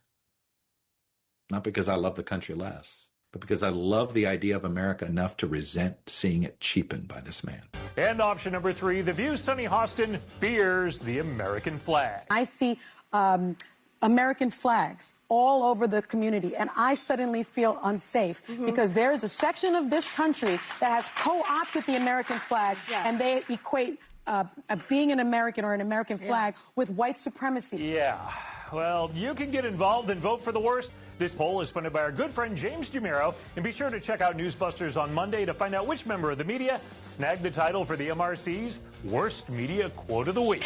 Not because I love the country less, but because I love the idea of America enough to resent seeing it cheapened by this man. And option number 3, The View's Sonny Hostin fears the American flag. I see American flags all over the community, and I suddenly feel unsafe because there is a section of this country that has co-opted the American flag, and they equate being an American or an American flag with white supremacy. Yeah. Well, you can get involved and vote for the worst. This poll is funded by our good friend James DeMiro, and be sure to check out Newsbusters on Monday to find out which member of the media snagged the title for the MRC's Worst Media Quote of the Week.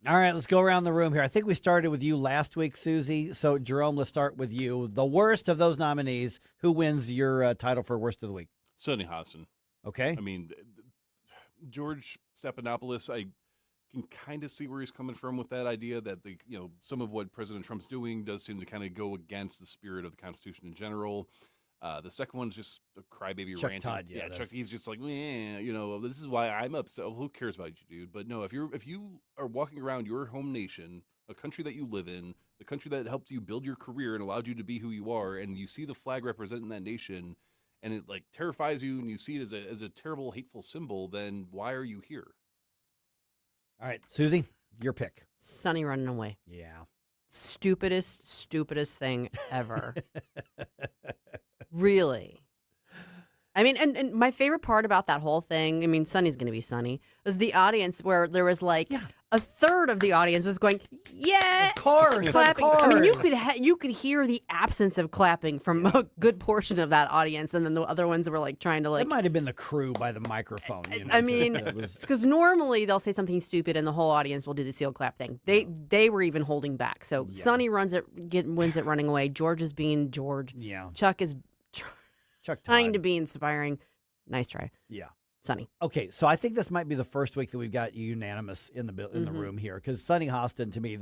All right, let's go around the room here. I think we started with you last week, Susie. So, Jerome, let's start with you. The worst of those nominees, who wins your title for Worst of the Week? Sonny Hostin. Okay. I mean, George Stephanopoulos, I can kind of see where he's coming from with that idea that some of what President Trump's doing does seem to kind of go against the spirit of the Constitution in general. The second one's just a crybaby Chuck ranting. Todd, Chuck. He's just like, this is why I'm upset. Well, who cares about you, dude? But no, if you are walking around your home nation, a country that you live in, the country that helped you build your career and allowed you to be who you are, and you see the flag representing that nation, and it like terrifies you, and you see it as a terrible, hateful symbol, then why are you here? All right, Susie, your pick. Sonny running away. Yeah. stupidest thing ever. Really. I mean, and my favorite part about that whole thing, I mean, Sunny's going to be Sunny, was the audience where there was like a third of the audience was going, yeah, of course, clapping. Of course. I mean, you could hear the absence of clapping from a good portion of that audience, and then the other ones were like trying to like. It might have been the crew by the microphone. I mean, it's because normally they'll say something stupid and the whole audience will do the seal clap thing. They were even holding back. So Sunny wins it running away. George is being George. Yeah. Chuck is. Chuck trying to be inspiring. Nice try. Yeah. Sunny. Okay, so I think this might be the first week that we've got unanimous in the room here, because Sunny Hostin, to me,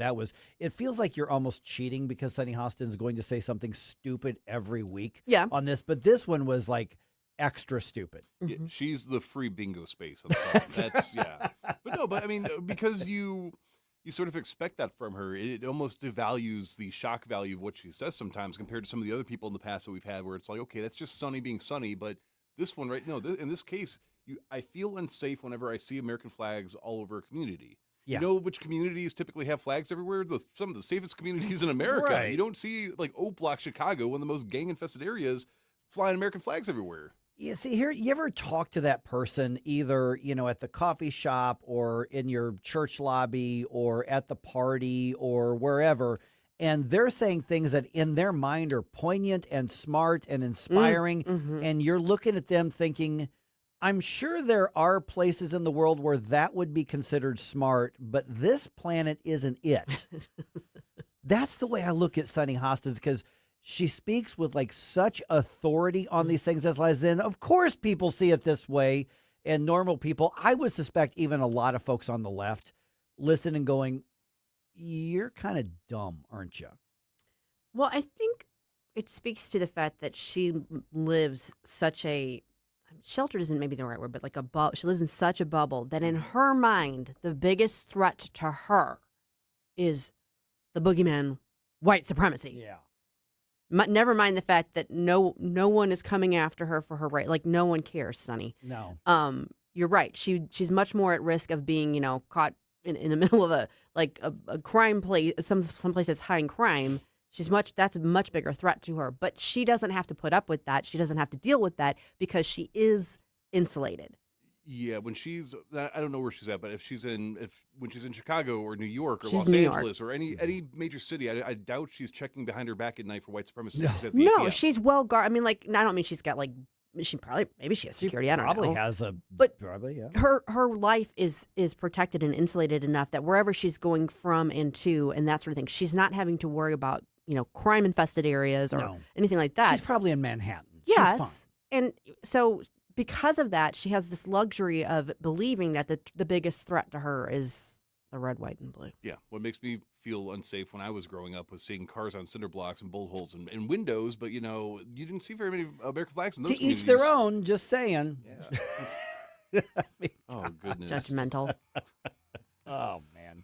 it feels like you're almost cheating because Sunny Hostin is going to say something stupid every week on this, but this one was like extra stupid. Yeah, she's the free bingo space on the phone. That's but I mean, because you sort of expect that from her. It almost devalues the shock value of what she says sometimes compared to some of the other people in the past that we've had where it's like, okay, that's just Sunny being Sunny. But this one, in this case, I feel unsafe whenever I see American flags all over a community. Yeah. You know which communities typically have flags everywhere? Some of the safest communities in America. Right. You don't see like Oak Block, Chicago, one of the most gang-infested areas, flying American flags everywhere. Yeah, see here, you ever talk to that person either, at the coffee shop or in your church lobby or at the party or wherever, and they're saying things that in their mind are poignant and smart and inspiring, and you're looking at them thinking, I'm sure there are places in the world where that would be considered smart, but this planet isn't it. That's the way I look at Sunny Hostin, because she speaks with like such authority on these things as in, of course people see it this way, and normal people, I would suspect even a lot of folks on the left, listen and going, you're kind of dumb, aren't you? Well, I think it speaks to the fact that she lives such a, sheltered isn't maybe the right word, but like she lives in such a bubble that in her mind, the biggest threat to her is the boogeyman, white supremacy. Yeah. Never mind the fact that no one is coming after her for her right. Like, no one cares, Sunny. No. You're right. She's much more at risk of being, caught in the middle of a crime place, some place that's high in crime. That's a much bigger threat to her. But she doesn't have to put up with that. She doesn't have to deal with that because she is insulated. Yeah, when she's, I don't know where she's at, but when she's in Chicago or New York or She's Los New Angeles or any major city, I doubt she's checking behind her back at night for white supremacy. No, she's well guarded. I mean, like, I don't mean she's got maybe she has security. I don't know. Probably has yeah. Her life is protected and insulated enough that wherever she's going from and to and that sort of thing, she's not having to worry about crime infested areas or anything like that. She's probably in Manhattan. Yes, she's fine. And so because of that, she has this luxury of believing that the biggest threat to her is the red, white, and blue. Yeah, what makes me feel unsafe when I was growing up was seeing cars on cinder blocks and bolt holes and windows, but you didn't see very many American flags in those To each their own, just saying. Yeah. Oh, goodness. Judgmental. Oh, man.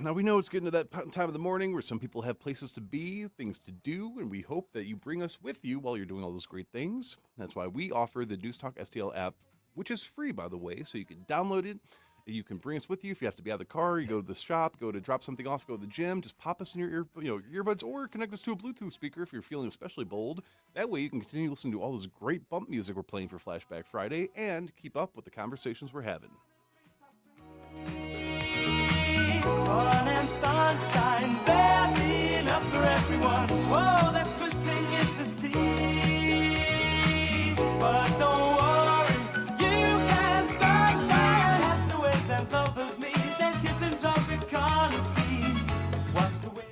Now we know it's getting to that time of the morning where some people have places to be, things to do, and we hope that you bring us with you while you're doing all those great things. That's why we offer the NewsTalkSTL app, which is free, by the way, so you can download it. You can bring us with you if you have to be out of the car. You go to the shop, go to drop something off, go to the gym. Just pop us in your earbuds, or connect us to a Bluetooth speaker if you're feeling especially bold. That way, you can continue listening to all this great bump music we're playing for Flashback Friday and keep up with the conversations we're having. Fun and sunshine, there's enough for everyone. Whoa, that's what singing to see. But don't worry, you can sunshine. That's the way that lovers meet. Then kiss and jump and come and see. Watch the way.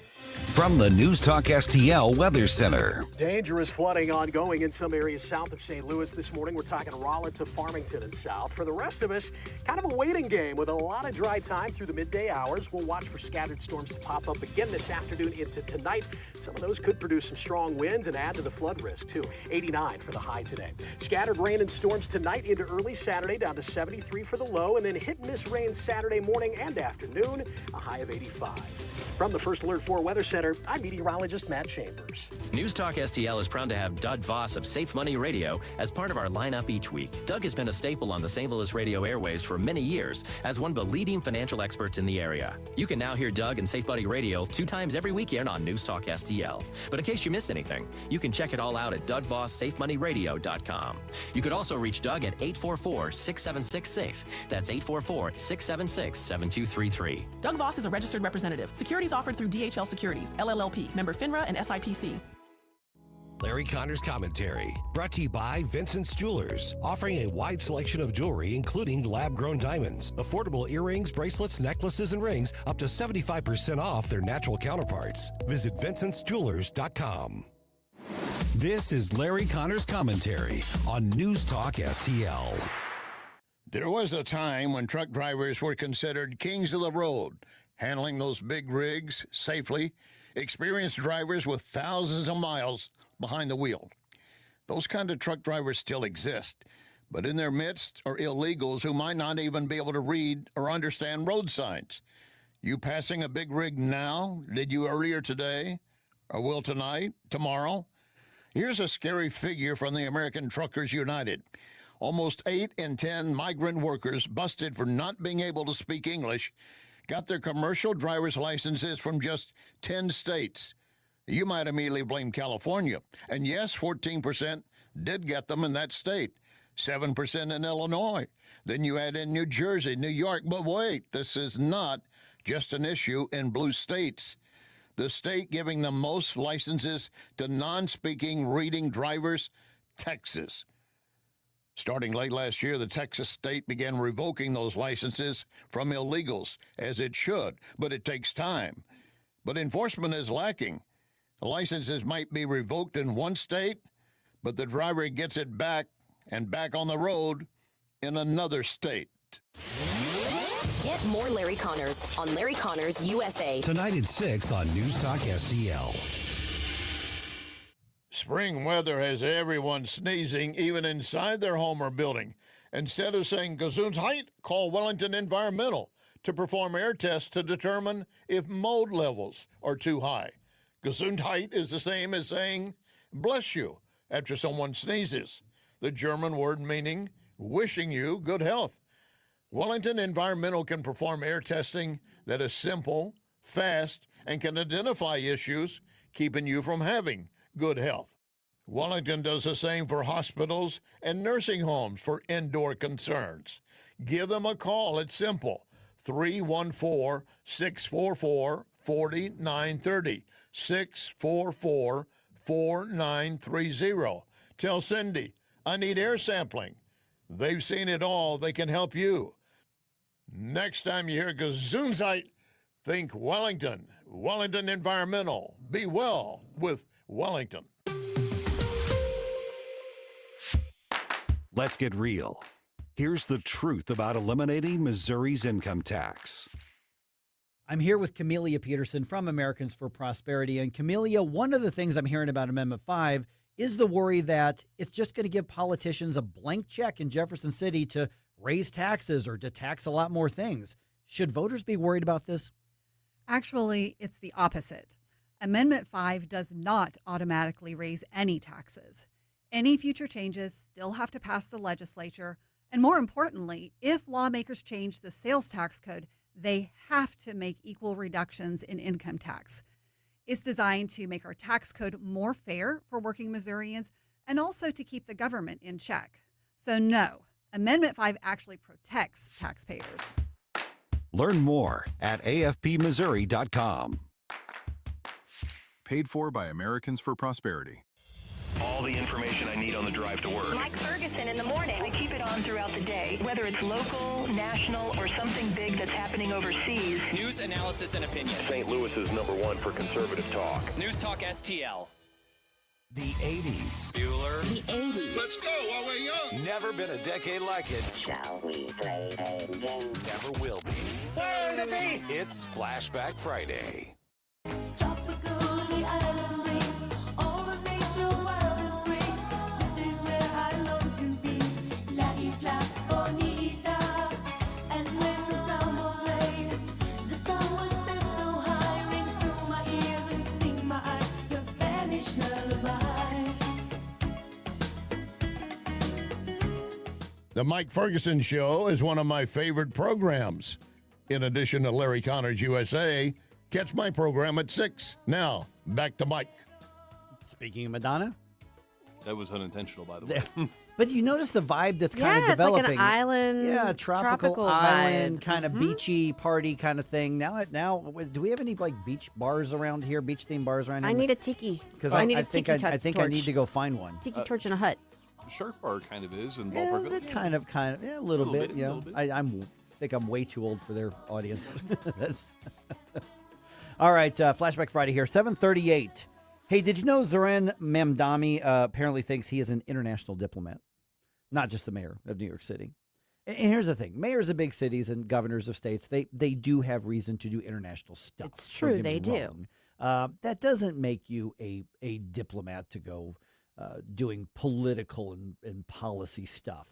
From the NewsTalkSTL Weather Center. Dangerous flooding ongoing in some areas south of St. Louis this morning. We're talking Rolla to Farmington and south. For the rest of us, kind of a waiting game with a lot of dry time through the midday hours. We'll watch for scattered storms to pop up again this afternoon into tonight. Some of those could produce some strong winds and add to the flood risk, too. 89 for the high today. Scattered rain and storms tonight into early Saturday, down to 73 for the low, and then hit and miss rain Saturday morning and afternoon, a high of 85. From the First Alert 4 Weather Center, I'm meteorologist Matt Chambers. NewsTalk STL is proud to have Doug Voss of Safe Money Radio as part of our lineup each week. Doug has been a staple on the St. Louis radio airwaves for many years as one of the leading financial experts in the area. You can now hear Doug and Safe Money Radio 2 times every weekend on News Talk STL. But in case you miss anything, you can check it all out at DougVossSafeMoneyRadio.com. You could also reach Doug at 844-676-SAFE. That's 844-676-7233. Doug Voss is a registered representative. Securities offered through DHL Securities, LLLP, member FINRA and SIPC. Larry Connor's Commentary, brought to you by Vincent's Jewelers, offering a wide selection of jewelry, including lab-grown diamonds, affordable earrings, bracelets, necklaces, and rings, up to 75% off their natural counterparts. Visit VincentsJewelers.com. This is Larry Connor's Commentary on News Talk STL. There was a time when truck drivers were considered kings of the road, handling those big rigs safely, experienced drivers with thousands of miles behind the wheel. Those kind of truck drivers still exist, but in their midst are illegals who might not even be able to read or understand road signs. You passing a big rig now? Did you earlier today? Or will tonight? Tomorrow? Here's a scary figure from the American Truckers United. Almost 8 in 10 migrant workers busted for not being able to speak English got their commercial driver's licenses from just 10 states. You might immediately blame California. And yes, 14% did get them in that state, 7% in Illinois. Then you add in New Jersey, New York. But wait, this is not just an issue in blue states. The state giving the most licenses to non-speaking reading drivers, Texas. Starting late last year, the Texas state began revoking those licenses from illegals, as it should, but it takes time. But enforcement is lacking. The licenses might be revoked in one state, but the driver gets it back and back on the road in another state. Get more Larry Connors on Larry Connors USA. Tonight at 6 on News Talk STL. Spring weather has everyone sneezing, even inside their home or building. Instead of saying Gesundheit, call Wellington Environmental to perform air tests to determine if mold levels are too high. Gesundheit is the same as saying bless you after someone sneezes, the German word meaning wishing you good health. Wellington Environmental can perform air testing that is simple, fast, and can identify issues keeping you from having good health. Wellington does the same for hospitals and nursing homes for indoor concerns. Give them a call. It's simple. 314-644-4930. 644-4930. Tell Cindy, I need air sampling. They've seen it all. They can help you. Next time you hear Gesundheit, think Wellington. Wellington Environmental. Be well with Wellington. Let's get real. Here's the truth about eliminating Missouri's income tax. I'm here with Camelia Peterson from Americans for Prosperity. And Camelia, one of the things I'm hearing about Amendment 5 is the worry that it's just going to give politicians a blank check in Jefferson City to raise taxes or to tax a lot more things. Should voters be worried about this? Actually, it's the opposite. Amendment 5 does not automatically raise any taxes. Any future changes still have to pass the legislature. And more importantly, if lawmakers change the sales tax code, they have to make equal reductions in income tax. It's designed to make our tax code more fair for working Missourians and also to keep the government in check. So no, Amendment 5 actually protects taxpayers. Learn more at afpmissouri.com. Paid for by Americans for Prosperity. All the information I need on the drive to work. Like Ferguson in the morning. I keep it on throughout the day, whether it's local, national, or something big that's happening overseas. News, analysis, and opinion. St. Louis is #1 for conservative talk. News Talk STL. The 80s. Bueller. The 80s. Let's go while we're young. Never been a decade like it. Shall we play a game? Never will be. Where the beat? It's Flashback Friday. Lullaby. The Mike Ferguson Show is one of my favorite programs. In addition to Larry Connors USA, catch my program at 6. Now, back to Mike. Speaking of Madonna. That was unintentional, by the way. But you notice the vibe that's kind of it's developing. like an island. Yeah, tropical island vibe. kind of beachy party kind of thing. Now, do we have any like beach bars around here? Beach themed bars around here? I need a tiki. Because I need a think tiki I think I need to go find one. Tiki torch in a hut. Shark Bar kind of is in Yeah, Ballpark Village. kind of, a little bit. You know, I think I'm way too old for their audience. All right, Flashback Friday here, 7:38. Hey, did you know Zoran Mamdani apparently thinks he is an international diplomat, not just the mayor of New York City? And here's the thing: mayors of big cities and governors of states, they do have reason to do international stuff. It's true, they do. That doesn't make you a diplomat to go doing political and policy stuff,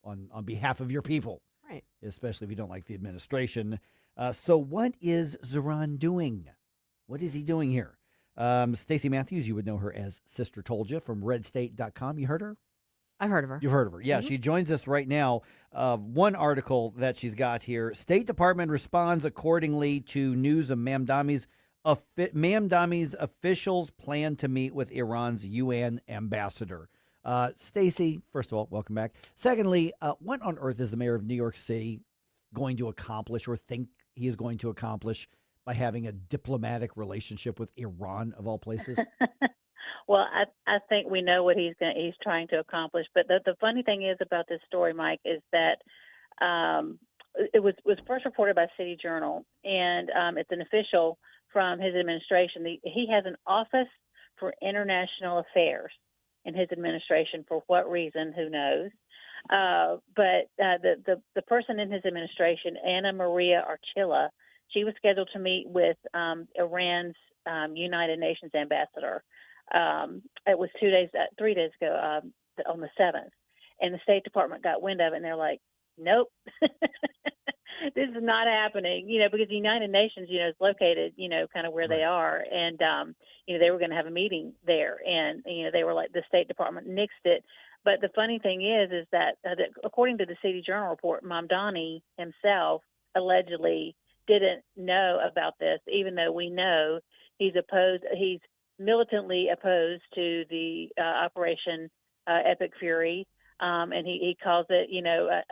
on behalf of your people. Right. Especially if you don't like the administration. So what is Zoran doing? What is he doing here? Stacey Matthews, you would know her as Sister Told You from RedState.com. You heard her? I've heard of her. You've heard of her. Yeah, she joins us right now. One article that she's got here. State Department responds accordingly to news of Mamdani's officials plan to meet with Iran's UN ambassador. Stacey, first of all, welcome back. Secondly, what on earth is the mayor of New York City going to accomplish or think he is going to accomplish by having a diplomatic relationship with Iran, of all places? Well, I think we know what he's trying to accomplish. But the funny thing is about this story, Mike, is that it was first reported by City Journal, and it's an official from his administration. He has an office for international affairs in his administration. For what reason, who knows? But the person in his administration, Anna Maria Archila, she was scheduled to meet with Iran's United Nations ambassador. It was 3 days ago, on the 7th, and the State Department got wind of it, and they're like, "Nope, this is not happening." Because the United Nations, is located, kind of where they are, and they were going to have a meeting there, and they were like, the State Department nixed it. But the funny thing is that according to the City Journal report, Mamdani himself allegedly didn't know about this, even though we know he's militantly opposed to the Operation Epic Fury, and he calls it,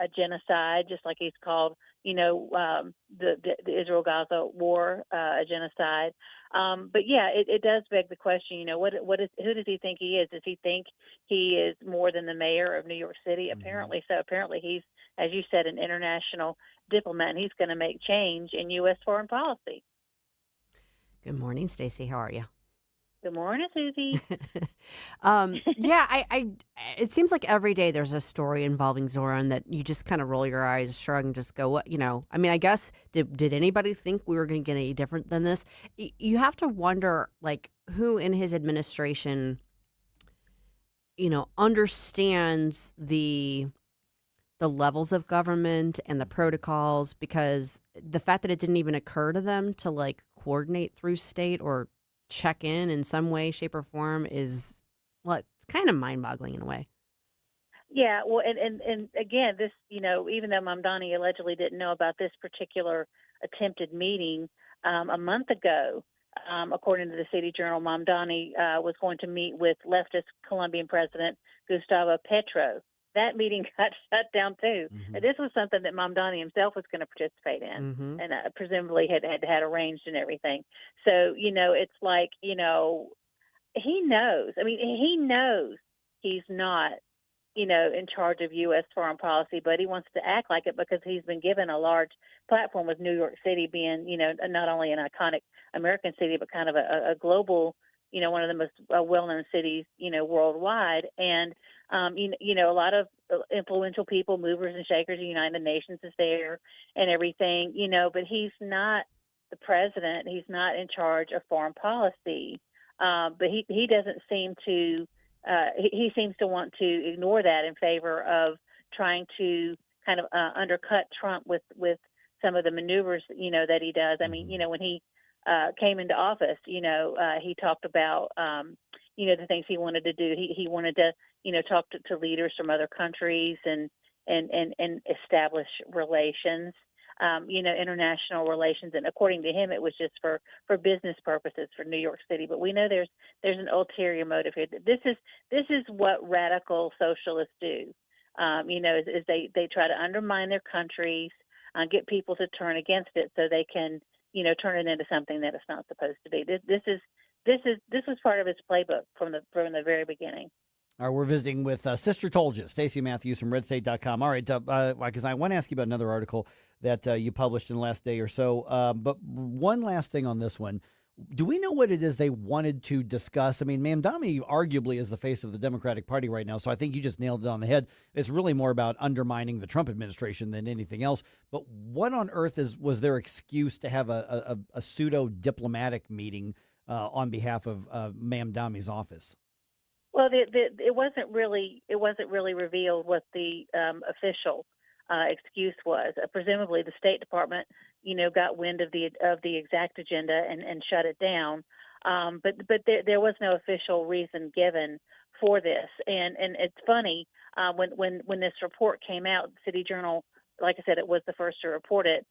a genocide, just like he's called, the Israel-Gaza war a genocide. But yeah, it does beg the question, who does he think he is? Does he think he is more than the mayor of New York City? Mm-hmm. Apparently so. Apparently he's, as you said, an international diplomat, and he's going to make change in U.S. foreign policy. Good morning, Stacey. How are you? Good morning, Susie. Yeah, it seems like every day there's a story involving Zoran that you just kind of roll your eyes, shrug, and just go, what, I mean, I guess, did anybody think we were going to get any different than this? You have to wonder, like, who in his administration, understands the levels of government and the protocols, because the fact that it didn't even occur to them to, like, coordinate through state or check in some way, shape, or form is, well, it's kind of mind-boggling in a way. Yeah, well, and again, this, even though Mamdani allegedly didn't know about this particular attempted meeting, a month ago, according to the City Journal, Mamdani was going to meet with leftist Colombian President Gustavo Petro. That meeting got shut down too. Mm-hmm. This was something that Mamdani himself was going to participate in, mm-hmm. and presumably had arranged and everything. So it's like he knows. I mean, he knows he's not in charge of U.S. foreign policy, but he wants to act like it because he's been given a large platform with New York City being not only an iconic American city but kind of a global, one of the most well-known cities worldwide. And a lot of influential people, movers and shakers, the United Nations is there and everything, but he's not the president. He's not in charge of foreign policy. But he doesn't seem to, he seems to want to ignore that in favor of trying to kind of undercut Trump with some of the maneuvers, that he does. I mean, when he came into office, he talked about, the things he wanted to do. He wanted to, talk to leaders from other countries and, and establish relations, international relations. And according to him, it was just for business purposes for New York City. But we know there's an ulterior motive here. This is what radical socialists do. Is they try to undermine their countries, get people to turn against it so they can, turn it into something that it's not supposed to be. This was part of his playbook from the very beginning. All right, we're visiting with Sister Told You, Stacey Matthews from RedState.com. All right, because I want to ask you about another article that you published in the last day or so. But one last thing on this one. Do we know what it is they wanted to discuss? I mean, Mamdani arguably is the face of the Democratic Party right now, so I think you just nailed it on the head. It's really more about undermining the Trump administration than anything else. But what on earth was their excuse to have a pseudo-diplomatic meeting on behalf of Mamdani's office? Well, it wasn't really revealed what the official excuse was. Presumably, the State Department, got wind of the exact agenda and shut it down. But there was no official reason given for this. And it's funny when this report came out, the City Journal, like I said, it was the first to report it.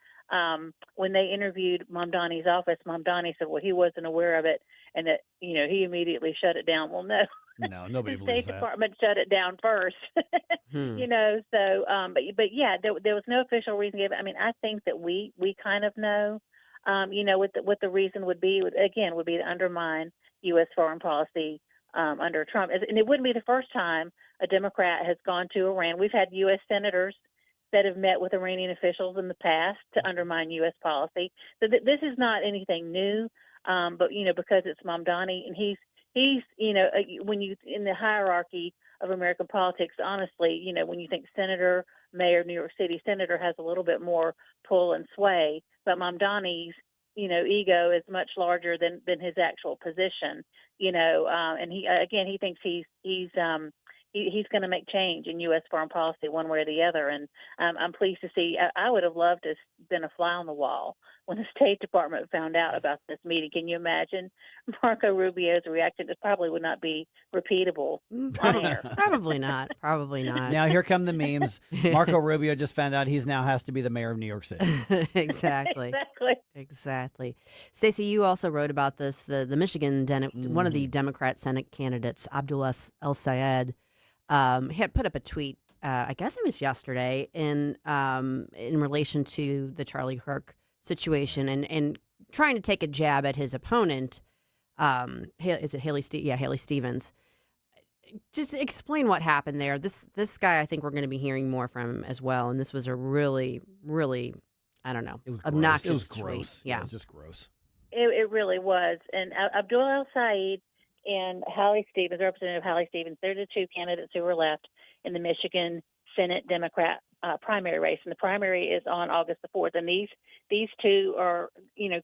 When they interviewed Mamdani's office, Mamdani said, well, he wasn't aware of it, and that he immediately shut it down. Well, no. No, nobody the believes State that. Department shut it down first. So, but yeah, there was no official reason given. I mean, I think that we kind of know, what the reason would be. Again, would be to undermine U.S. foreign policy under Trump, and it wouldn't be the first time a Democrat has gone to Iran. We've had U.S. senators that have met with Iranian officials in the past to undermine U.S. policy. So this is not anything new, but because it's Mamdani and he's when you in the hierarchy of American politics, honestly, when you think senator, mayor of New York City, senator has a little bit more pull and sway, but Mamdani's, ego is much larger than his actual position, and he thinks he's going to make change in U.S. foreign policy one way or the other. And I'm pleased to see. I would have loved to have been a fly on the wall when the State Department found out about this meeting. Can you imagine Marco Rubio's reaction? It probably would not be repeatable. Probably not. Probably not. Now here come the memes. Marco Rubio just found out he's now has to be the mayor of New York City. Exactly. Exactly. Stacey, you also wrote about this. The Michigan, one of the Democrat Senate candidates, Abdul El-Sayed, had put up a tweet, I guess it was yesterday, in relation to the Charlie Kirk situation and trying to take a jab at his opponent. Is it Haley? Haley Stevens. Just explain what happened there. This guy, I think we're going to be hearing more from as well. And this was a really, really, I don't know, obnoxious. It was gross. Yeah, it was just gross. It really was. And Abdul El-Sayed and Haley Stevens, Representative Haley Stevens, they're the two candidates who were left in the Michigan Senate Democrat primary race. And the primary is on August the 4th. And these two are,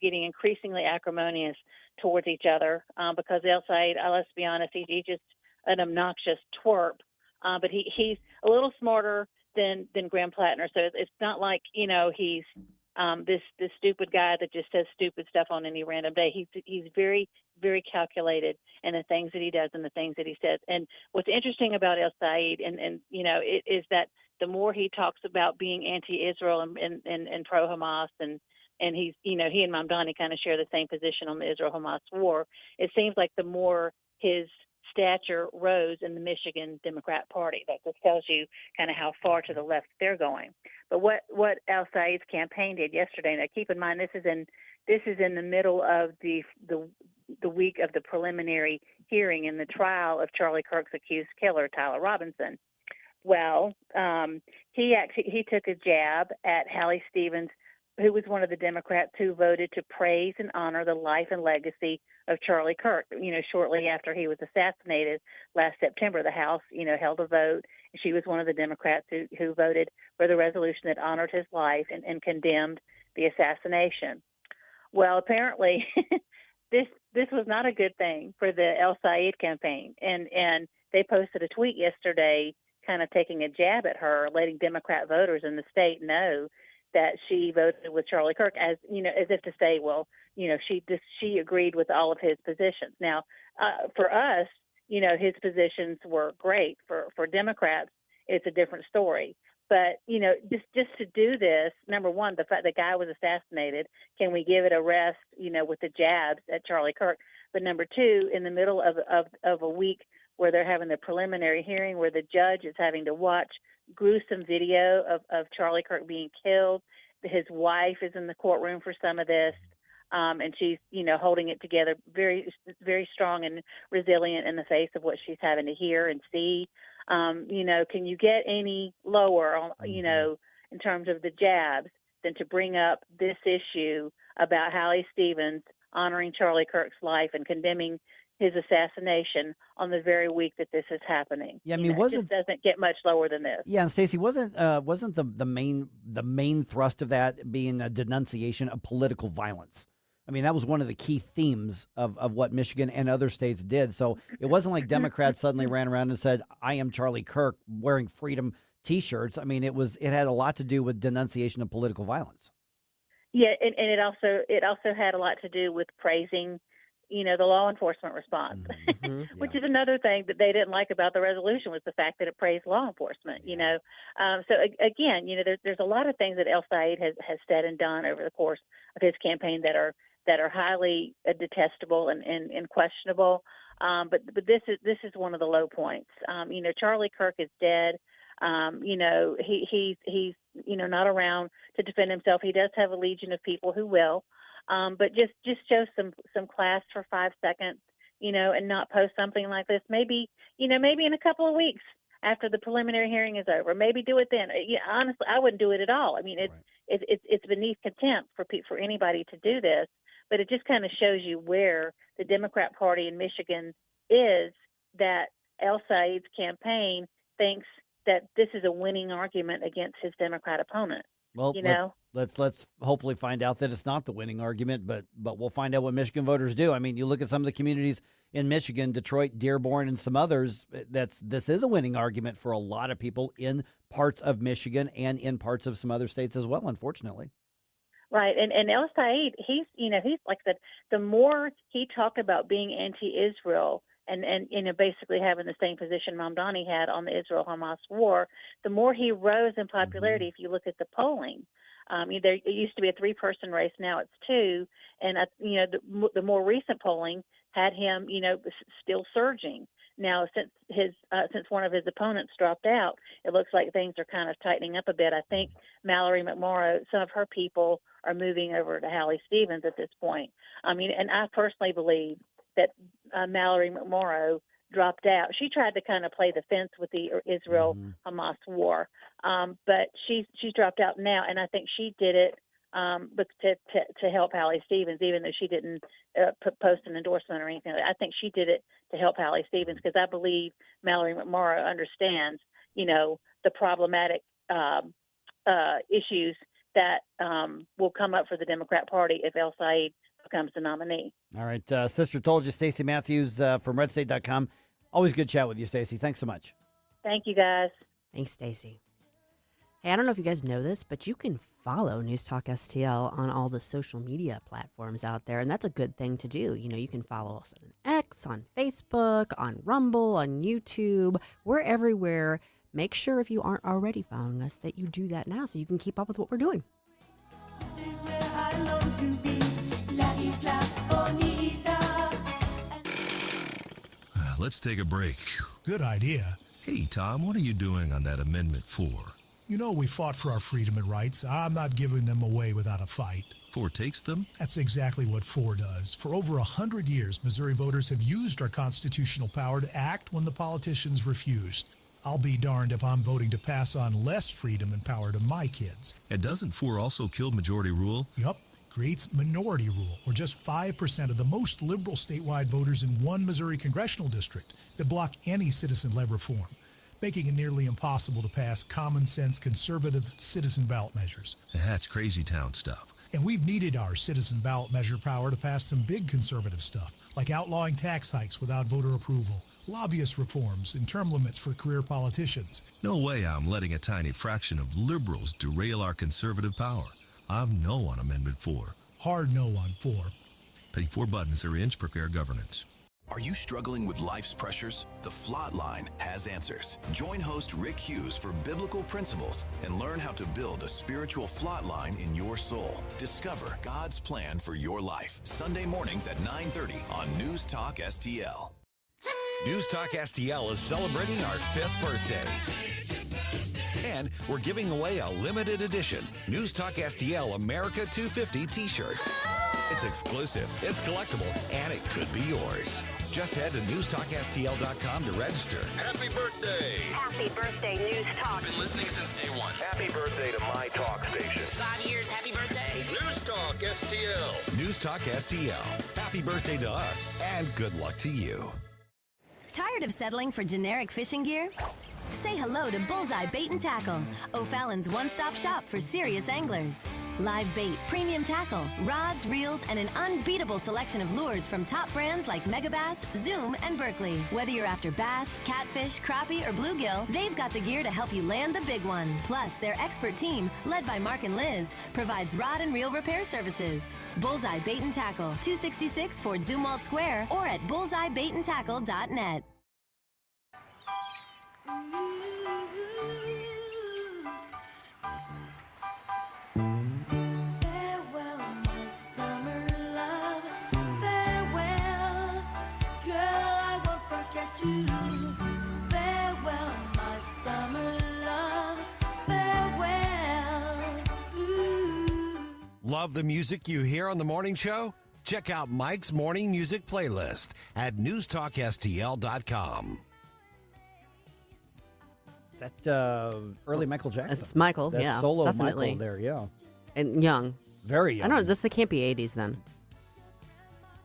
getting increasingly acrimonious towards each other because El-Sayed, let's be honest, he's just an obnoxious twerp. But he's a little smarter than Graham Plattner. So it's not like, he's this stupid guy that just says stupid stuff on any random day. He's very, very calculated in the things that he does and the things that he says. And what's interesting about El-Sayed and it is that the more he talks about being anti-Israel and pro-Hamas and he's, he and Mamdani kind of share the same position on the Israel-Hamas war, it seems like the more his stature rose in the Michigan Democrat Party. That just tells you kind of how far to the left they're going. But what El-Sayed's campaign did yesterday, now keep in mind this is in the middle of the week of the preliminary hearing in the trial of Charlie Kirk's accused killer, Tyler Robinson. Well, he took a jab at Haley Stevens, who was one of the Democrats who voted to praise and honor the life and legacy of Charlie Kirk. Shortly after he was assassinated last September, the House, held a vote. She was one of the Democrats who voted for the resolution that honored his life and condemned the assassination. Well, apparently, this was not a good thing for the El-Sayed campaign, and they posted a tweet yesterday, kind of taking a jab at her, letting Democrat voters in the state know that she voted with Charlie Kirk, as if to say, well, she agreed with all of his positions. Now, for us, his positions were great. For Democrats, it's a different story. But, just to do this, number one, the fact the guy was assassinated, can we give it a rest, with the jabs at Charlie Kirk? But number two, in the middle of a week where they're having the preliminary hearing where the judge is having to watch gruesome video of Charlie Kirk being killed. His wife is in the courtroom for some of this, and she's, holding it together, very, very strong and resilient in the face of what she's having to hear and see. Can you get any lower, in terms of the jabs than to bring up this issue about Hallie Stevens honoring Charlie Kirk's life and condemning his assassination on the very week that this is happening? Yeah, I mean, it just doesn't get much lower than this. Yeah, and Stacey, wasn't the main thrust of that being a denunciation of political violence? I mean, that was one of the key themes of what Michigan and other states did. So it wasn't like Democrats suddenly ran around and said, "I am Charlie Kirk," wearing freedom T-shirts. I mean, it had a lot to do with denunciation of political violence. Yeah, and it also had a lot to do with praising, the law enforcement response, which is another thing that they didn't like about the resolution, was the fact that it praised law enforcement. So again, there's a lot of things that El Said has said and done over the course of his campaign that are highly detestable and questionable. But this is one of the low points. Charlie Kirk is dead. He's not around to defend himself. He does have a legion of people who will. But just show some class for 5 seconds, and not post something like this. Maybe in a couple of weeks after the preliminary hearing is over, maybe do it then. Honestly, I wouldn't do it at all. I mean, it's beneath contempt for anybody to do this. But it just kind of shows you where the Democrat Party in Michigan is, that El Said's campaign thinks that this is a winning argument against his Democrat opponent. Well, let's hopefully find out that it's not the winning argument, but we'll find out what Michigan voters do. I mean, you look at some of the communities in Michigan, Detroit, Dearborn, and some others, this is a winning argument for a lot of people in parts of Michigan and in parts of some other states as well, unfortunately. Right, and El Said, he's like I said, the more he talked about being anti-Israel and basically having the same position Mamdani had on the Israel-Hamas war, the more he rose in popularity. If you look at the polling, it used to be a 3-person race, now it's 2, and the more recent polling had him, still surging. Now, since one of his opponents dropped out, it looks like things are kind of tightening up a bit. I think Mallory McMorrow, some of her people are moving over to Hallie Stevens at this point. I mean, and I personally believe that Mallory McMorrow dropped out. She tried to kind of play the fence with the Israel-Hamas war, but she's dropped out now, and I think she did it but to help Hallie Stevens, even though she didn't post an endorsement or anything. I think she did it to help Hallie Stevens, because I believe Mallory McMorrow understands, the problematic issues that will come up for the Democrat Party if El Said becomes the nominee. All right. Sister told you, Stacey Matthews from RedState.com. Always good chat with you, Stacey. Thanks so much. Thank you, guys. Thanks, Stacey. Hey, I don't know if you guys know this, but you can follow News Talk STL on all the social media platforms out there, and that's a good thing to do. You can follow us on X, on Facebook, on Rumble, on YouTube. We're everywhere. Make sure if you aren't already following us that you do that now so you can keep up with what we're doing. Let's take a break. Good idea. Hey, Tom, what are you doing on that Amendment 4? You know we fought for our freedom and rights. I'm not giving them away without a fight. 4 takes them? That's exactly what 4 does. For over 100 years, Missouri voters have used our constitutional power to act when the politicians refused. I'll be darned if I'm voting to pass on less freedom and power to my kids. And doesn't 4 also kill majority rule? Yup. Creates minority rule, where just 5% of the most liberal statewide voters in one Missouri congressional district that block any citizen-led reform, making it nearly impossible to pass common-sense conservative citizen ballot measures. That's crazy town stuff. And we've needed our citizen ballot measure power to pass some big conservative stuff, like outlawing tax hikes without voter approval, lobbyist reforms, and term limits for career politicians. No way I'm letting a tiny fraction of liberals derail our conservative power. I'm no on Amendment 4. Hard no on 4. Petty 4 buttons are inch per care governance. Are you struggling with life's pressures? The Flot Line has answers. Join host Rick Hughes for biblical principles and learn how to build a spiritual flot line in your soul. Discover God's plan for your life. Sunday mornings at 9:30 on News Talk STL. News Talk STL is celebrating our 5th birthday. And we're giving away a limited edition News Talk STL America 250 t-shirts. It's exclusive, it's collectible, and it could be yours. Just head to NewsTalkSTL.com to register. Happy birthday! Happy birthday, News Talk. Been listening since day one. Happy birthday to my talk station. 5 years, happy birthday. News Talk STL. News Talk STL. Happy birthday to us, and good luck to you. Tired of settling for generic fishing gear? Say hello to Bullseye Bait and Tackle, O'Fallon's one-stop shop for serious anglers. Live bait, premium tackle, rods, reels, and an unbeatable selection of lures from top brands like Megabass, Zoom, and Berkley. Whether you're after bass, catfish, crappie, or bluegill, they've got the gear to help you land the big one. Plus, their expert team, led by Mark and Liz, provides rod and reel repair services. Bullseye Bait and Tackle, 266 Fort Zumwalt Square, or at bullseyebaitandtackle.net. Love the music you hear on the morning show? Check out Mike's morning music playlist at newstalkstl.com. That early Michael Jackson. It's Michael, That yeah. solo definitely. Michael there, yeah. And young. Very young. I don't know. This can't be 80s then.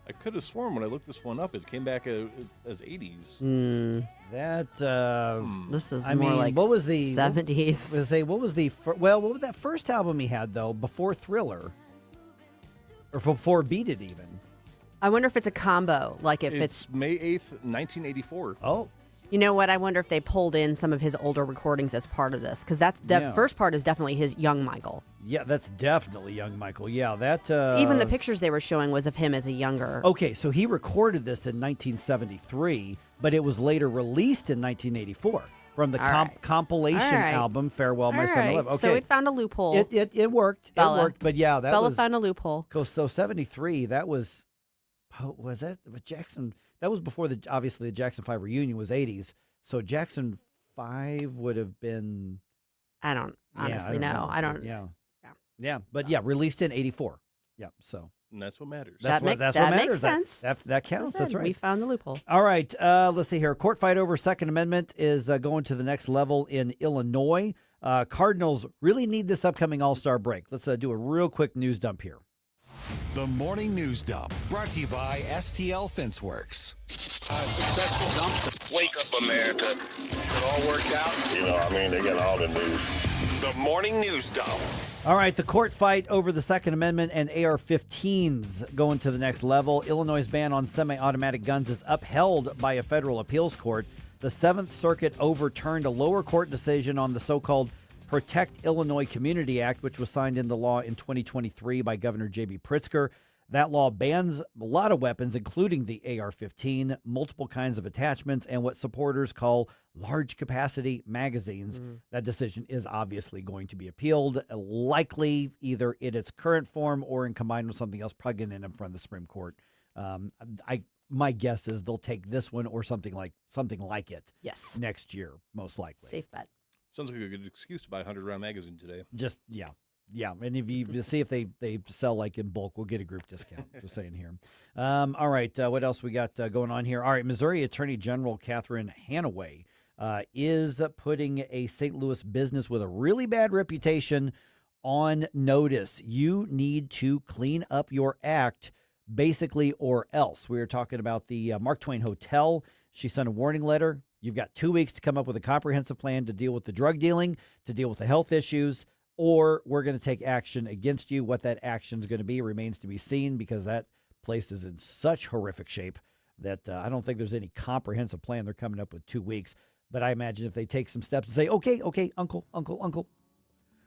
I could have sworn when I looked this one up, it came back as 80s. That This is I more mean, like what was the 70s. What was the what was that first album he had though before Thriller, or before Beat It even? I wonder if it's a combo. Like if it's May 8th, 1984. Oh. You know what? I wonder if they pulled in some of his older recordings as part of this, because that's the first part is definitely his young Michael. Yeah, that's definitely young Michael. Yeah, that Even the pictures they were showing was of him as a younger. Okay, so he recorded this in 1973, but it was later released in 1984 from the compilation album "Farewell, My Summer Love." Okay, so it found a loophole. It worked. Bella. It worked, but yeah, that Bella was found a loophole. So 73, that was that with Jackson? That was before obviously the Jackson 5 reunion was 80s. So Jackson 5 would have been. I don't honestly know. I don't. Yeah, but released in 84. Yeah, so. And that's what matters. That's what makes matters. sense. That counts. That's right. We found the loophole. All right. Let's see here. Court fight over Second Amendment is going to the next level in Illinois. Cardinals really need this upcoming All-Star break. Let's do a real quick news dump here. The Morning News Dump, brought to you by STL Fenceworks. Successful dump. Wake up, America. It all worked out. They got all the news. The Morning News Dump. All right, the court fight over the Second Amendment and AR-15s going to the next level. Illinois' ban on semi-automatic guns is upheld by a federal appeals court. The Seventh Circuit overturned a lower court decision on the so-called Protect Illinois Community Act, which was signed into law in 2023 by Governor J.B. Pritzker. That law bans a lot of weapons, including the AR-15, multiple kinds of attachments, and what supporters call large-capacity magazines. That decision is obviously going to be appealed, likely either in its current form or in combined with something else, probably going to end up in front of the Supreme Court. My guess is they'll take this one or something like it. Yes. Next year, most likely. Safe bet. Sounds like a good excuse to buy a 100-round magazine today. Just, yeah. And if you see if they sell like in bulk, we'll get a group discount. Just saying here. All right. What else we got going on here? All right. Missouri Attorney General Catherine Hanaway is putting a St. Louis business with a really bad reputation on notice. You need to clean up your act, basically, or else. We were talking about the Mark Twain Hotel. She sent a warning letter. You've got 2 weeks to come up with a comprehensive plan to deal with the drug dealing, to deal with the health issues, or we're going to take action against you. What that action is going to be remains to be seen, because that place is in such horrific shape that I don't think there's any comprehensive plan. They're coming up with 2 weeks. But I imagine if they take some steps and say, okay, uncle,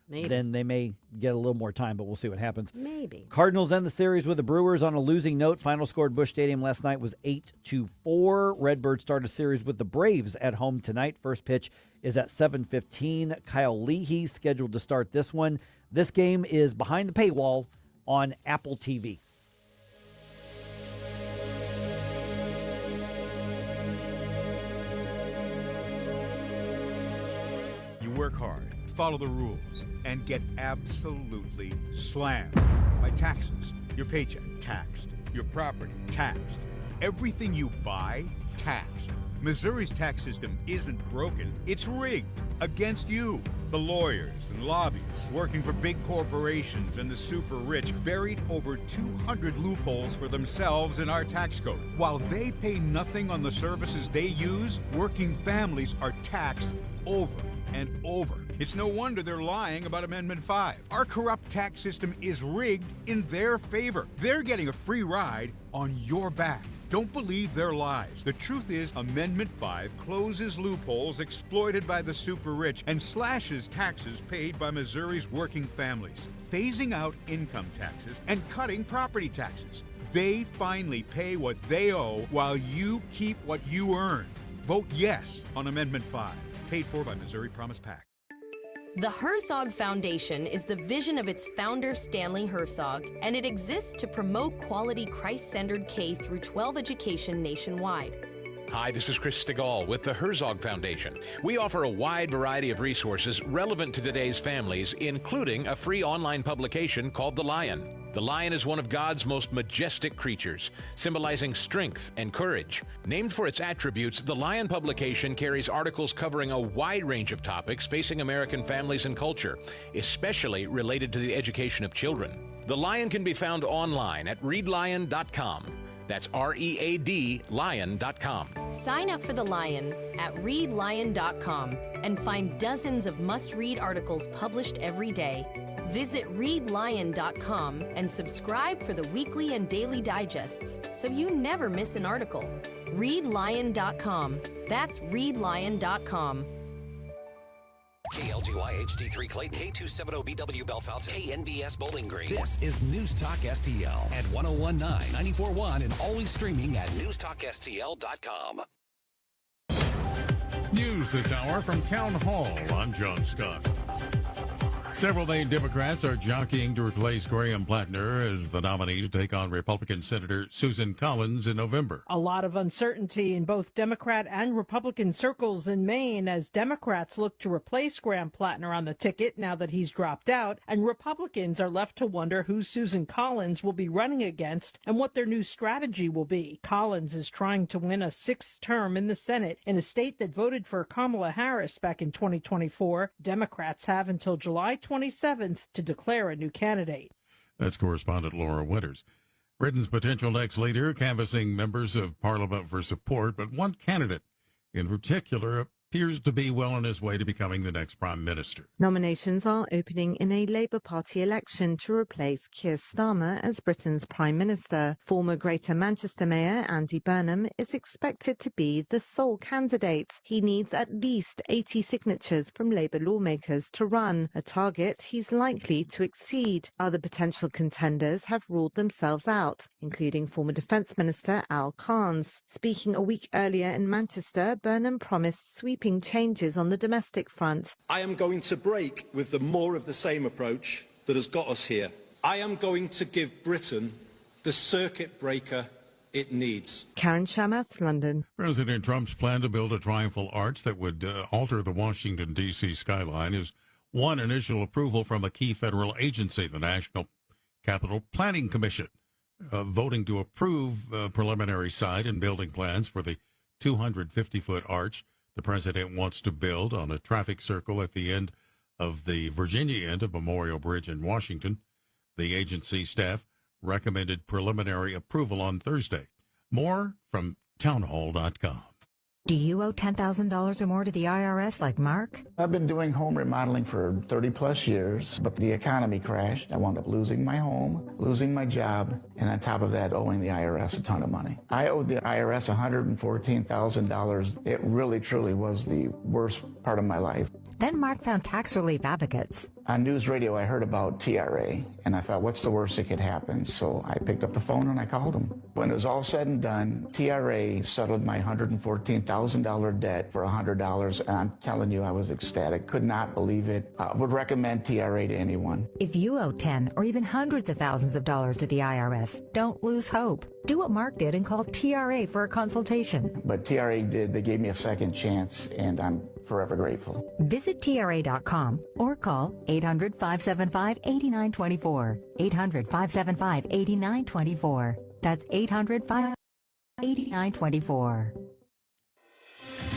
Maybe. then they may get a little more time, but we'll see what happens. Maybe. Cardinals end the series with the Brewers on a losing note. Final score at Busch Stadium last night was 8-4. Redbirds start a series with the Braves at home tonight. First pitch is at 7:15. Kyle Leahy scheduled to start this one. This game is behind the paywall on Apple TV. You work hard, follow the rules, and get absolutely slammed by taxes. Your paycheck taxed, your property taxed, everything you buy taxed. Missouri's tax system isn't broken, it's rigged against you. The lawyers and lobbyists working for big corporations and the super rich buried over 200 loopholes for themselves in our tax code. While they pay nothing on the services they use, working families are taxed over and over. It's no wonder they're lying about Amendment 5. Our corrupt tax system is rigged in their favor. They're getting a free ride on your back. Don't believe their lies. The truth is, Amendment 5 closes loopholes exploited by the super rich and slashes taxes paid by Missouri's working families, phasing out income taxes and cutting property taxes. They finally pay what they owe while you keep what you earn. Vote yes on Amendment 5, paid for by Missouri Promise PAC. The Herzog Foundation is the vision of its founder, Stanley Herzog, and it exists to promote quality Christ-centered K-12 education nationwide. Hi, this is Chris Stegall with the Herzog Foundation. We offer a wide variety of resources relevant to today's families, including a free online publication called The Lion. The lion is one of God's most majestic creatures, symbolizing strength and courage. Named for its attributes, the Lion publication carries articles covering a wide range of topics facing American families and culture, especially related to the education of children. The Lion can be found online at readlion.com. That's READ lion.com. Sign up for The Lion at readlion.com and find dozens of must-read articles published every day. Visit readlion.com and subscribe for the weekly and daily digests so you never miss an article. Readlion.com. That's readlion.com. KLDY HD3 Clayton, K270BW Bellefontaine, KNBS Bowling Green. This is News Talk STL at 1019, 94.1, and always streaming at NewsTalkSTL.com. News this hour from Town Hall. I'm John Scott. Several Maine Democrats are jockeying to replace Graham Plattner as the nominee to take on Republican Senator Susan Collins in November. A lot of uncertainty in both Democrat and Republican circles in Maine as Democrats look to replace Graham Plattner on the ticket now that he's dropped out, and Republicans are left to wonder who Susan Collins will be running against and what their new strategy will be. Collins is trying to win a sixth term in the Senate in a state that voted for Kamala Harris back in 2024. Democrats have until July 27th to declare a new candidate. That's correspondent Laura Winters. Britain's potential next leader canvassing members of Parliament for support, but one candidate in particular appears to be well on his way to becoming the next Prime Minister. Nominations are opening in a Labour Party election to replace Keir Starmer as Britain's Prime Minister. Former Greater Manchester Mayor Andy Burnham is expected to be the sole candidate. He needs at least 80 signatures from Labour lawmakers to run, a target he's likely to exceed. Other potential contenders have ruled themselves out, including former Defence Minister Al Carnes. Speaking a week earlier in Manchester, Burnham promised sweeping changes on the domestic front. I am going to break with the more of the same approach that has got us here. I am going to give Britain the circuit breaker it needs. Karen Shamas, London. President Trump's plan to build a triumphal arch that would alter the Washington, D.C. skyline is won initial approval from a key federal agency, the National Capital Planning Commission, voting to approve preliminary site and building plans for the 250-foot arch the president wants to build on a traffic circle at the end of the Virginia end of Memorial Bridge in Washington. The agency staff recommended preliminary approval on Thursday. More from townhall.com. Do you owe $10,000 or more to the IRS like Mark? I've been doing home remodeling for 30 plus years, but the economy crashed. I wound up losing my home, losing my job, and on top of that, owing the IRS a ton of money. I owed the IRS $114,000. It really, truly was the worst part of my life. Then Mark found tax relief advocates. On news radio, I heard about TRA, and I thought, what's the worst that could happen? So I picked up the phone and I called them. When it was all said and done, TRA settled my $114,000 debt for $100, and I'm telling you, I was ecstatic. Could not believe it. Would recommend TRA to anyone. If you owe 10 or even hundreds of thousands of dollars to the IRS, don't lose hope. Do what Mark did and call TRA for a consultation. But TRA did. They gave me a second chance, and I'm forever grateful. Visit TRA.com or call 800-575-8924. 800-575-8924. That's 800-575-8924.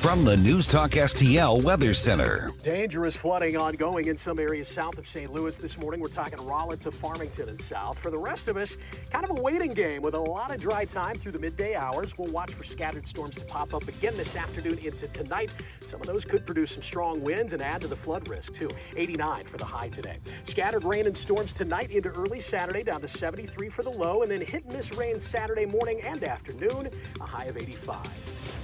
From the News Talk STL Weather Center. Dangerous flooding ongoing in some areas south of St. Louis this morning. We're talking Rolla to Farmington and south. For the rest of us, kind of a waiting game with a lot of dry time through the midday hours. We'll watch for scattered storms to pop up again this afternoon into tonight. Some of those could produce some strong winds and add to the flood risk, too. 89 for the high today. Scattered rain and storms tonight into early Saturday, down to 73 for the low, and then hit and miss rain Saturday morning and afternoon, a high of 85.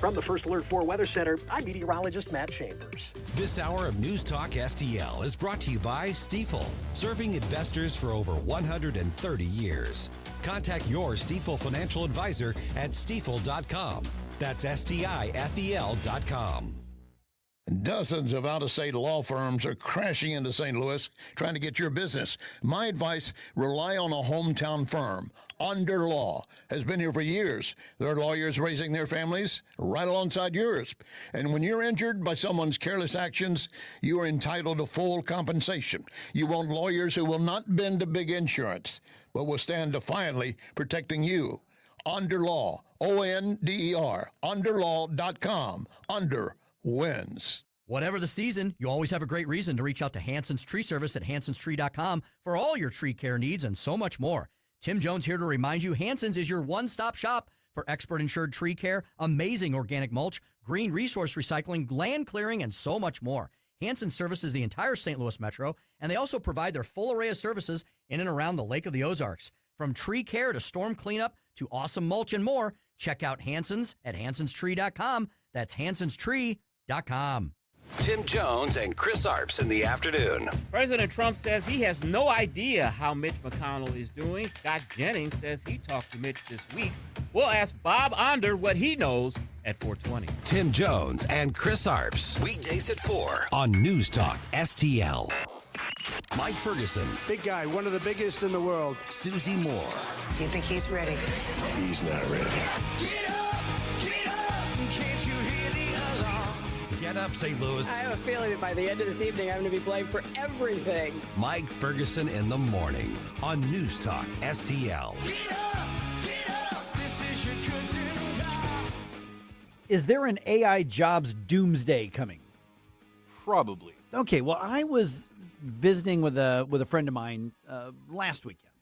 From the First Alert 4 Weather Center, I'm meteorologist Matt Chambers. This hour of News Talk STL is brought to you by Stifel, serving investors for over 130 years. Contact your Stifel financial advisor at stifel.com. That's STIFEL.com. Dozens of out-of-state law firms are crashing into St. Louis trying to get your business. My advice, rely on a hometown firm. Under Law has been here for years. There are lawyers raising their families right alongside yours. And when you're injured by someone's careless actions, you are entitled to full compensation. You want lawyers who will not bend to big insurance, but will stand defiantly protecting you. Under Law, O-N-D-E-R, underlaw.com. Under wins. Whatever the season, you always have a great reason to reach out to Hanson's Tree Service at hansonstree.com for all your tree care needs and so much more. Tim Jones here to remind you, Hanson's is your one-stop shop for expert insured tree care, amazing organic mulch, green resource recycling, land clearing, and so much more. Hanson services the entire St. Louis metro, and they also provide their full array of services in and around the Lake of the Ozarks. From tree care to storm cleanup to awesome mulch and more, check out Hanson's at hansonstree.com. That's hansonstree.com. Tim Jones and Chris Arps in the afternoon. President Trump says he has no idea how Mitch McConnell is doing. Scott Jennings says he talked to Mitch this week. We'll ask Bob Onder what he knows at 4:20. Tim Jones and Chris Arps. Weekdays at 4 on News Talk STL. Mike Ferguson. Big guy, one of the biggest in the world. Susie Moore. Do you think he's ready? He's not ready. Get up, can't you hear the alarm? Get up, St. Louis. I have a feeling that by the end of this evening, I'm going to be blamed for everything. Mike Ferguson in the morning on News Talk STL. This is your cousin. Is there an AI jobs doomsday coming? Probably. Okay, well, I was visiting with a friend of mine last weekend,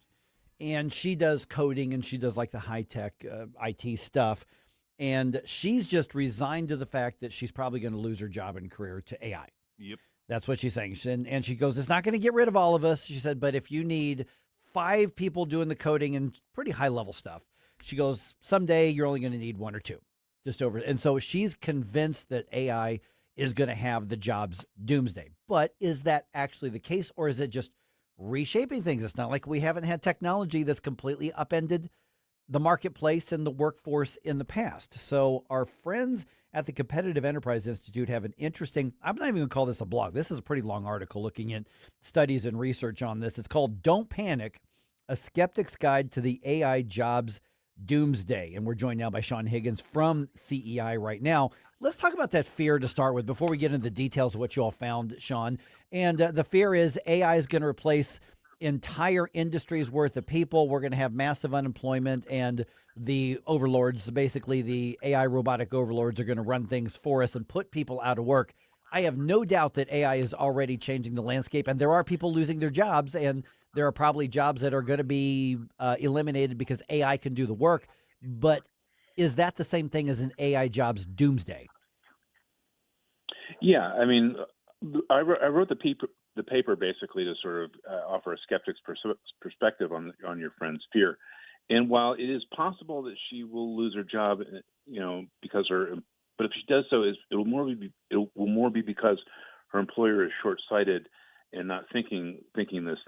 and she does coding and she does like the high-tech IT stuff, and she's just resigned to the fact that she's probably going to lose her job and career to AI. Yep. That's what she's saying. And she goes, it's not going to get rid of all of us. She said, but if you need 5 people doing the coding and pretty high-level stuff, she goes, someday you're only going to need 1 or 2. Just over. And so she's convinced that AI is going to have the jobs doomsday. But is that actually the case, or is it just reshaping things? It's not like we haven't had technology that's completely upended the marketplace and the workforce in the past. So our friends at the Competitive Enterprise Institute have an interesting, I'm not even going to call this a blog. This is a pretty long article looking at studies and research on this. It's called Don't Panic, A Skeptic's Guide to the AI Jobs Doomsday. And we're joined now by Sean Higgins from CEI right now. Let's talk about that fear to start with before we get into the details of what you all found, Sean. And the fear is AI is going to replace entire industries worth of people. We're going to have massive unemployment, and the overlords, basically the AI robotic overlords, are going to run things for us and put people out of work. I have no doubt that AI is already changing the landscape, and there are people losing their jobs, and there are probably jobs that are going to be eliminated because AI can do the work. But is that the same thing as an AI jobs doomsday? Yeah, I mean, I wrote the paper basically to sort of offer a skeptic's perspective on your friend's fear. And while it is possible that she will lose her job, because but if she does so, it will more be because her employer is short-sighted and not thinking this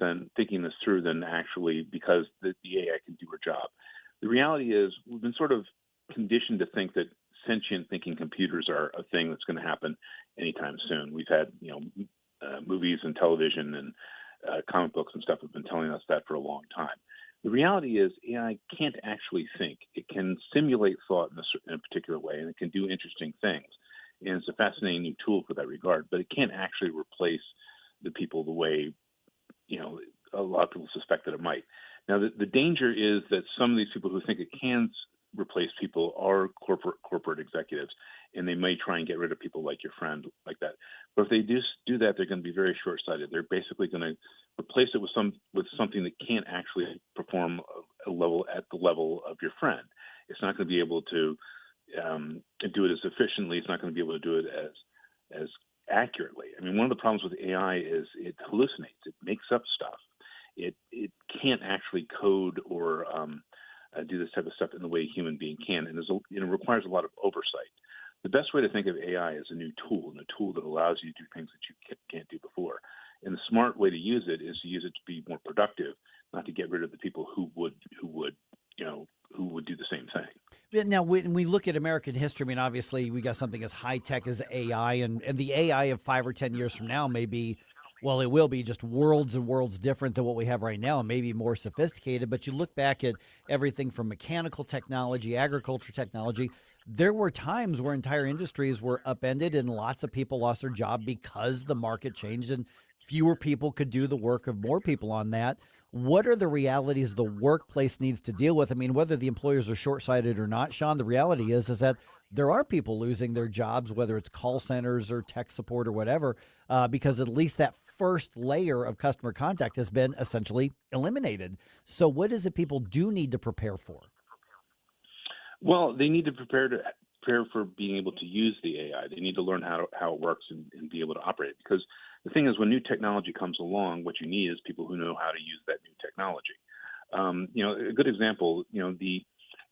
through than actually because the AI can do her job. The reality is we've been sort of conditioned to think that sentient thinking computers are a thing that's going to happen anytime soon. We've had movies and television and comic books and stuff have been telling us that for a long time. The reality is AI can't actually think. It can simulate thought in a particular way, and it can do interesting things. And it's a fascinating new tool for that regard, but it can't actually replace the people the way, a lot of people suspect that it might. Now, the danger is that some of these people who think it can replace people are corporate executives, and they may try and get rid of people like your friend like that. But if they do that, they're going to be very short-sighted. They're basically going to replace it with something that can't actually perform at the level of your friend. It's not going to be able to do it as efficiently. It's not going to be able to do it as accurately. I mean, one of the problems with AI is it hallucinates. It makes up stuff. It can't actually code or do this type of stuff in the way a human being can, and it requires a lot of oversight. The best way to think of AI is a new tool, and a tool that allows you to do things that you can't do before. And the smart way to use it is to use it to be more productive, not to get rid of the people who would do the same thing. Now, when we look at American history, I mean, obviously we got something as high tech as AI, and the AI of 5 or 10 years from now may be, well, it will be just worlds and worlds different than what we have right now, and maybe more sophisticated. But you look back at everything from mechanical technology, agriculture technology. There were times where entire industries were upended and lots of people lost their job because the market changed and fewer people could do the work of more people on that. What are the realities the workplace needs to deal with? I mean, whether the employers are short-sighted or not, Sean, the reality is that there are people losing their jobs, whether it's call centers or tech support or whatever, because at least that first layer of customer contact has been essentially eliminated. So what is it people do need to prepare for? Well, they need to prepare for being able to use the AI. They need to learn how it works and be able to operate it. Because the thing is, when new technology comes along, what you need is people who know how to use that new technology. A good example,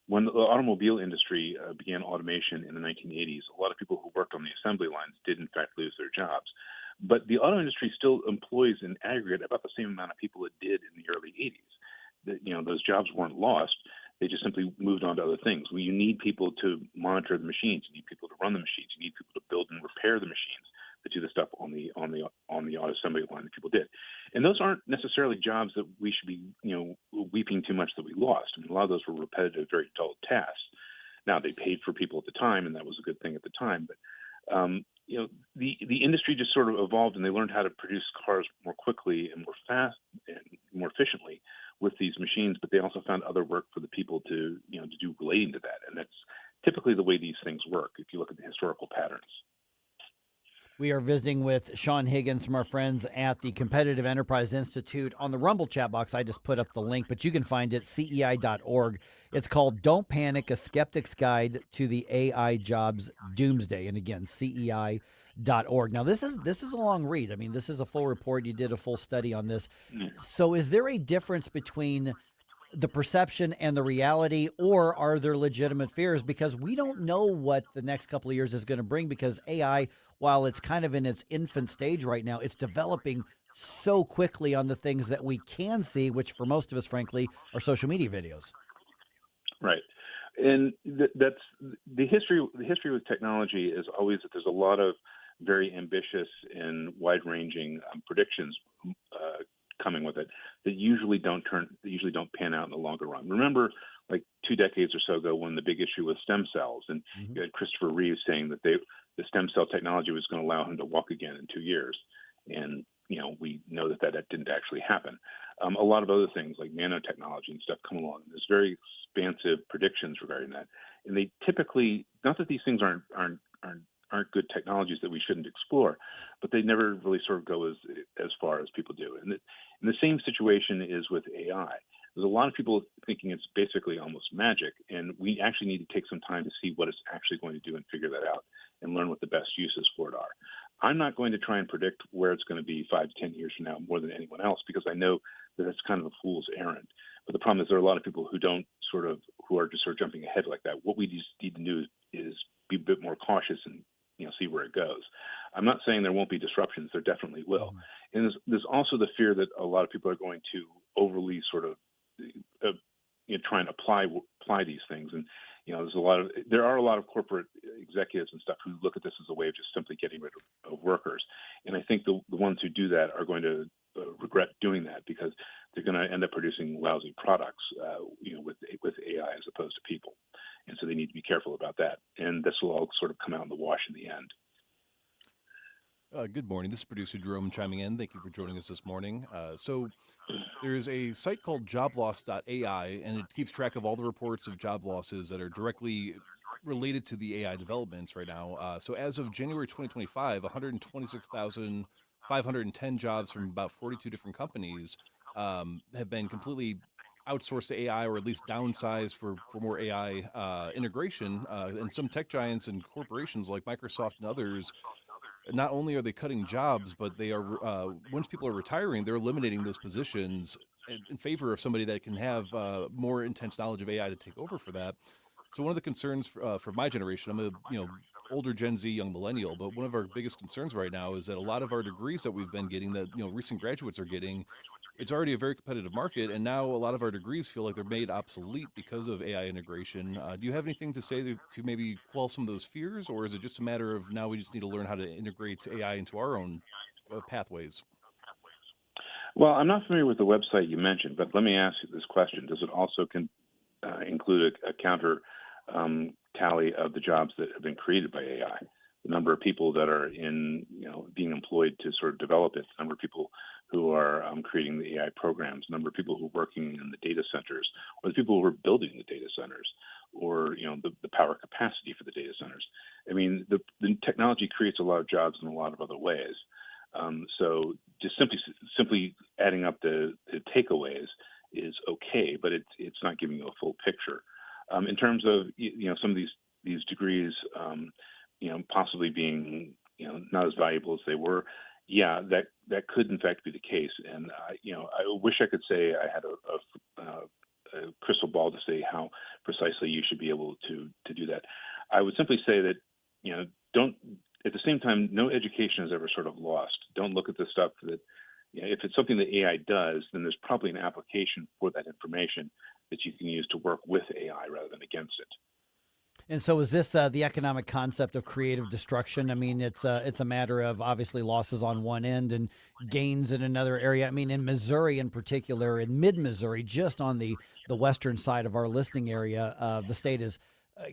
when the automobile industry began automation in the 1980s, a lot of people who worked on the assembly lines did in fact lose their jobs. But the auto industry still employs in aggregate about the same amount of people it did in the early 80s. Those jobs weren't lost. They just simply moved on to other things. You need people to monitor the machines. You need people to run the machines. You need people to build and repair the machines that do the stuff on the auto assembly line that people did. And those aren't necessarily jobs that we should be, weeping too much that we lost. I mean, a lot of those were repetitive, very dull tasks. Now, they paid for people at the time, and that was a good thing at the time. But the industry just sort of evolved, and they learned how to produce cars more quickly and more fast and more efficiently with these machines. But they also found other work for the people to do relating to that, and that's typically the way these things work if you look at the historical patterns. We are visiting with Sean Higgins from our friends at the Competitive Enterprise Institute. On the Rumble chat box, I just put up the link, but you can find it, CEI.org. It's called Don't Panic, A Skeptic's Guide to the AI Jobs Doomsday. And again, CEI.org. Now, this is a long read. I mean, this is a full report. You did a full study on this. So is there a difference between the perception and the reality, or are there legitimate fears? Because we don't know what the next couple of years is going to bring, because AI, while it's kind of in its infant stage right now, it's developing so quickly on the things that we can see, which for most of us, frankly, are social media videos. Right. And that's the history. The history with technology is always that there's a lot of very ambitious and wide-ranging predictions coming with it that usually don't pan out in the longer run. Remember, like 2 decades or so ago, when the big issue was stem cells, and you had Christopher Reeve saying that the stem cell technology was going to allow him to walk again in 2 years, and we know that didn't actually happen. A lot of other things like nanotechnology and stuff come along. There's very expansive predictions regarding that, and they typically, not that these things aren't good technologies that we shouldn't explore, but they never really sort of go as far as people do. And the same situation is with AI. There's a lot of people thinking it's basically almost magic, and we actually need to take some time to see what it's actually going to do and figure that out and learn what the best uses for it are. I'm not going to try and predict where it's going to be 5 to 10 years from now more than anyone else, because I know that it's kind of a fool's errand. But the problem is there are a lot of people who are just sort of jumping ahead like that. What we just need to do is be a bit more cautious and see where it goes. I'm not saying there won't be disruptions. There definitely will. And there's also the fear that a lot of people are going to overly sort of try and apply these things. And there are a lot of corporate executives and stuff who look at this as a way of just simply getting rid of workers. And I think the ones who do that are going to regret doing that, because they're going to end up producing lousy products, with AI as opposed to people. And so they need to be careful about that. And this will all sort of come out in the wash in the end. Good morning. This is producer Jerome chiming in. Thank you for joining us this morning. So there's a site called jobloss.ai, and it keeps track of all the reports of job losses that are directly related to the AI developments right now. So as of January 2025, 126,510 jobs from about 42 different companies have been completely outsourced to AI, or at least downsized for more AI integration. And some tech giants and corporations like Microsoft and others, not only are they cutting jobs, but they are once people are retiring, they're eliminating those positions in favor of somebody that can have more intense knowledge of AI to take over for that. So one of the concerns for my generation, I'm a older Gen Z, young millennial, but one of our biggest concerns right now is that a lot of our degrees that we've been getting, that recent graduates are getting, it's already a very competitive market, and now a lot of our degrees feel like they're made obsolete because of AI integration. Do you have anything to say to maybe quell some of those fears, or is it just a matter of now we just need to learn how to integrate AI into our own pathways? Well, I'm not familiar with the website you mentioned, but let me ask you this question. Does it also include a counter tally of the jobs that have been created by AI? The number of people that are being employed to sort of develop it, the number of people who are creating the AI programs, the number of people who are working in the data centers, or the people who are building the data centers, or the power capacity for the data centers. I mean, the technology creates a lot of jobs in a lot of other ways. So just simply adding up the takeaways is okay, but it's not giving you a full picture. In terms of some of these degrees, possibly being not as valuable as they were, yeah, that could in fact be the case. And I wish I could say I had a crystal ball to say how precisely you should be able to do that. I would simply say that don't. At the same time, no education is ever sort of lost. Don't look at the stuff that, if it's something that AI does, then there's probably an application for that information that you can use to work with AI rather than against it. And so is this the economic concept of creative destruction? I mean, it's a matter of obviously losses on one end and gains in another area. I mean, in Missouri in particular, in mid-Missouri, just on the western side of our listing area, the state is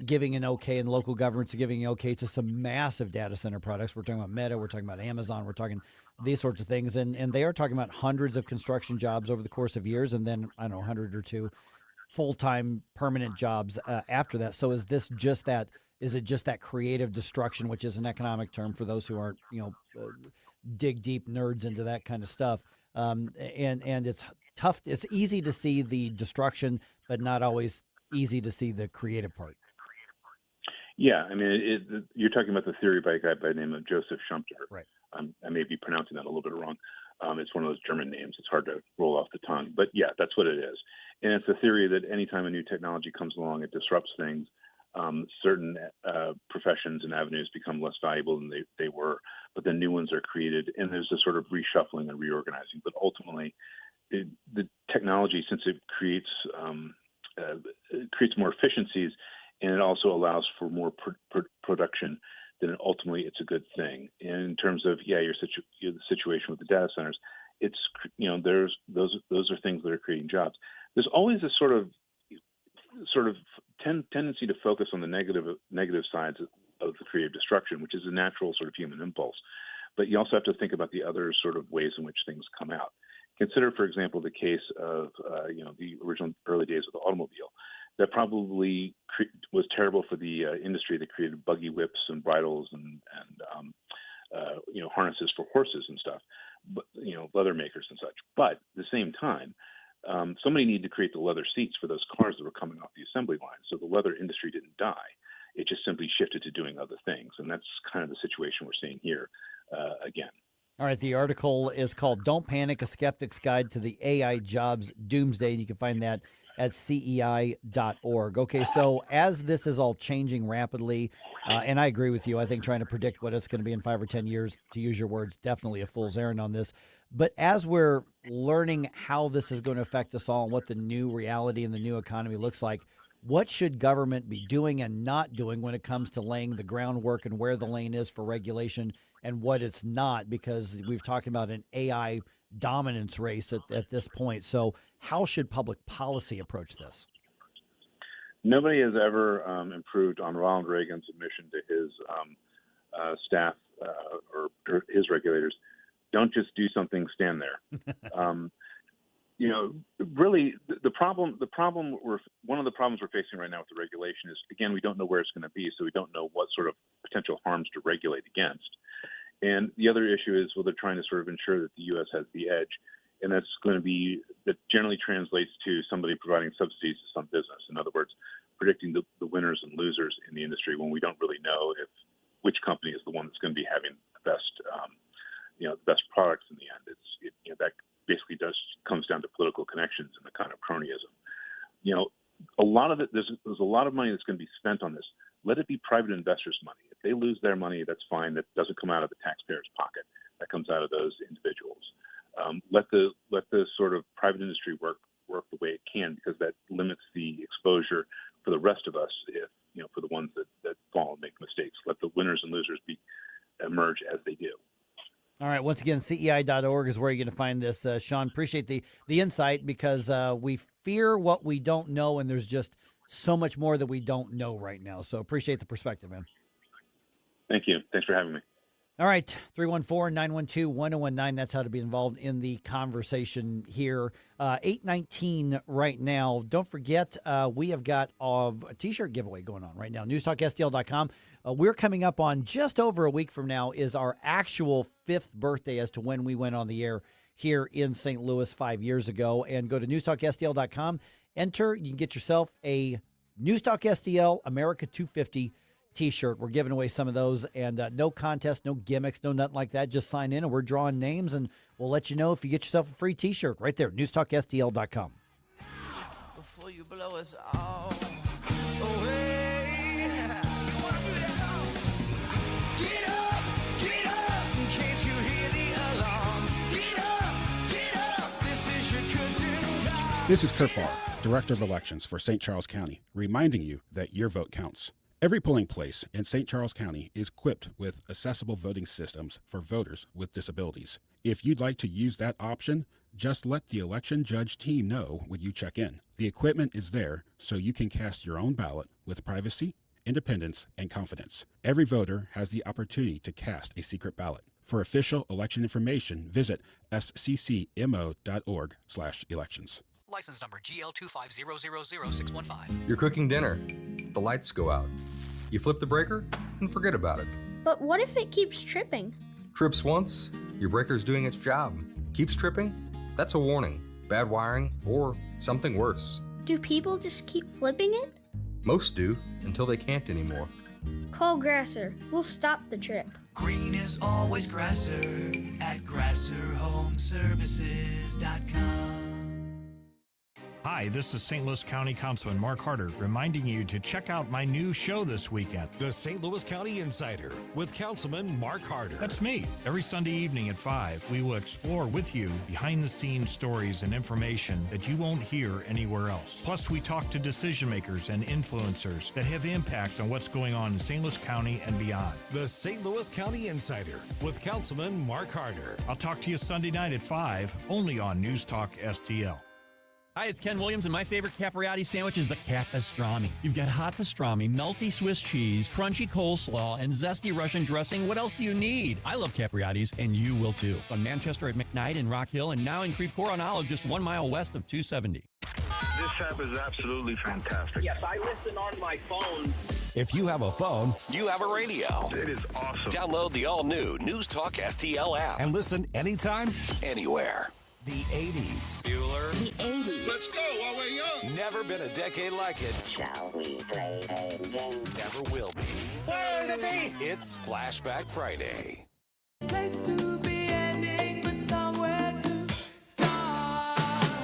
giving an okay, and local governments are giving an okay to some massive data center products. We're talking about Meta, we're talking about Amazon, we're talking these sorts of things. And they are talking about hundreds of construction jobs over the course of years, and then, I don't know, 100 or two full-time permanent jobs after that. So is it just that creative destruction, which is an economic term for those who aren't, dig deep nerds into that kind of stuff. And it's tough. It's easy to see the destruction, but not always easy to see the creative part. Yeah, I mean, you're talking about the theory by a guy by the name of Joseph Schumpeter. Right. I may be pronouncing that a little bit wrong. It's one of those German names. It's hard to roll off the tongue. But yeah, that's what it is. And it's a theory that anytime a new technology comes along, it disrupts things. Certain professions and avenues become less valuable than they were, but then new ones are created, and there's a sort of reshuffling and reorganizing. But ultimately, the technology, since it creates more efficiencies, and it also allows for more production, then ultimately it's a good thing. And in terms of your situation with the data centers, it's there's those are things that are creating jobs. There's always a sort of tendency to focus on the negative sides of the creative destruction, which is a natural sort of human impulse. But you also have to think about the other sort of ways in which things come out. Consider, for example, the case of the original early days of the automobile. That probably was terrible for the industry that created buggy whips and bridles and harnesses for horses and stuff, but leather makers and such. But at the same time, somebody needed to create the leather seats for those cars that were coming off the assembly line. So the leather industry didn't die. It just simply shifted to doing other things. And that's kind of the situation we're seeing here again. All right, the article is called "Don't Panic: A Skeptic's Guide to the AI Jobs Doomsday." You can find that at CEI.org. Okay, so as this is all changing rapidly, and I agree with you, I think trying to predict what it's going to be in 5 or 10 years, to use your words, definitely a fool's errand on this. But as we're learning how this is going to affect us all and what the new reality and the new economy looks like, what should government be doing and not doing when it comes to laying the groundwork and where the lane is for regulation and what it's not? Because we've talked about an AI dominance race at this point. So how should public policy approach this? Nobody has ever improved on Ronald Reagan's admission to his staff or his regulators. Don't just do something, stand there. Really, one of the problems we're facing right now with the regulation is, again, we don't know where it's going to be, so we don't know what sort of potential harms to regulate against. And the other issue is, well, they're trying to sort of ensure that the U.S. has the edge, and that generally translates to somebody providing subsidies to some business. In other words, predicting the winners and losers in the industry when we don't really know which company is the one that's going to be having the best, the best products in the end. That basically comes down to political connections and the kind of cronyism. A lot of it, there's a lot of money that's going to be spent on this. Let it be private investors' money. If they lose their money, that's fine. That doesn't come out of the taxpayer's pocket. That comes out of those individuals. Let the sort of private industry work the way it can, because that limits the exposure for the rest of us. For the ones that fall and make mistakes, let the winners and losers emerge as they do. All right. Once again, CEI.org is where you're going to find this. Sean, appreciate the insight, because we fear what we don't know, and there's just so much more that we don't know right now. So appreciate the perspective, man. Thank you. Thanks for having me. All right, 314-912-1019. That's how to be involved in the conversation here. 8:19 right now. Don't forget, we have got a T-shirt giveaway going on right now. NewsTalkSTL.com. We're coming up on just over a week from now is our actual 5th birthday as to when we went on the air here in St. Louis 5 years ago. And go to NewsTalkSTL.com. Enter. You can get yourself a NewsTalkSTL America 250 T-shirt. We're giving away some of those, and no contest, no gimmicks, no nothing like that. Just sign in, and we're drawing names, and we'll let you know if you get yourself a free T-shirt right there. NewsTalkSTL.com. Before you blow us all away. Get up, can't you hear the alarm? Get up, this is your cousin Rob. This is Kurt Barr, Director of Elections for St. Charles County, reminding you that your vote counts. Every polling place in St. Charles County is equipped with accessible voting systems for voters with disabilities. If you'd like to use that option, just let the election judge team know when you check in. The equipment is there so you can cast your own ballot with privacy, independence, and confidence. Every voter has the opportunity to cast a secret ballot. For official election information, visit sccmo.org/elections. License number GL250000615. You're cooking dinner. The lights go out. You flip the breaker and forget about it. But what if it keeps tripping? Trips once, your breaker's doing its job. Keeps tripping? That's a warning. Bad wiring or something worse. Do people just keep flipping it? Most do until they can't anymore. Call Grasser. We'll stop the trip. Green is always Grasser at GrasserHomeservices.com. Hi, this is St. Louis County Councilman Mark Harder reminding you to check out my new show this weekend. The St. Louis County Insider with Councilman Mark Harder. That's me. Every Sunday evening at 5, we will explore with you behind-the-scenes stories and information that you won't hear anywhere else. Plus, we talk to decision makers and influencers that have impact on what's going on in St. Louis County and beyond. The St. Louis County Insider with Councilman Mark Harder. I'll talk to you Sunday night at 5, only on News Talk STL. Hi, it's Ken Williams, and my favorite Capriati sandwich is the Capistrami. You've got hot pastrami, melty Swiss cheese, crunchy coleslaw, and zesty Russian dressing. What else do you need? I love Capriati's, and you will too. On Manchester at McKnight and Rock Hill, and now in Creve Coeur on Olive, just 1 mile west of 270. This app is absolutely fantastic. Yes, I listen on my phone. If you have a phone, you have a radio. It is awesome. Download the all-new News Talk STL app and listen anytime, anywhere. The 80s. Bueller. The 80s. Let's go while we're young. Never been a decade like it. Shall we play a game? Never will be. Where the beat? It's Flashback Friday. Place to be ending, but somewhere to start.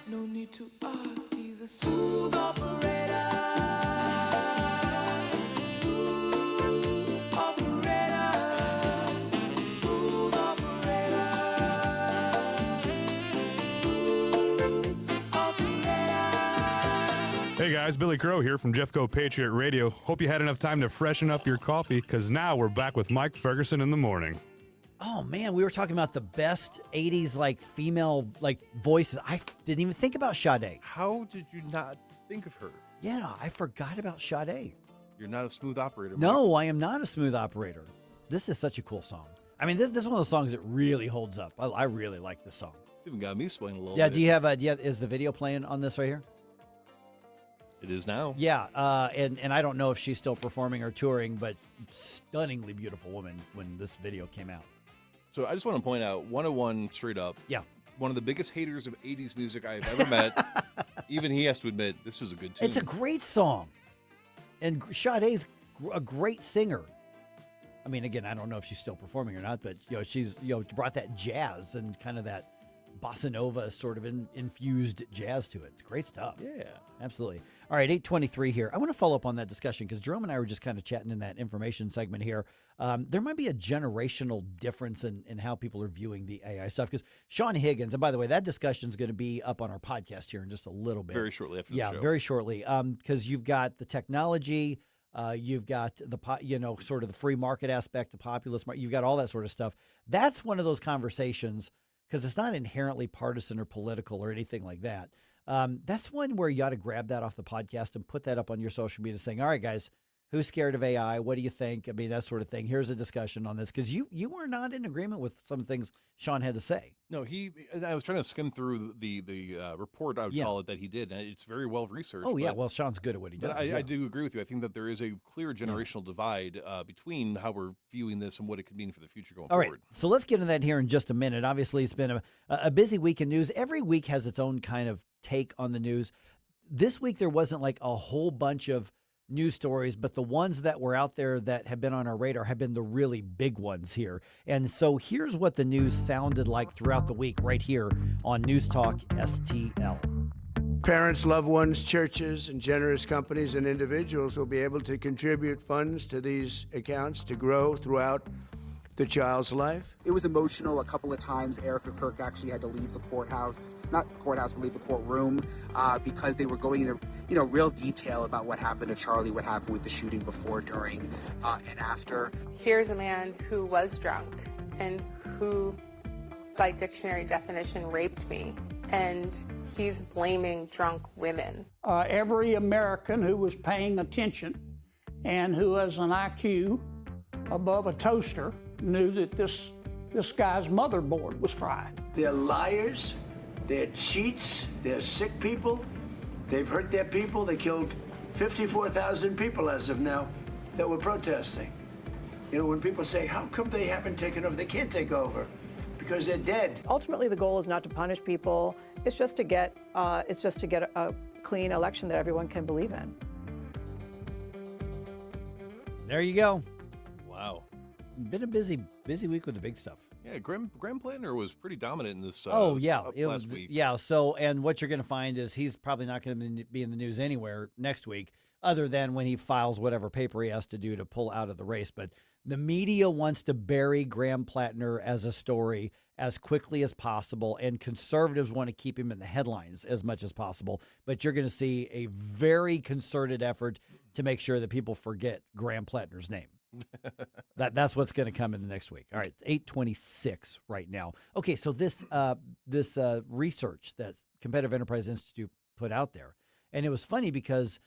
No need to ask, he's a Hey guys, Billy Crow here from Jeffco Patriot Radio. Hope you had enough time to freshen up your coffee, because now we're back with Mike Ferguson in the morning. Oh man, we were talking about the best 80s like female like voices. I didn't even think about Sade. How did you not think of her? Yeah, I forgot about Sade. You're not a smooth operator, Mike. No, I am not a smooth operator. This is such a cool song. I mean, this is one of those songs that really holds up. I really like this song. It's even got me swaying a little Yeah, bit. do you have is the video playing on this right here? It is now. Yeah, and I don't know if she's still performing or touring, but stunningly beautiful woman when this video came out. So I just want to point out 101 straight up. Yeah. One of the biggest haters of 80s music I've ever met. Even he has to admit this is a good tune. It's a great song. And Sade's a great singer. I mean, again, I don't know if she's still performing or not, but she's brought that jazz and kind of that bossa nova sort of infused jazz to it. It's great stuff. Yeah. Absolutely. All right, 8:23 here. I want to follow up on that discussion because Jerome and I were just kind of chatting in that information segment here. There might be a generational difference in how people are viewing the AI stuff because Sean Higgins, and by the way, that discussion is going to be up on our podcast here in just a little bit. Very shortly after the show. Yeah, very shortly. Because you've got the technology, you've got the sort of the free market aspect, the populist market, you've got all that sort of stuff. That's one of those conversations because it's not inherently partisan or political or anything like that. That's one where you ought to grab that off the podcast and put that up on your social media saying, all right, guys, who's scared of AI? What do you think? I mean, that sort of thing. Here's a discussion on this because you were not in agreement with some things Sean had to say. No, I was trying to skim through the report, I would call it, that he did, and it's very well researched. Oh, yeah. Well, Sean's good at what he does. But I do agree with you. I think that there is a clear generational divide between how we're viewing this and what it could mean for the future going forward. All right. So let's get into that here in just a minute. Obviously, it's been a busy week in news. Every week has its own kind of take on the news. This week, there wasn't like a whole bunch of news stories, but the ones that were out there that have been on our radar have been the really big ones here. And so here's what the news sounded like throughout the week right here on News Talk STL. Parents, loved ones, churches, and generous companies and individuals will be able to contribute funds to these accounts to grow throughout the child's life. It was emotional a couple of times. Erica Kirk actually had to leave the courthouse, not the courthouse, but leave the courtroom because they were going into real detail about what happened to Charlie, what happened with the shooting before, during, and after. Here's a man who was drunk and who, by dictionary definition, raped me. And he's blaming drunk women. Every American who was paying attention and who has an IQ above a toaster knew that this guy's motherboard was fried. They're liars, they're cheats, they're sick people. They've hurt their people. They killed 54,000 people as of now that were protesting. When people say, how come they haven't taken over? They can't take over because they're dead. Ultimately, the goal is not to punish people. It's just to get a clean election that everyone can believe in. There you go. Wow. Been a busy week with the big stuff. Yeah, Graham Plantner was pretty dominant in this. Last week. Yeah. So, and what you're going to find is he's probably not going to be in the news anywhere next week, other than when he files whatever paper he has to do to pull out of the race. But the media wants to bury Graham Plantner as a story as quickly as possible, and conservatives want to keep him in the headlines as much as possible. But you're going to see a very concerted effort to make sure that people forget Graham Plantner's name. That's what's going to come in the next week. All right, it's 8:26 right now. Okay, so this research that Competitive Enterprise Institute put out there, and it was funny because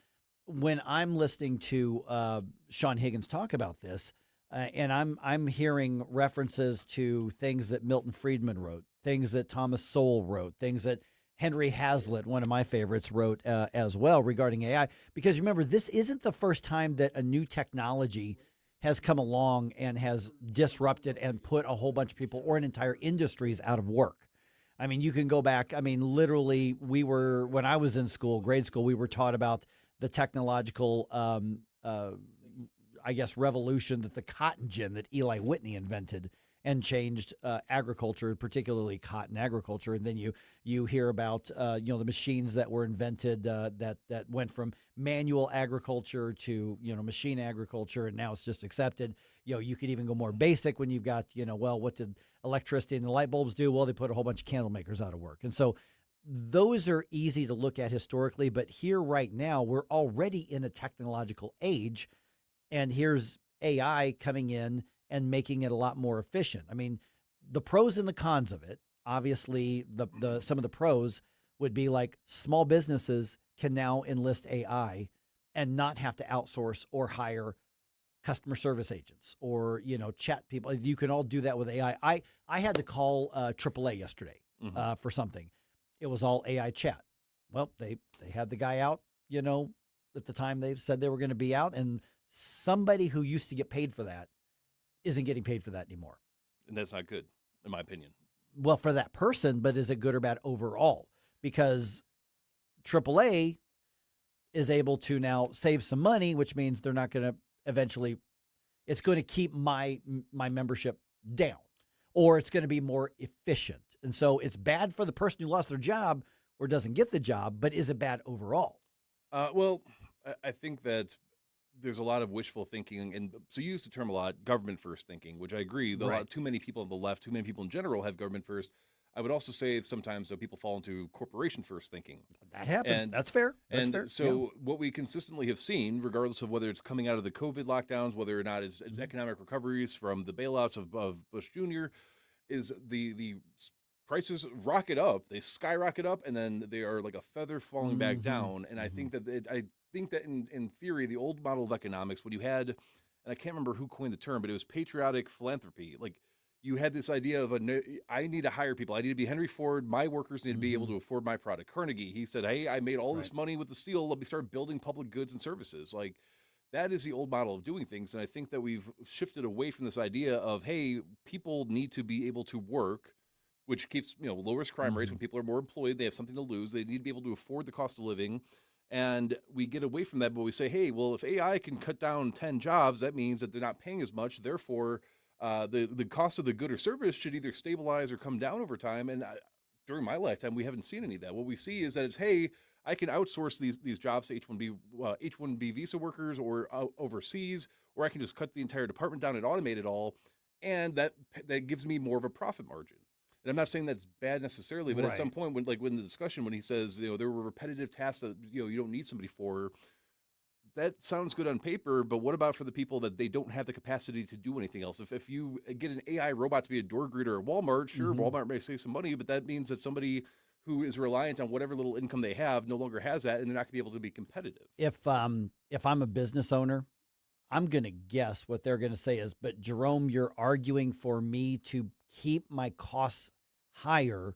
when I'm listening to Sean Higgins talk about this, and I'm hearing references to things that Milton Friedman wrote, things that Thomas Sowell wrote, things that Henry Hazlitt, one of my favorites, wrote as well regarding AI. Because remember, this isn't the first time that a new technology has come along and has disrupted and put a whole bunch of people or an entire industries out of work. I mean, you can go back. I mean, literally, when I was in school, grade school, we were taught about the technological, revolution that the cotton gin that Eli Whitney invented and changed agriculture, particularly cotton agriculture. And then you hear about the machines that were invented that went from manual agriculture to machine agriculture, and now it's just accepted. You could even go more basic when you've got what did electricity and the light bulbs do? Well, they put a whole bunch of candle makers out of work. And so those are easy to look at historically, but here right now, we're already in a technological age, and here's AI coming in and making it a lot more efficient. I mean, the pros and the cons of it, obviously, the some of the pros would be like small businesses can now enlist AI and not have to outsource or hire customer service agents or, chat people. You can all do that with AI. I had to call AAA yesterday for something. It was all AI chat. Well, they had the guy out, at the time they said they were going to be out, and somebody who used to get paid for that isn't getting paid for that anymore. And that's not good, in my opinion. Well, for that person, but is it good or bad overall? Because AAA is able to now save some money, which means they're not going to eventually, it's going to keep my membership down, or it's going to be more efficient. And so it's bad for the person who lost their job or doesn't get the job, but is it bad overall? Well, I think that there's a lot of wishful thinking, and so you use the term a lot, government first thinking, which I agree. Too many people on the left, too many people in general have government first. I would also say sometimes people fall into corporation first thinking. That happens. And that's fair. That's fair. So what we consistently have seen, regardless of whether it's coming out of the COVID lockdowns, whether or not it's economic recoveries from the bailouts of Bush Jr., is the prices rocket up, they skyrocket up, and then they are like a feather falling back down. And I think that in theory, the old model of economics, when you had, and I can't remember who coined the term, but it was patriotic philanthropy. Like you had this idea of I need to hire people. I need to be Henry Ford. My workers need to be able to afford my product. Carnegie, he said, hey, I made all this money with the steel. Let me start building public goods and services. Like that is the old model of doing things. And I think that we've shifted away from this idea of, hey, people need to be able to work, which keeps, lowers crime rates. When people are more employed, they have something to lose. They need to be able to afford the cost of living. And we get away from that, but we say, hey, well, if AI can cut down 10 jobs, that means that they're not paying as much. Therefore, the cost of the good or service should either stabilize or come down over time. And during my lifetime, we haven't seen any of that. What we see is that it's, hey, I can outsource these jobs to H-1B visa workers or overseas, or I can just cut the entire department down and automate it all. And that gives me more of a profit margin. And I'm not saying that's bad necessarily, but at some point when the discussion, when he says, there were repetitive tasks that, you don't need somebody for, that sounds good on paper, but what about for the people that they don't have the capacity to do anything else? If you get an AI robot to be a door greeter at Walmart, sure, Walmart may save some money, but that means that somebody who is reliant on whatever little income they have no longer has that, and they're not going to be able to be competitive. If I'm a business owner, I'm going to guess what they're going to say is, but Jerome, you're arguing for me to keep my costs higher,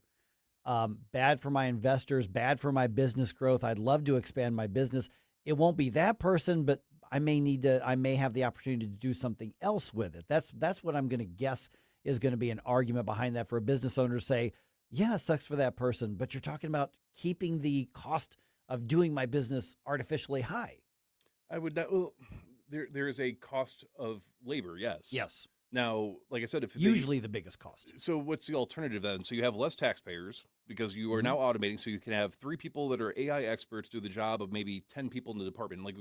bad for my investors, bad for my business growth. I'd love to expand my business. It won't be that person, but I may have the opportunity to do something else with it. That's what I'm going to guess is going to be an argument behind that for a business owner to say, yeah, it sucks for that person, but you're talking about keeping the cost of doing my business artificially high. I would not. Well, there is a cost of labor. Yes. Yes. Now, like I said, if usually the biggest cost. So what's the alternative then? So you have less taxpayers because you are now automating. So you can have 3 people that are AI experts do the job of maybe 10 people in the department. Like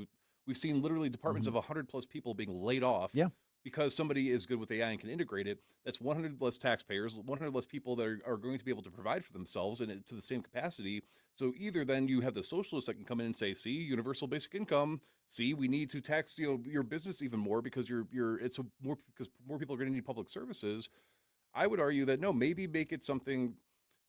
we've seen literally departments of 100 plus people being laid off. Yeah. Because somebody is good with AI and can integrate it. That's 100 less taxpayers, 100 less people that are going to be able to provide for themselves and to the same capacity. So either then you have the socialists that can come in and say, see, universal basic income. See, we need to tax your business even more because because more people are going to need public services. I would argue that no, maybe make it something.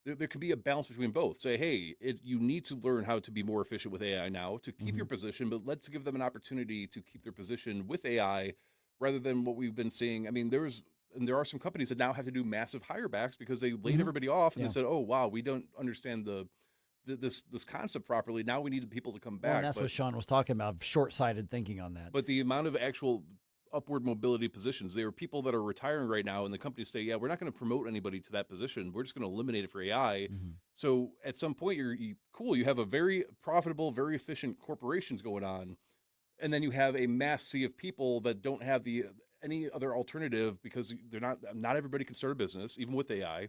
There could be a balance between both. Say, hey, you need to learn how to be more efficient with AI now to keep your position, but let's give them an opportunity to keep their position with AI. Rather than what we've been seeing. I mean, there are some companies that now have to do massive hirebacks because they laid everybody off and they said, "Oh, wow, we don't understand this concept properly. Now we need the people to come back." Well, and that's what Sean was talking about, short-sighted thinking on that. But the amount of actual upward mobility positions, there are people that are retiring right now, and the companies say, "Yeah, we're not going to promote anybody to that position. We're just going to eliminate it for AI." So at some point, you have a very profitable, very efficient corporations going on. And then you have a mass sea of people that don't have any other alternative because not everybody can start a business, even with AI.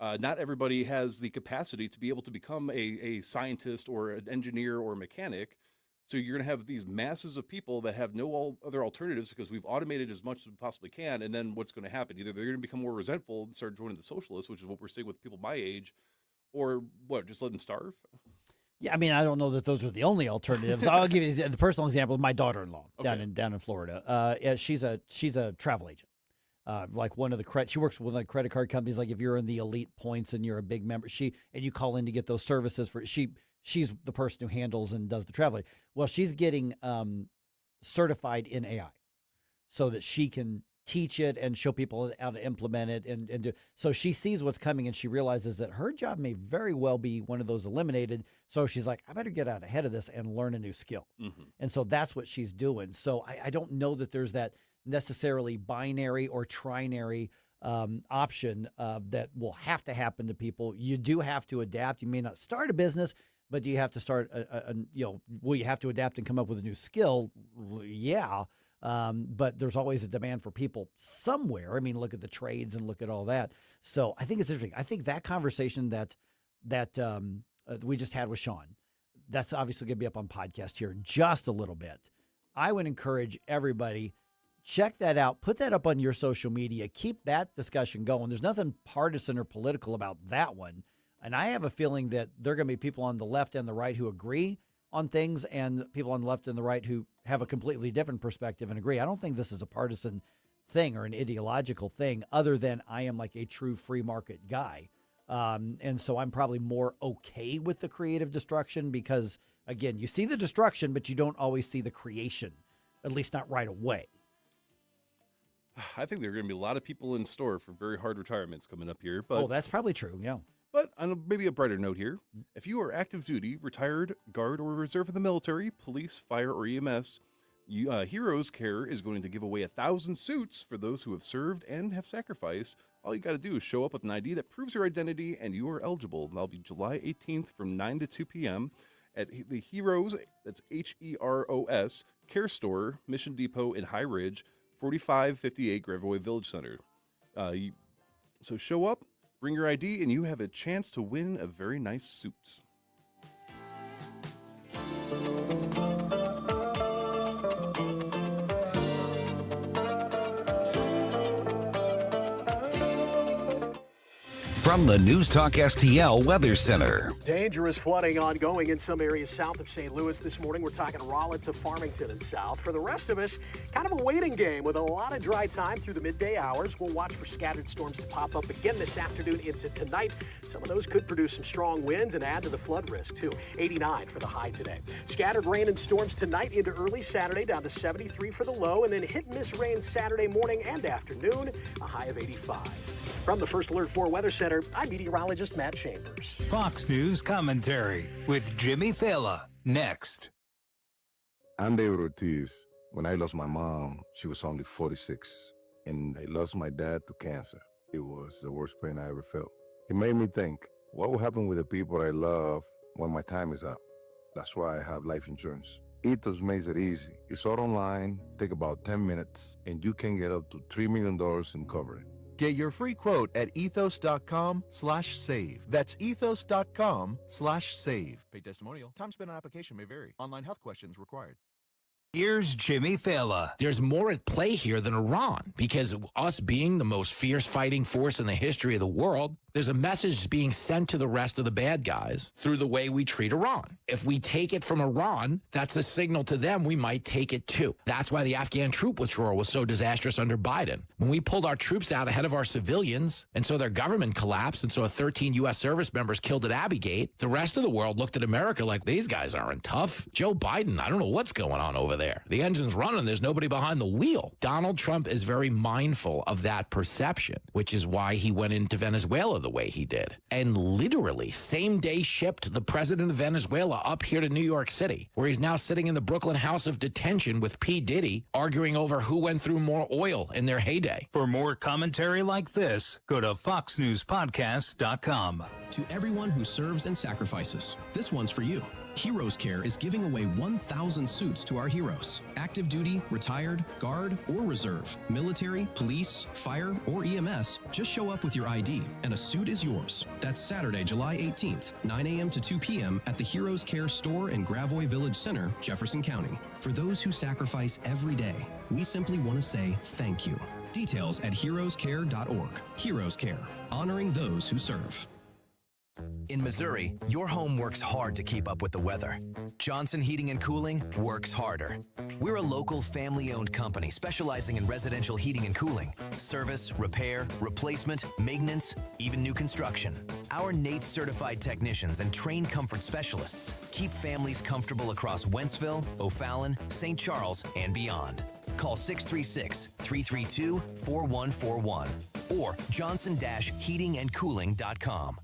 Not everybody has the capacity to be able to become a scientist or an engineer or a mechanic. So you're going to have these masses of people that have no other alternatives because we've automated as much as we possibly can. And then what's going to happen? Either they're going to become more resentful and start joining the socialists, which is what we're seeing with people my age, Or what? Just let them starve? Yeah, I mean, I don't know that those are the only alternatives. I'll give you the personal example of my daughter-in-law down in Florida. Yeah, she's a travel agent. Like one of the she works with like credit card companies. Like if you're in the elite points and you're a big member, and you call in to get those services for she's the person who handles and does the traveling. Well, she's getting certified in AI so that she can teach it and show people how to implement it and do. So she sees what's coming and she realizes that her job may very well be one of those eliminated. So she's like, I better get out ahead of this and learn a new skill. Mm-hmm. And so that's what she's doing. So I don't know that there's that necessarily binary or trinary option that will have to happen to people. You do have to adapt. You may not start a business, but do you have to start will you have to adapt and come up with a new skill? Yeah. But there's always a demand for people somewhere. I mean, look at the trades and look at all that. So I think it's interesting. I think that conversation that we just had with Sean, that's obviously going to be up on podcast here in just a little bit. I would encourage everybody, check that out. Put that up on your social media. Keep that discussion going. There's nothing partisan or political about that one. And I have a feeling that there are going to be people on the left and the right who agree on things and people on the left and the right who have a completely different perspective and agree. I don't think this is a partisan thing or an ideological thing other than I am like a true free market guy. And so I'm probably more okay with the creative destruction because, again, you see the destruction, but you don't always see the creation, at least not right away. I think there are going to be a lot of people in store for very hard retirements coming up here. But that's probably true, yeah. But on maybe a brighter note here, if you are active duty, retired, guard, or reserve of the military, police, fire, or EMS, Heroes Care is going to give away 1,000 suits for those who have served and have sacrificed. All you got to do is show up with an ID that proves your identity and you are eligible. And that'll be July 18th from 9 to 2 p.m. at the Heroes, that's Heros, Care Store, Mission Depot in High Ridge, 4558 Gravois Village Center. So show up. Bring your ID, and you have a chance to win a very nice suit. From the News Talk STL Weather Center. Dangerous flooding ongoing in some areas south of St. Louis this morning. We're talking Rolla to Farmington and south. For the rest of us, kind of a waiting game with a lot of dry time through the midday hours. We'll watch for scattered storms to pop up again this afternoon into tonight. Some of those could produce some strong winds and add to the flood risk, too. 89 for the high today. Scattered rain and storms tonight into early Saturday, down to 73 for the low, and then hit-and-miss rain Saturday morning and afternoon, a high of 85. From the First Alert 4 Weather Center, I'm meteorologist Matt Chambers. Fox News commentary with Jimmy Fallon next. I'm David Ortiz. When I lost my mom, she was only 46, and I lost my dad to cancer. It was the worst pain I ever felt. It made me think, what will happen with the people I love when my time is up? That's why I have life insurance. Ethos makes it easy. It's all online, take about 10 minutes, and you can get up to $3 million in coverage. Get your free quote at ethos.com/save. That's ethos.com/save. Paid testimonial. Time spent on application may vary. Online health questions required. Here's Jimmy Fallon. There's more at play here than Iran, because of us being the most fierce fighting force in the history of the world, there's a message being sent to the rest of the bad guys through the way we treat Iran. If we take it from Iran, that's a signal to them we might take it too. That's why the Afghan troop withdrawal was so disastrous under Biden. When we pulled our troops out ahead of our civilians, and so their government collapsed, and so 13 U.S. service members killed at Abbey Gate, the rest of the world looked at America like, these guys aren't tough. Joe Biden, I don't know what's going on over there. The engine's running, there's nobody behind the wheel. Donald Trump is very mindful of that perception, which is why he went into Venezuela the way he did. And literally, same day shipped the president of Venezuela up here to New York City, where he's now sitting in the Brooklyn House of Detention with P. Diddy, arguing over who went through more oil in their heyday. For more commentary like this, go to foxnewspodcast.com. To everyone who serves and sacrifices, this one's for you. Heroes Care is giving away 1,000 suits to our heroes. Active duty, retired, guard, or reserve, military, police, fire, or EMS, just show up with your ID and a suit is yours. That's Saturday, July 18th, 9 a.m. to 2 p.m. at the Heroes Care store in Gravois Village Center, Jefferson County. For those who sacrifice every day, we simply want to say thank you. Details at heroescare.org. Heroes Care, honoring those who serve. In Missouri, your home works hard to keep up with the weather. Johnson Heating and Cooling works harder. We're a local family-owned company specializing in residential heating and cooling, service, repair, replacement, maintenance, even new construction. Our NATE certified technicians and trained comfort specialists keep families comfortable across Wentzville, O'Fallon, St. Charles, and beyond. Call 636-332-4141 or johnson-heatingandcooling.com.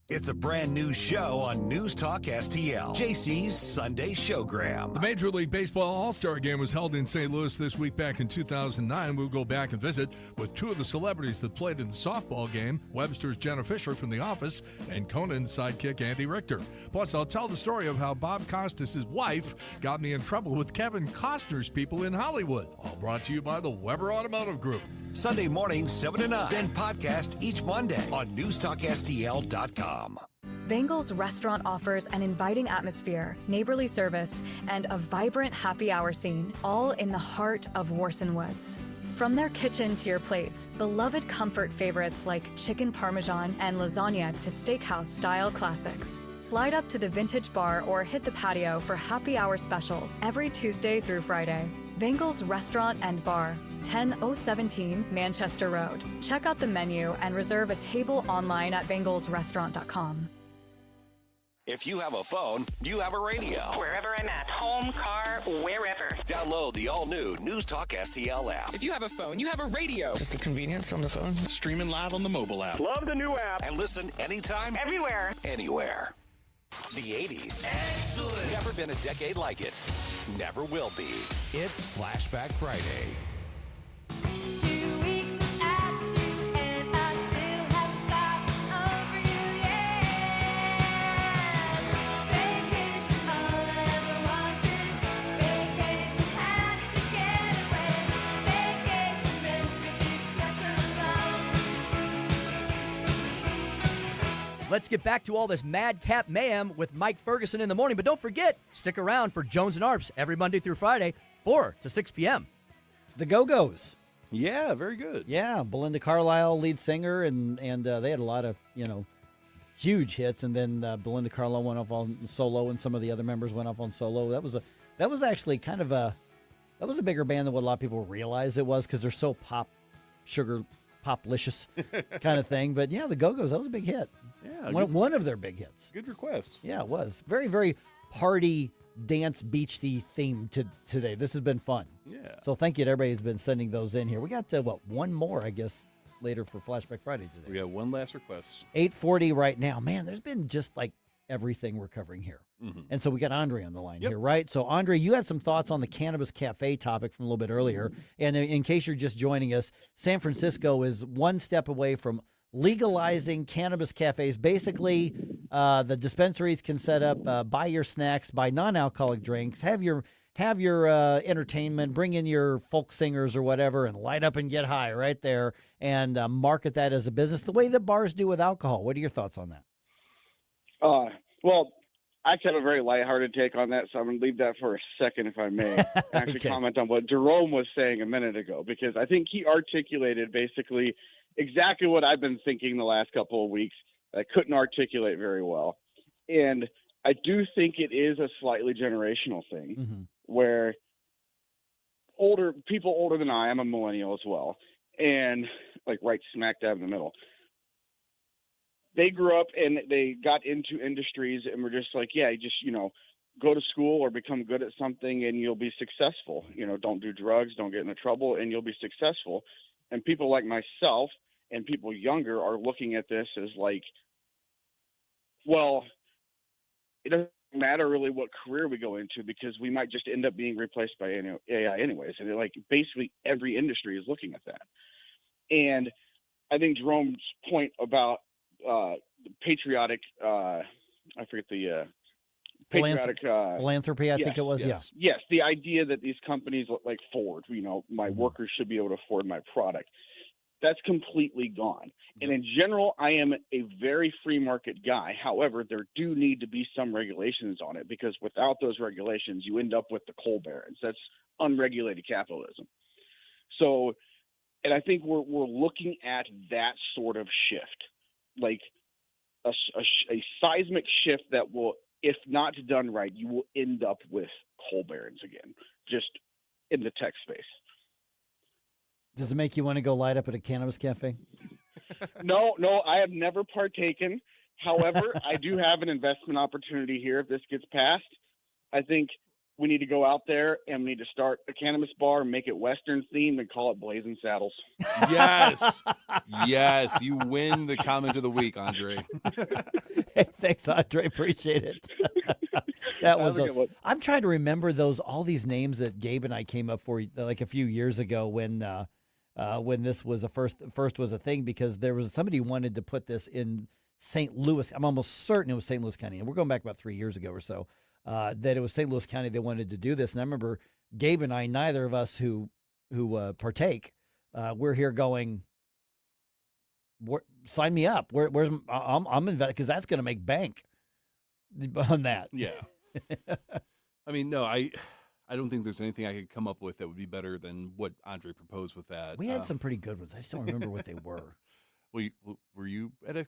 It's a brand new show on News Talk STL, JC's Sunday Showgram. The Major League Baseball All-Star Game was held in St. Louis this week back in 2009. We'll go back and visit with two of the celebrities that played in the softball game, Webster's Jenna Fisher from The Office and Conan's sidekick Andy Richter. Plus, I'll tell the story of how Bob Costas' wife got me in trouble with Kevin Costner's people in Hollywood. All brought to you by the Weber Automotive Group. Sunday morning, 7 to 9. Then podcast each Monday on NewsTalkSTL.com. Bengal's restaurant offers an inviting atmosphere, neighborly service, and a vibrant happy hour scene, all in the heart of Warson Woods. From their kitchen to your plates, beloved comfort favorites like chicken parmesan and lasagna to steakhouse-style classics. Slide up to the vintage bar or hit the patio for happy hour specials every Tuesday through Friday. Bengal's Restaurant and Bar, 10017 Manchester Road. Check out the menu and reserve a table online at bengalsrestaurant.com. If you have a phone, you have a radio. Wherever I'm at, home, car, wherever. Download the all-new News Talk STL app. If you have a phone, you have a radio. Just the convenience on the phone. Streaming live on the mobile app. Love the new app. And listen anytime. Everywhere. Anywhere. The 80s. Excellent. Never been a decade like it. Never will be. It's Flashback Friday. Let's get back to all this madcap mayhem with Mike Ferguson in the morning. But don't forget, stick around for Jones and Arps every Monday through Friday, 4 to 6 p.m. The Go-Go's. Yeah, very good. Yeah, Belinda Carlisle, lead singer, and they had a lot of, huge hits. And then Belinda Carlisle went off on solo, and some of the other members went off on solo. That was actually kind of a bigger band than what a lot of people realize it was, because they're so poplicious kind of thing. But yeah, the Go-Go's, that was a big hit. Yeah, one of their big hits. Good request. Yeah, it was very, very party, dance, beachy theme today. This has been fun. Yeah. So thank you to everybody who's been sending those in here. We got one more, I guess, later for Flashback Friday today. We got one last request. 8:40 right now. Man, there's been just like everything we're covering here. Mm-hmm. And so we got Andre on the line here, right? So Andre, you had some thoughts on the Cannabis Cafe topic from a little bit earlier. And in case you're just joining us, San Francisco is one step away from legalizing cannabis cafes. Basically, the dispensaries can set up, buy your snacks, buy non-alcoholic drinks, have your entertainment, bring in your folk singers or whatever, and light up and get high right there, and market that as a business the way that bars do with alcohol. What are your thoughts on that? Well, I have a very lighthearted take on that, so I'm going to leave that for a second, if I may. Actually comment on what Jerome was saying a minute ago, because I think he articulated basically exactly what I've been thinking the last couple of weeks. I couldn't articulate very well. And I do think it is a slightly generational thing, where people older than I'm a millennial as well, and like right smack dab in the middle. They grew up and they got into industries and were just like, yeah, you just, go to school or become good at something and you'll be successful. Don't do drugs, don't get into trouble, and you'll be successful. And people like myself and people younger are looking at this as like, well, it doesn't matter really what career we go into, because we might just end up being replaced by AI anyways. And like basically every industry is looking at that. And I think Jerome's point about the patriotic, I forget the patriotic philanthropy. I think it was. Yes, the idea that these companies like Ford, my workers should be able to afford my product. That's completely gone. And in general, I am a very free market guy. However, there do need to be some regulations on it, because without those regulations, you end up with the coal barons. That's unregulated capitalism. So, and I think we're looking at that sort of shift. Like a seismic shift that will, if not done right, you will end up with coal barons again, just in the tech space. Does it make you want to go light up at a cannabis cafe? No, I have never partaken. However, I do have an investment opportunity here if this gets passed. I think we need to go out there and we need to start a cannabis bar and make it Western themed and call it Blazing Saddles. Yes. Yes. You win the comment of the week, Andre. Hey, thanks, Andre. Appreciate it. That was Have a good one. I'm trying to remember all these names that Gabe and I came up for like a few years ago when this was first was a thing, because there was somebody who wanted to put this in St. Louis. I'm almost certain it was St. Louis County. And we're going back about 3 years ago or so. That it was St. Louis County they wanted to do this. And I remember Gabe and I, neither of us who partake, we're here going, sign me up. I'm invested, because that's going to make bank on that. Yeah. I mean, no, I don't think there's anything I could come up with that would be better than what Andre proposed with that. We had some pretty good ones. I just don't remember what they were. Were you at a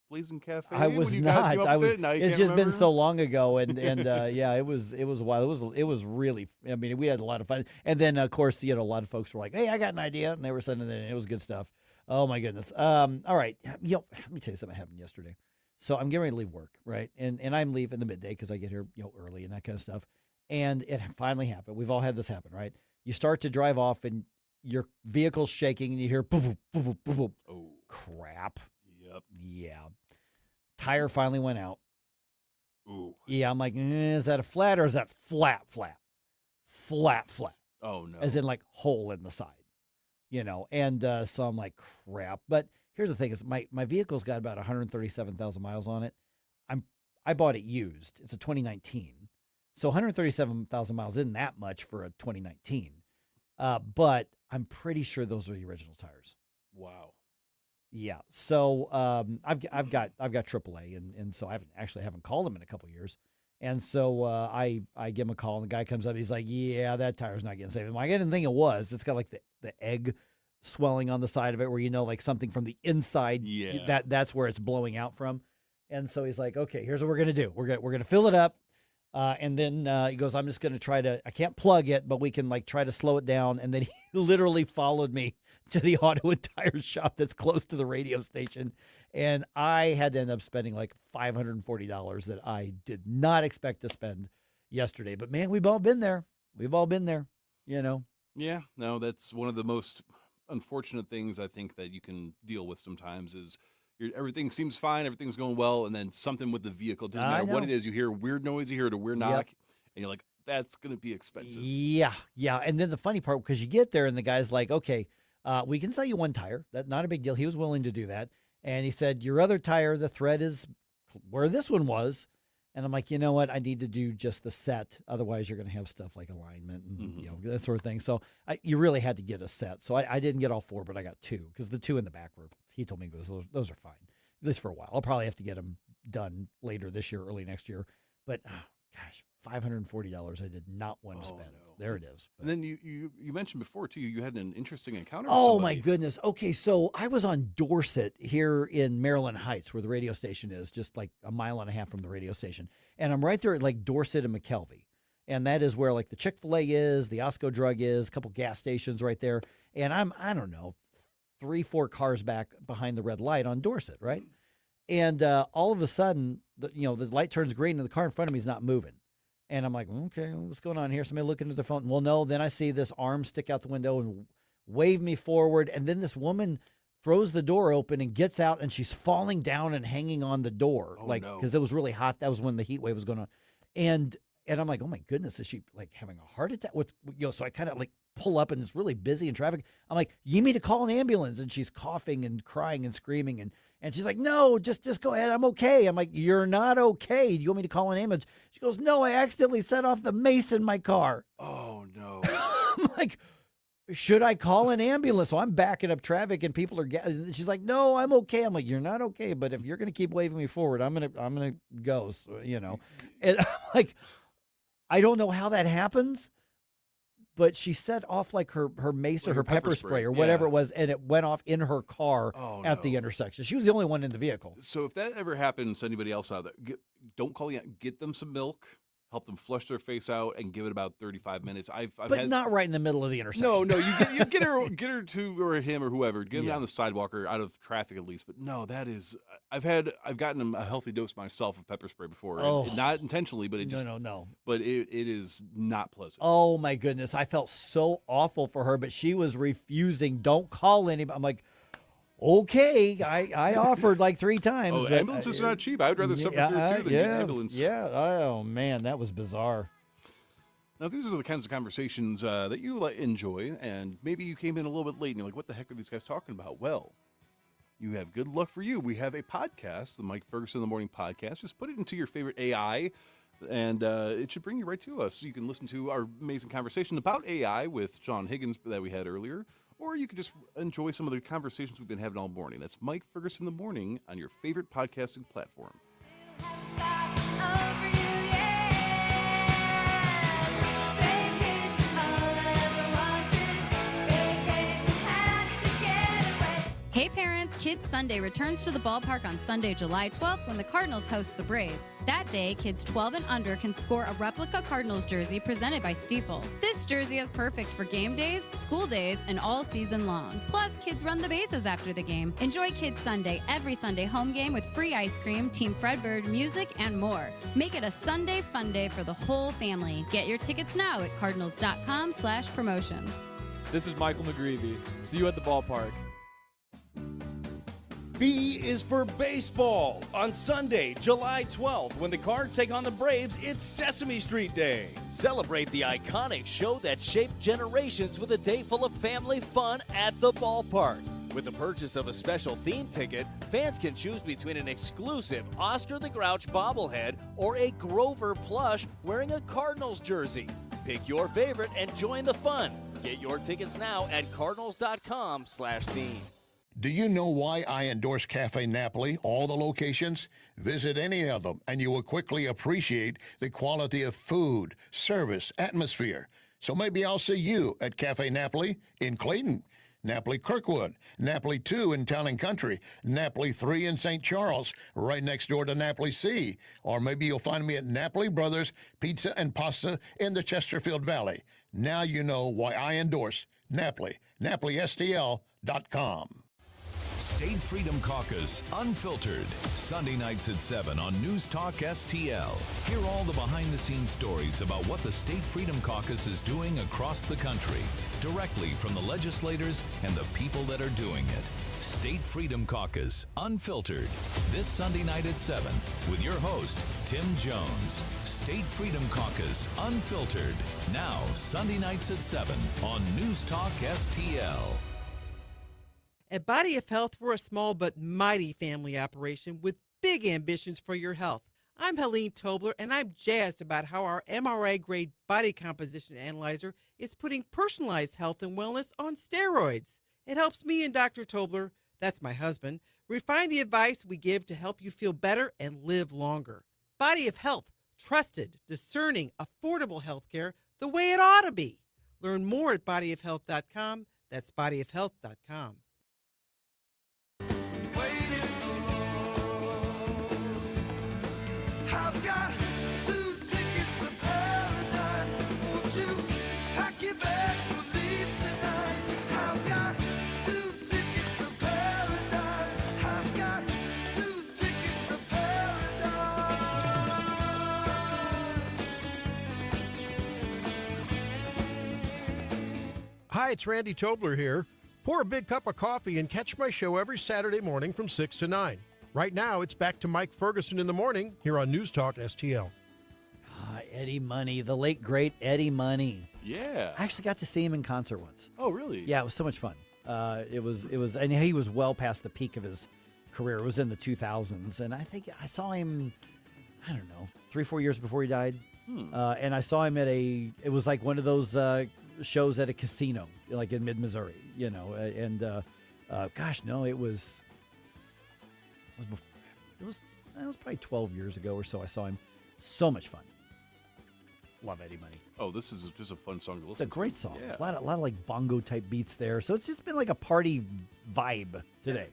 Blazing Cafe? I was not. It's just been so long ago, and yeah, it was wild. It was really. I mean, we had a lot of fun, and then of course, a lot of folks were like, "Hey, I got an idea," and they were sending it in. It was good stuff. Oh my goodness. All right, let me tell you something that happened yesterday. So I'm getting ready to leave work, right, and I'm leaving the midday because I get here early and that kind of stuff, and it finally happened. We've all had this happen, right? You start to drive off and your vehicle's shaking, and you hear boop boop boop boop boop boop. Oh crap. Yep. Yeah. Tire finally went out. Ooh. Yeah, I'm like, is that a flat or is that flat? Flat. Oh, no. As in like hole in the side, And so I'm like, crap. But here's the thing is my vehicle's got about 137,000 miles on it. I bought it used. It's a 2019. So 137,000 miles isn't that much for a 2019. But I'm pretty sure those are the original tires. Wow. Yeah, so I've got AAA, and so I haven't called them in a couple years, and so I give him a call, and the guy comes up, he's like, yeah, that tire's not getting saved. I'm like, I didn't think it was. It's got like the egg swelling on the side of it, where like something from the inside, that's where it's blowing out from, and so he's like, okay, here's what we're gonna do. We're gonna fill it up, and then he goes, I'm just gonna I can't plug it, but we can like try to slow it down, and then he literally followed me to the auto and tire shop that's close to the radio station. And I had to end up spending like $540 that I did not expect to spend yesterday. But man, we've all been there. Yeah, no, that's one of the most unfortunate things I think that you can deal with sometimes is everything seems fine, everything's going well, and then something with the vehicle, doesn't matter what it is, you hear a weird noise, you hear a weird knock, and you're like, that's going to be expensive. Yeah. And then the funny part, because you get there and the guy's like, okay, we can sell you one tire. That's not a big deal. He was willing to do that. And he said, your other tire, the thread is where this one was. And I'm like, you know what? I need to do just the set. Otherwise, you're going to have stuff like alignment and that sort of thing. So you really had to get a set. So I didn't get all four, but I got two, because the two in the back were, he told me, those are fine, at least for a while. I'll probably have to get them done later this year, early next year. But gosh, $540 I did not want to spend. No. There it is. But. And then you mentioned before, too, you had an interesting encounter with somebody. Oh, my goodness. Okay, so I was on Dorset here in Maryland Heights, where the radio station is, just like a mile and a half from the radio station. And I'm right there at like Dorset and McKelvey. And that is where like the Chick-fil-A is, the Osco Drug is, a couple gas stations right there. And I don't know, 3-4 cars back behind the red light on Dorset, right? And all of a sudden, the light turns green and the car in front of me is not moving. And I'm like, okay, what's going on here? Somebody looking at their phone. Well, no. Then I see this arm stick out the window and wave me forward. And then this woman throws the door open and gets out, and she's falling down and hanging on the door, because it was really hot. That was when the heat wave was going on. And I'm like, oh my goodness, is she like having a heart attack? So I kind of like pull up, and it's really busy in traffic. I'm like, you need me to call an ambulance? And she's coughing and crying and screaming, and she's like, no, just go ahead. I'm okay. I'm like, you're not okay. Do you want me to call an ambulance? She goes, no, I accidentally set off the mace in my car. Oh, no. I'm like, should I call an ambulance? So I'm backing up traffic, and people are she's like, no, I'm okay. I'm like, you're not okay, but if you're going to keep waving me forward, I'm going to go, And I'm like, I don't know how that happens, but she set off like her mace or her pepper spray or whatever it was, and it went off in her car at the intersection. She was the only one in the vehicle. So if that ever happens to anybody else out there, don't call you. Get them some milk. Help them flush their face out and give it about 35 minutes. But not right in the middle of the intersection. No, you get her to or him or whoever, get them down the sidewalk or out of traffic at least. But no, that is I've gotten a healthy dose myself of pepper spray before, and not intentionally, but it just no. But it is not pleasant. Oh my goodness, I felt so awful for her, but she was refusing. Don't call anybody. I'm like, okay, I offered like 3 times. Oh, but ambulances are not cheap. I would rather suffer through too than get an ambulance. Yeah. Oh man, that was bizarre. Now, these are the kinds of conversations that you enjoy, and maybe you came in a little bit late and you're like, what the heck are these guys talking about? Well, you have good luck for you. We have a podcast, the Mike Ferguson in the Morning podcast. Just put it into your favorite AI, and it should bring you right to us. So you can listen to our amazing conversation about AI with Sean Higgins that we had earlier, or you could just enjoy some of the conversations we've been having all morning. That's Mike Ferguson in the Morning on your favorite podcasting platform. Hey parents, Kids Sunday returns to the ballpark on Sunday, July 12th when the Cardinals host the Braves. That day, kids 12 and under can score a replica Cardinals jersey presented by Stiefel. This jersey is perfect for game days, school days, and all season long. Plus, kids run the bases after the game. Enjoy Kids Sunday every Sunday home game with free ice cream, Team Fredbird, music, and more. Make it a Sunday fun day for the whole family. Get your tickets now at cardinals.com/promotions. This is Michael McGreevy. See you at the ballpark. B is for baseball. On Sunday, July 12th, when the Cards take on the Braves, it's Sesame Street Day. Celebrate the iconic show that shaped generations with a day full of family fun at the ballpark. With the purchase of a special theme ticket, fans can choose between an exclusive Oscar the Grouch bobblehead or a Grover plush wearing a Cardinals jersey. Pick your favorite and join the fun. Get your tickets now at cardinals.com/theme. Do you know why I endorse Cafe Napoli, all the locations? Visit any of them, and you will quickly appreciate the quality of food, service, atmosphere. So maybe I'll see you at Cafe Napoli in Clayton, Napoli Kirkwood, Napoli 2 in Town and Country, Napoli 3 in St. Charles, right next door to Napoli C. Or maybe you'll find me at Napoli Brothers Pizza and Pasta in the Chesterfield Valley. Now you know why I endorse Napoli, NapoliSTL.com. State Freedom Caucus Unfiltered, Sunday nights at 7 on News Talk STL. Hear all the behind-the-scenes stories about what the State Freedom Caucus is doing across the country, directly from the legislators and the people that are doing it. State Freedom Caucus Unfiltered, this Sunday night at 7 with your host, Tim Jones. State Freedom Caucus Unfiltered, now Sunday nights at 7 on News Talk STL. At Body of Health, we're a small but mighty family operation with big ambitions for your health. I'm Helene Tobler, and I'm jazzed about how our MRI-grade body composition analyzer is putting personalized health and wellness on steroids. It helps me and Dr. Tobler, that's my husband, refine the advice we give to help you feel better and live longer. Body of Health, trusted, discerning, affordable health care the way it ought to be. Learn more at bodyofhealth.com. That's bodyofhealth.com. I've got 2 tickets to paradise. Won't you pack your bags and leave tonight? I've got 2 tickets to paradise. I've got 2 tickets to paradise. Hi, it's Randy Tobler here. Pour a big cup of coffee and catch my show every Saturday morning from 6 to 9. Right now, it's back to Mike Ferguson in the morning here on News Talk STL. Eddie Money, the late, great Eddie Money. Yeah. I actually got to see him in concert once. Oh, really? Yeah, it was so much fun. It was, and he was well past the peak of his career. It was in the 2000s, and I think I saw him, 3-4 years before he died. And I saw him at it was like one of those shows at a casino, like in mid-Missouri, and it was probably 12 years ago or so. I saw him. So much fun. love Eddie Money. Oh, this is just a fun song to listen It's a great song. Yeah. A lot of like bongo type beats there. So it's just been like a party vibe today.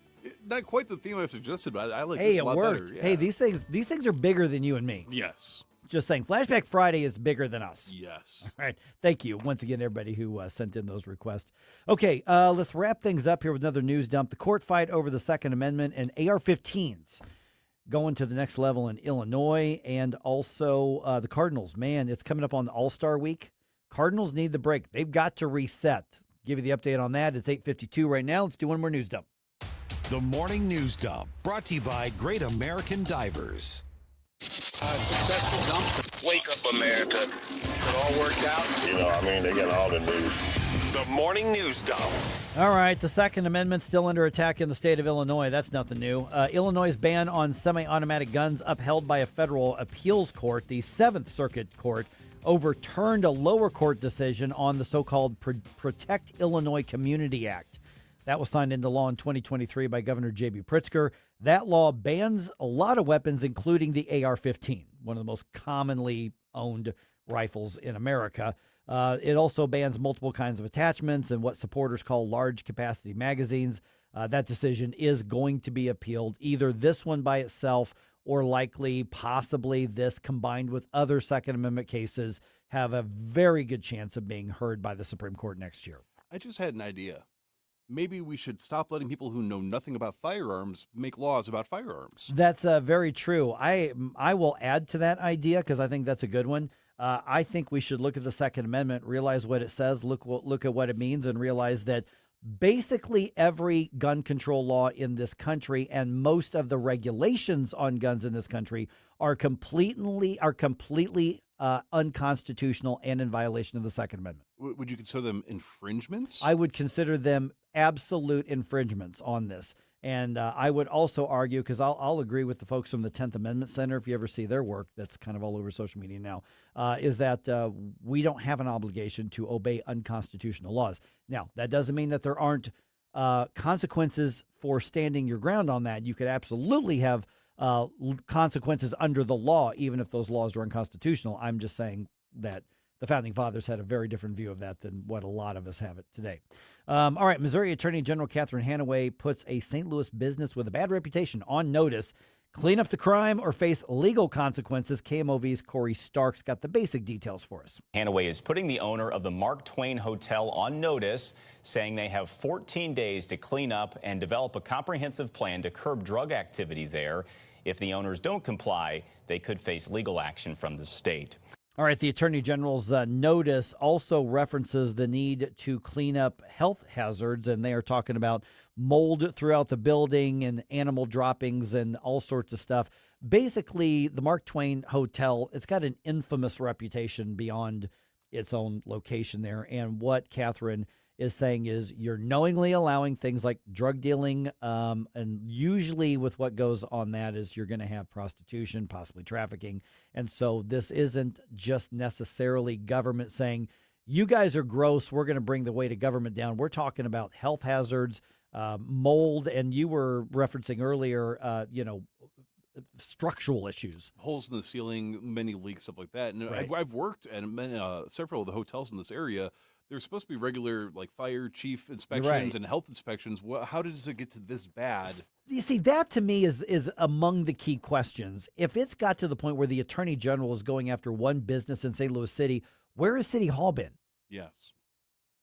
Not quite the theme I suggested, but I like Hey, this a it lot worked. better. Yeah. Hey, these things are bigger than you and me. Yes. Just saying, Flashback Friday is bigger than us. Yes. All right. Thank you once again, everybody who sent in those requests. Okay, let's wrap things up here with another news dump. The court fight over the Second Amendment and AR-15s going to the next level in Illinois, and also the Cardinals. Man, it's coming up on All-Star Week. Cardinals need the break. They've got to reset. Give you the update on that. It's 8:52 right now. Let's do one more news dump. The Morning News Dump, brought to you by Great American Divers. Successful dump. Wake up, America. It all worked out. They got all the news. The Morning News Dump. All right, the Second Amendment still under attack in the state of Illinois. That's nothing new. Illinois' ban on semi-automatic guns upheld by a federal appeals court. The Seventh Circuit Court overturned a lower court decision on the so-called Protect Illinois Community Act. That was signed into law in 2023 by Governor J.B. Pritzker. That law bans a lot of weapons, including the AR-15, one of the most commonly owned rifles in America. It also bans multiple kinds of attachments and what supporters call large capacity magazines. That decision is going to be appealed, either this one by itself or likely, possibly this combined with other Second Amendment cases have a very good chance of being heard by the Supreme Court next year. I just had an idea. Maybe we should stop letting people who know nothing about firearms make laws about firearms. That's very true. I will add to that idea because I think that's a good one. I think we should look at the Second Amendment, realize what it says, look at what it means, and realize that basically every gun control law in this country and most of the regulations on guns in this country are completely unconstitutional and in violation of the Second Amendment. Would you consider them infringements? I would consider them absolute infringements on this. And I would also argue, because I'll agree with the folks from the 10th Amendment Center, if you ever see their work, that's kind of all over social media now, is that we don't have an obligation to obey unconstitutional laws. Now, that doesn't mean that there aren't consequences for standing your ground on that. You could absolutely have consequences under the law, even if those laws are unconstitutional. I'm just saying that the Founding Fathers had a very different view of that than what a lot of us have it today. All right, Missouri Attorney General Catherine Hanaway puts a St. Louis business with a bad reputation on notice. Clean up the crime or face legal consequences. KMOV's Corey Starks got the basic details for us. Hanaway is putting the owner of the Mark Twain Hotel on notice, saying they have 14 days to clean up and develop a comprehensive plan to curb drug activity there. If the owners don't comply, they could face legal action from the state. All right, the Attorney General's notice also references the need to clean up health hazards, and they are talking about mold throughout the building and animal droppings and all sorts of stuff. Basically, the Mark Twain Hotel, it's got an infamous reputation beyond its own location there, and what Catherine is saying is you're knowingly allowing things like drug dealing, and usually with what goes on that is you're going to have prostitution, possibly trafficking. And so this isn't just necessarily government saying, you guys are gross, we're going to bring the weight of government down. We're talking about health hazards, mold, and you were referencing earlier, structural issues. Holes in the ceiling, many leaks, stuff like that. And Right. I've worked at several of the hotels in this area. There's supposed to be regular, like, fire chief inspections Right. and health inspections. How does it get to this bad? You see, that to me is among the key questions. If it's got to the point where the Attorney General is going after one business in St. Louis City, where has City Hall been Yes.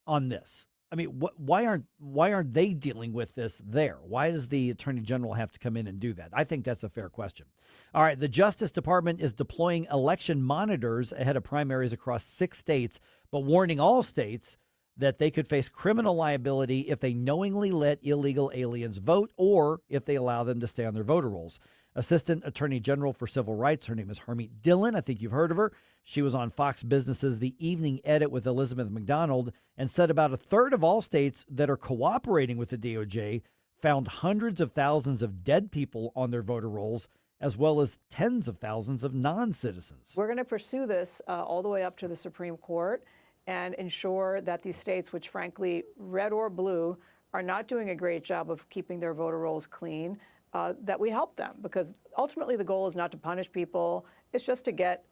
on this? I mean, why aren't they dealing with this there? Why does the Attorney General have to come in and do that? I think that's a fair question. All right, the Justice Department is deploying election monitors ahead of primaries across 6 states, but warning all states that they could face criminal liability if they knowingly let illegal aliens vote or if they allow them to stay on their voter rolls. Assistant Attorney General for Civil Rights, her name is Harmeet Dillon. I think you've heard of her. She was on Fox Business's The Evening Edit with Elizabeth McDonald and said about a third of all states that are cooperating with the DOJ found hundreds of thousands of dead people on their voter rolls, as well as tens of thousands of non-citizens. We're going to pursue this all the way up to the Supreme Court and ensure that these states, which frankly, red or blue, are not doing a great job of keeping their voter rolls clean, that we help them, because ultimately the goal is not to punish people. It's just to get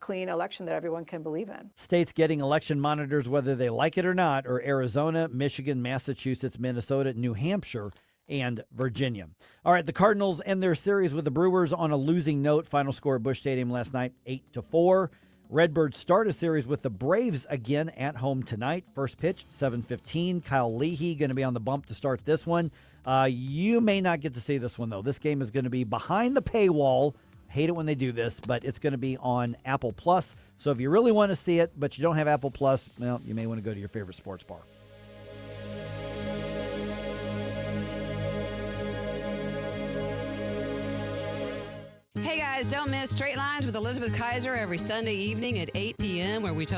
clean election that everyone can believe in. States getting election monitors whether they like it or not are Arizona, Michigan, Massachusetts, Minnesota, New Hampshire, and Virginia. All right, the Cardinals end their series with the Brewers on a losing note. Final score at Busch Stadium last night, 8-4. Redbirds start a series with the Braves again at home tonight. First pitch, 7:15. Kyle Leahy going to be on the bump to start this one. You may not get to see this one, though. This game is going to be behind the paywall. Hate it when they do this, but it's going to be on Apple Plus. So if you really want to see it, but you don't have Apple Plus, well, you may want to go to your favorite sports bar. Hey guys, don't miss Straight Lines with Elizabeth Kaiser every Sunday evening at 8 p.m. where we talk